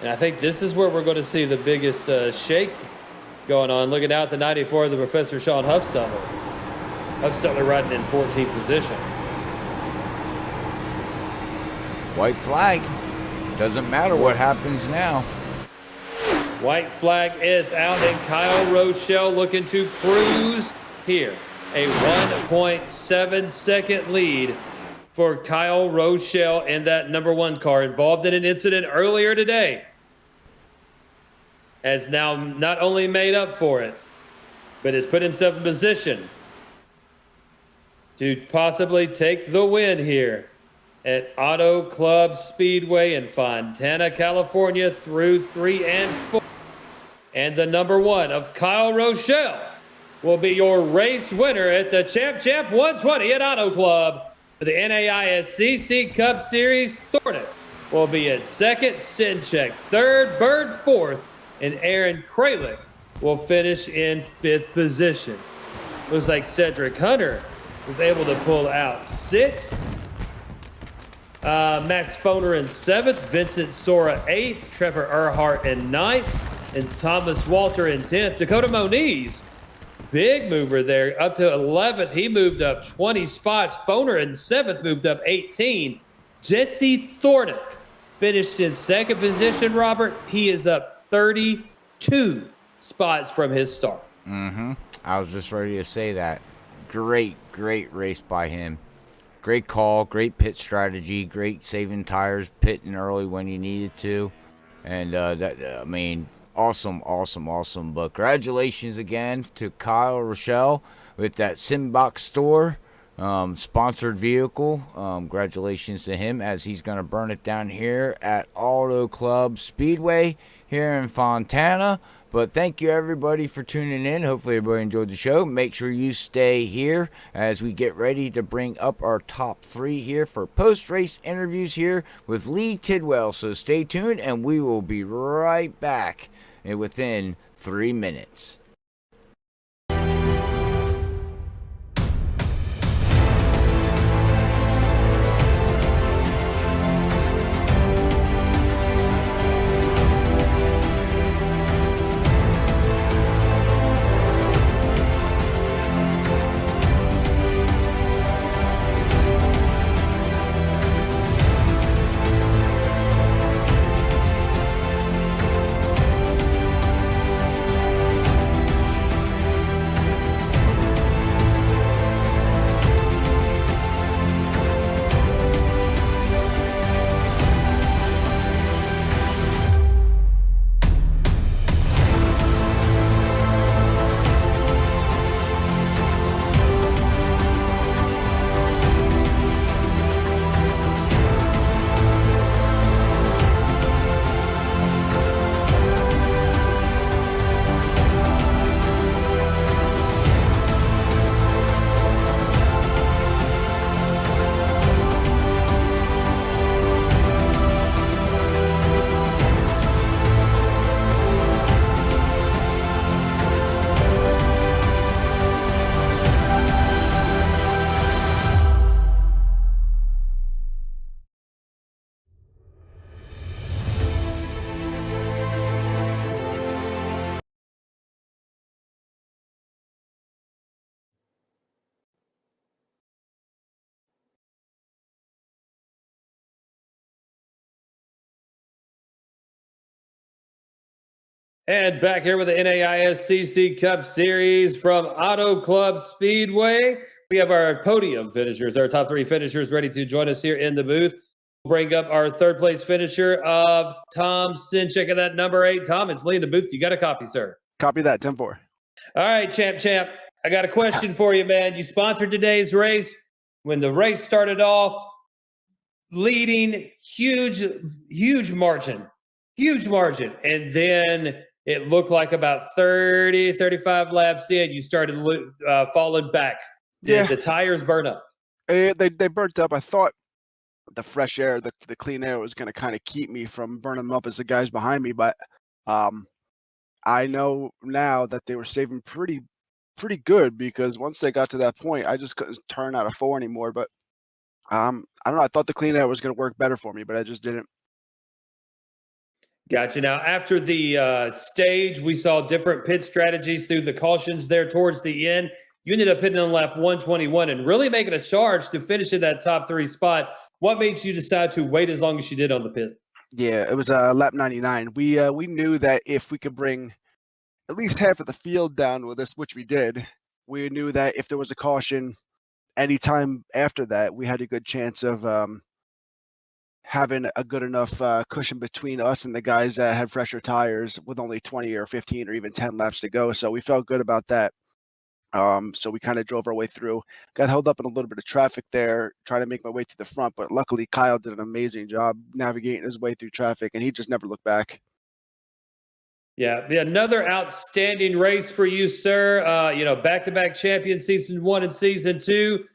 And I think this is where we're going to see the biggest shake going on. Looking out the 94 of the Professor Sean Huffstutler. Huffstutler riding in 14th position. White flag. Doesn't matter what happens now. White flag is out, and Kyle Rochelle looking to cruise here. A 1.7 second lead for Kyle Rochelle in that number 1 car, involved in an incident earlier today. Has now not only made up for it, but has put himself in position to possibly take the win here at Auto Club Speedway in Fontana, California through 3 and 4. And the number 1 of Kyle Rochelle will be your race winner at the Champ 120 at Auto Club for the NAISCC Cup Series. Thornton will be at 2nd, Senchak 3rd, Bird 4th, and Aaron Kralik will finish in 5th position. Looks like Cedric Hunter was able to pull out 6th. Max Foner in 7th, Vincent Sora 8th, Trevor Earhart in 9th, and Thomas Walter in 10th. Dakota Moniz, big mover there, up to 11th. He moved up 20 spots. Foner in 7th moved up 18. Jesse Thornick finished in 2nd position, Robert. He is up 32 spots from his start. I was just ready to say that. Great race by him. Great call, great pit strategy, great saving tires, pitting early when you needed to. And awesome. But congratulations again to Kyle Rochelle with that Simbox store sponsored vehicle. Congratulations to him as he's going to burn it down here at Auto Club Speedway here in Fontana. But thank you, everybody, for tuning in. Hopefully, everybody enjoyed the show. Make sure you stay here as we get ready to bring up our top 3 here for post-race interviews here with Lee Tidwell. So stay tuned, and we will be right back within 3 minutes. And back here with the NAISCC Cup Series from Auto Club Speedway. We have our podium finishers, our top 3 finishers ready to join us here in the booth. We'll bring up our 3rd place finisher of Tom Senchak at that number 8. Tom, it's Lee in the booth. You got a copy, sir. Copy that, 10-4. All right, Champ. I got a question for you, man. You sponsored today's race. When the race started off, leading, huge margin. And then it looked like about 30, 35 laps in, you started falling back. Did the tires burn up? They burnt up. I thought the fresh air, the clean air was going to kind of keep me from burning them up as the guys behind me. But I know now that they were saving pretty good, because once they got to that point, I just couldn't turn out of 4 anymore. But I don't know. I thought the clean air was going to work better for me, but I just didn't. Gotcha. Now, after the stage, we saw different pit strategies through the cautions there towards the end. You ended up hitting on lap 121 and really making a charge to finish in that top 3 spot. What made you decide to wait as long as you did on the pit? Yeah, it was lap 99. We knew that if we could bring at least half of the field down with us, which we did, we knew that if there was a caution anytime after that, we had a good chance of having a good enough cushion between us and the guys that had fresher tires with only 20 or 15 or even 10 laps to go. So we felt good about that. So we kind of drove our way through, got held up in a little bit of traffic there, trying to make my way to the front. But luckily, Kyle did an amazing job navigating his way through traffic, and he just never looked back. Yeah, another outstanding race for you, sir. Back-to-back champion, season 1 and season 2.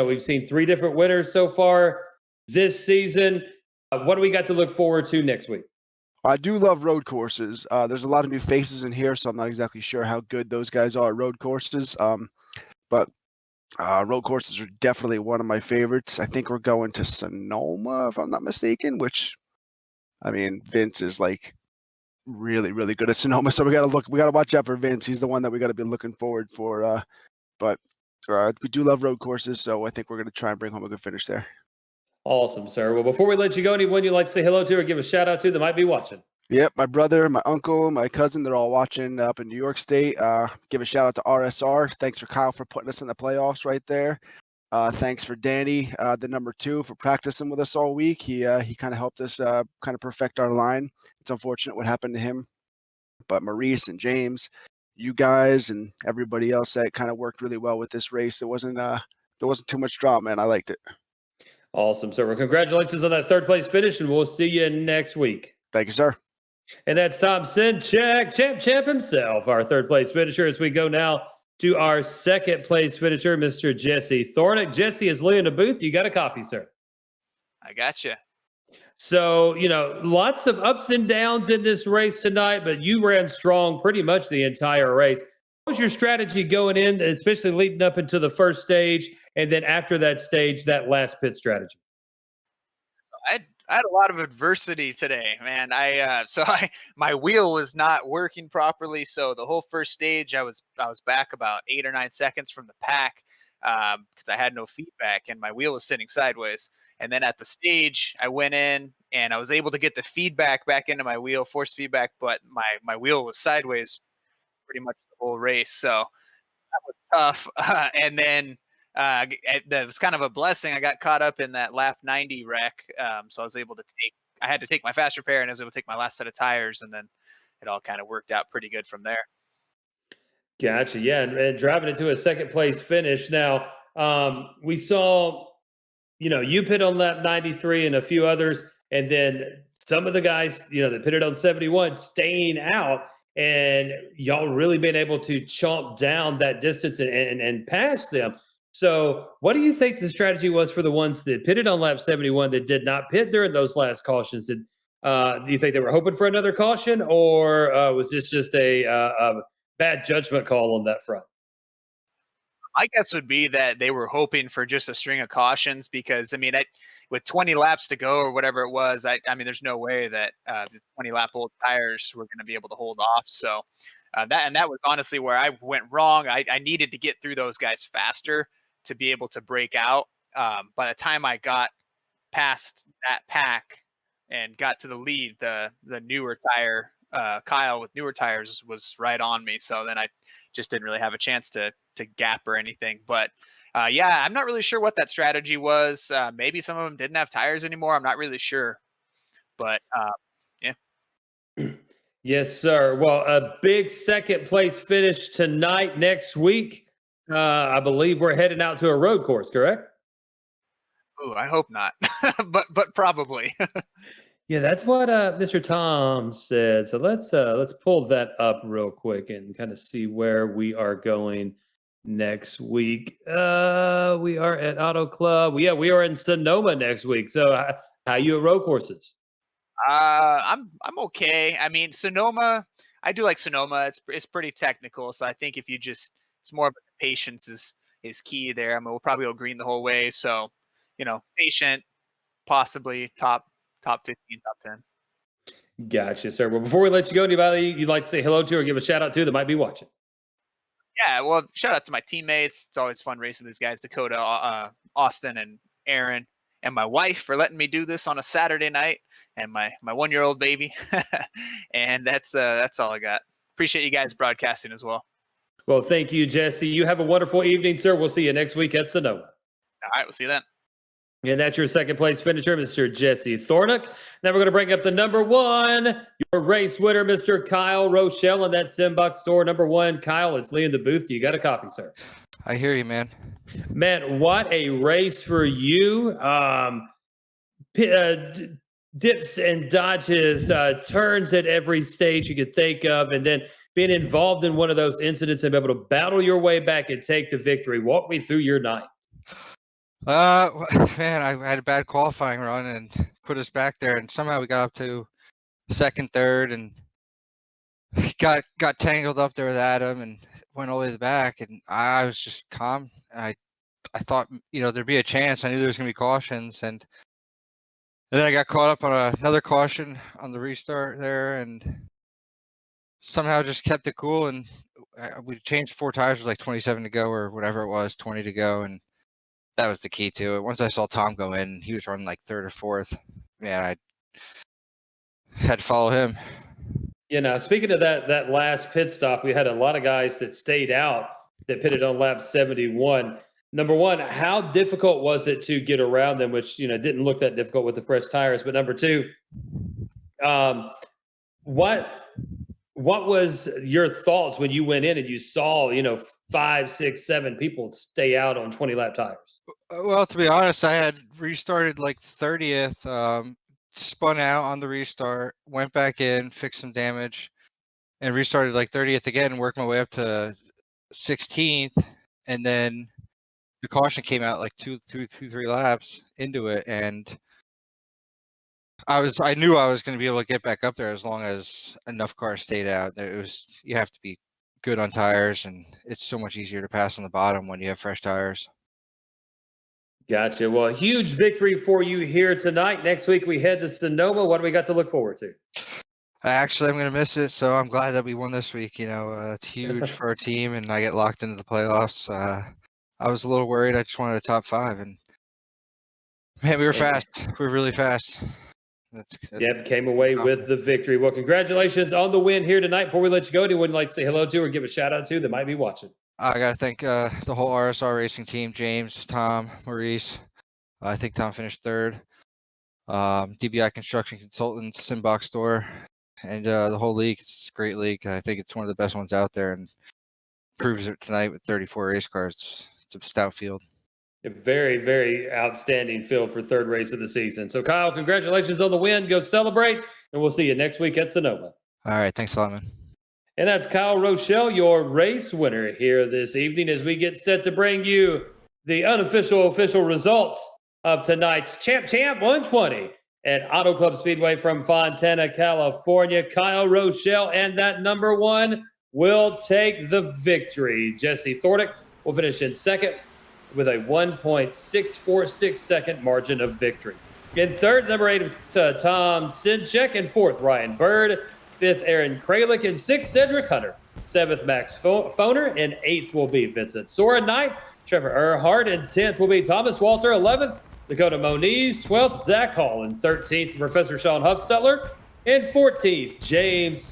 We've seen 3 different winners so far this season. What do we got to look forward to next week? I do love road courses. There's a lot of new faces in here, so I'm not exactly sure how good those guys are at road courses. But road courses are definitely one of my favorites. I think we're going to Sonoma, if I'm not mistaken, which, I mean, Vince is like really, really good at Sonoma. So we got to watch out for Vince. He's the one that we got to be looking forward for. But we do love road courses, so I think we're going to try and bring home a good finish there. Awesome, sir. Well, before we let you go, anyone you'd like to say hello to or give a shout out to that might be watching? Yep, my brother, my uncle, my cousin, they're all watching up in New York State. Give a shout out to RSR. Thanks for Kyle for putting us in the playoffs right there. Thanks for Danny, the number 2, for practicing with us all week. He kind of helped us kind of perfect our line. It's unfortunate what happened to him, but Maurice and James, you guys, and everybody else that kind of worked really well with this race. There wasn't too much drama, and I liked it. Awesome, sir. Well, congratulations on that 3rd place finish, and we'll see you next week. Thank you, sir. And that's Tom Senchak, champ himself, our 3rd place finisher, as we go now to our 2nd place finisher, Mr. Jesse Thornick. Jesse, is Lee in the booth? You got a copy, sir? I got you. So, lots of ups and downs in this race tonight, but you ran strong pretty much the entire race. What was your strategy going in, especially leading up into the first stage, and then after that stage, that last pit strategy? I had a lot of adversity today, man. My wheel was not working properly, so the whole first stage I was back about 8 or 9 seconds from the pack because I had no feedback and my wheel was sitting sideways. And then at the stage, I went in and I was able to get the feedback back into my wheel, force feedback, but my wheel was sideways pretty much the whole race. So that was tough. And then that was kind of a blessing. I got caught up in that lap 90 wreck. So I was able to I had to take my fast repair and I was able to take my last set of tires, and then it all kind of worked out pretty good from there. Gotcha. Yeah. And driving into a 2nd place finish. Now, we saw, you pit on lap 93 and a few others, and then some of the guys, that pitted on 71 staying out, and y'all really been able to chomp down that distance and pass them. So what do you think the strategy was for the ones that pitted on lap 71 that did not pit during those last cautions? Do you think they were hoping for another caution, or was this just a bad judgment call on that front? My guess would be that they were hoping for just a string of cautions because, with 20 laps to go or whatever it was, there's no way that the 20-lap-old tires were going to be able to hold off. So that was honestly where I went wrong. I needed to get through those guys faster to be able to break out. By the time I got past that pack and got to the lead, the newer tire Kyle with newer tires was right on me. So then I just didn't really have a chance to gap or anything. But yeah, I'm not really sure what that strategy was. Maybe some of them didn't have tires anymore. I'm not really sure. But yeah. Yes, sir. Well, a big second place finish tonight. Next week, I believe we're heading out to a road course, correct? Ooh, I hope not, but probably. Yeah, that's what Mr. Tom said. So let's pull that up real quick and kind of see where we are going next week. We are at Auto Club. Yeah, we are in Sonoma next week. So how you at road courses? I'm okay. I mean, Sonoma, I do like Sonoma. It's pretty technical, so I think if you just, it's more of patience is key there. I mean, we'll probably go green the whole way, so patient, possibly top 15, top 10. Gotcha, sir. Well, before we let you go, anybody you'd like to say hello to or give a shout out to that might be watching? Yeah, well, shout out to my teammates. It's always fun racing with these guys, Dakota, Austin, and Aaron, and my wife for letting me do this on a Saturday night, and my 1-year-old baby. And that's all I got. Appreciate you guys broadcasting as well. Well, thank you, Jesse. You have a wonderful evening, sir. We'll see you next week at Sonoma. All right, we'll see you then. And that's your second place finisher, Mr. Jesse Thornick. Now we're going to bring up the number one, your race winner, Mr. Kyle Rochelle, in that Simbox store. Number one, Kyle, it's Lee in the booth. You got a copy, sir. I hear you, man. Man, what a race for you. Dips and dodges, turns at every stage you could think of, and then being involved in one of those incidents and be able to battle your way back and take the victory. Walk me through your night. Man, I had a bad qualifying run and put us back there, and somehow we got up to second, third, and got tangled up there with Adam and went all the way to the back. And I was just calm, and I thought there'd be a chance. I knew there was gonna be cautions, and then I got caught up on another caution on the restart there, and somehow just kept it cool. And we changed 4 tires with like 27 to go or whatever it was, 20 to go, and that was the key to it. Once I saw Tom go in, he was running like 3rd or 4th. Man, I had to follow him. Speaking of that last pit stop, we had a lot of guys that stayed out that pitted on lap 71. Number one, how difficult was it to get around them, which, didn't look that difficult with the fresh tires. But number two, what was your thoughts when you went in and you saw, 5, 6, 7 people stay out on 20-lap tires? Well, to be honest, I had restarted like 30th, spun out on the restart, went back in, fixed some damage, and restarted like 30th again and worked my way up to 16th. And then the caution came out like 3 laps into it, and I knew I was going to be able to get back up there as long as enough cars stayed out. You have to be good on tires, and it's so much easier to pass on the bottom when you have fresh tires. Gotcha. Well, a huge victory for you here tonight. Next week we head to Sonoma. What do we got to look forward to? Actually, I'm going to miss it, so I'm glad that we won this week. It's huge for our team, and I get locked into the playoffs. I was a little worried. I just wanted a top 5, and man, we were fast. We were really fast. Yep, came away with the victory. Well, congratulations on the win here tonight. Before we let you go, anyone like to say hello to or give a shout out to that might be watching? I got to thank the whole RSR racing team, James, Tom, Maurice. I think Tom finished 3rd. DBI Construction Consultants, Simbox Store, and the whole league. It's a great league. I think it's one of the best ones out there, and proves it tonight with 34 race cars. It's a stout field. A very, very outstanding field for 3rd race of the season. So, Kyle, congratulations on the win. Go celebrate, and we'll see you next week at Sonoma. All right. Thanks a lot, man. And that's Kyle Rochelle, your race winner here this evening as we get set to bring you the unofficial official results of tonight's Champ 120 at Auto Club Speedway from Fontana, California. Kyle Rochelle and that number one will take the victory. Jesse Thornick will finish in 2nd with a 1.646 second margin of victory. In 3rd, number 8, Tom Senchak. In 4th, Ryan Bird. 5th, Aaron Kralik. In 6th, Cedric Hunter. 7th, Max Foner. And 8th will be Vincent Sora. 9th, Trevor Earhart. And 10th will be Thomas Walter. 11th, Dakota Moniz. 12th, Zach Hall. And 13th, Professor Sean Huffstutler. And 14th, James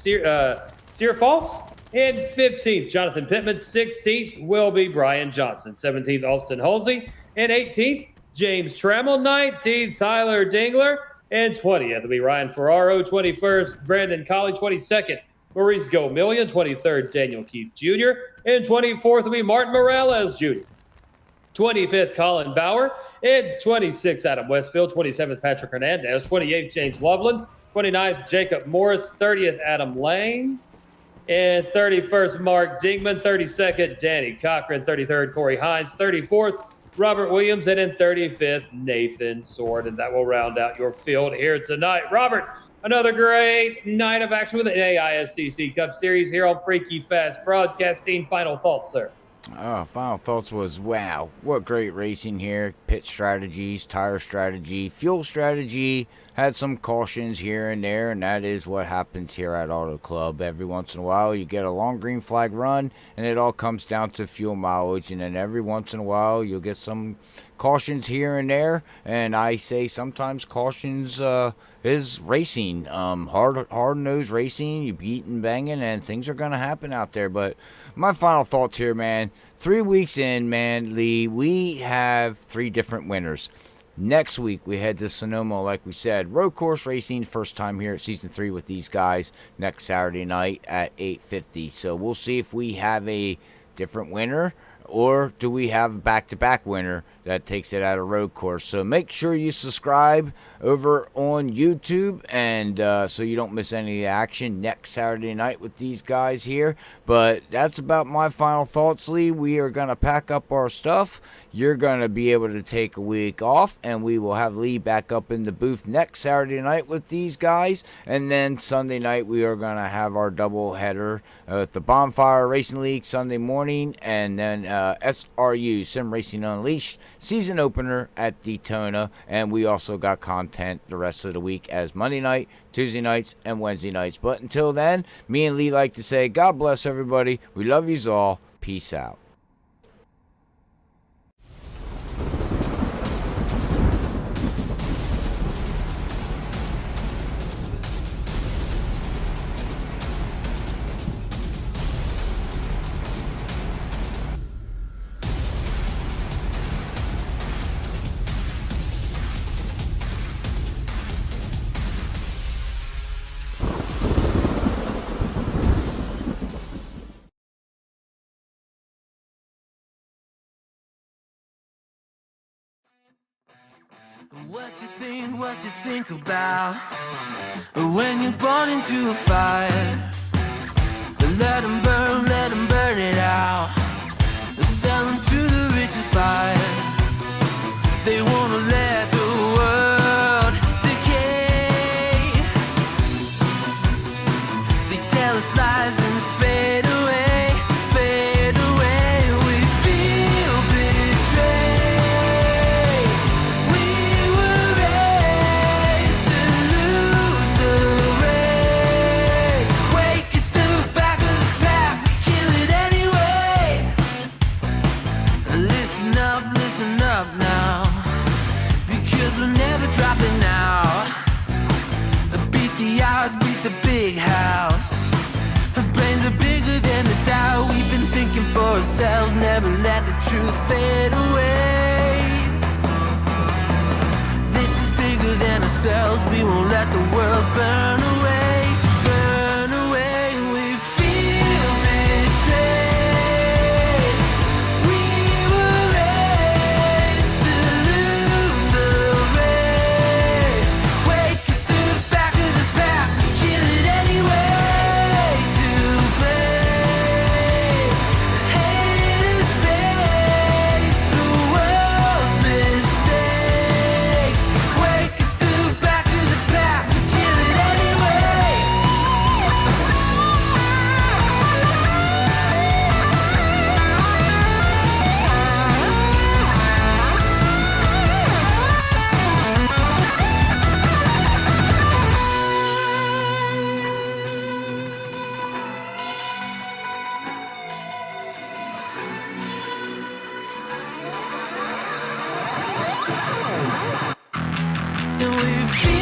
Searfalls. And 15th, Jonathan Pittman. 16th will be Brian Johnson. 17th, Austin Halsey. And 18th, James Trammell. 19th, Tyler Dingler. And 20th will be Ryan Ferraro. 21st, Brandon Colley. 22nd, Maurice Gomillion. 23rd, Daniel Keith Jr. And 24th will be Martin Morales Jr. 25th, Colin Bauer. And 26th, Adam Westfield. 27th, Patrick Hernandez. 28th, James Loveland. 29th, Jacob Morris. 30th, Adam Lane. And 31st, Mark Dingman. 32nd, Danny Cochran. 33rd, Corey Hines. 34th, Robert Williams. And in 35th, Nathan Sword. And that will round out your field here tonight. Robert, another great night of action with the NAISCC Cup Series here on Freaky Fast Broadcasting. Final thoughts, sir? Final thoughts was, wow, what great racing here. Pit strategies, tire strategy, fuel strategy, had some cautions here and there, and that is what happens here at Auto Club. Every once in a while, you get a long green flag run, and it all comes down to fuel mileage, and then every once in a while, you'll get some cautions here and there, and I say sometimes cautions is racing, hard-nosed racing. You beat and banging, and things are going to happen out there. But my final thoughts here, man, 3 weeks in, man, Lee, we have 3 different winners. Next week, we head to Sonoma, like we said. Road course racing, first time here at Season 3 with these guys next Saturday night at 8:50. So we'll see if we have a different winner, or do we have a back-to-back winner that takes it at a road course. So make sure you subscribe over on YouTube, and so you don't miss any of the action next Saturday night with these guys here. But that's about my final thoughts, Lee. We are going to pack up our stuff. You're going to be able to take a week off, and we will have Lee back up in the booth next Saturday night with these guys. And then Sunday night, we are going to have our double header with the Bonfire Racing League Sunday morning, and then SRU, Sim Racing Unleashed, season opener at Daytona. And we also got content the rest of the week as Monday night, Tuesday nights, and Wednesday nights. But until then, me and Lee like to say, God bless everybody. We love yous all. Peace out. What you think about when you're born into a fire? Let them burn it out. Sell them to the richest buyer. They wanna let the world decay. They tell us lies and fade away, fade away. We feel betrayed. We were raised to lose the race. Wake at the back of the pack, kill it anyway. Listen up now, because we're never dropping out. Beat the odds, beat the big house. Our brains are bigger than the doubt. We've been thinking for ourselves, never let the truth fade away. This is bigger than ourselves, we won't let the world burn away, burn away. We feel betrayed. We were raised to lose the race. Wake at the back of the pack, kill it anyway. To blame, haters face the world's mistakes. Wake at the back of the pack, kill it anyway. And we feel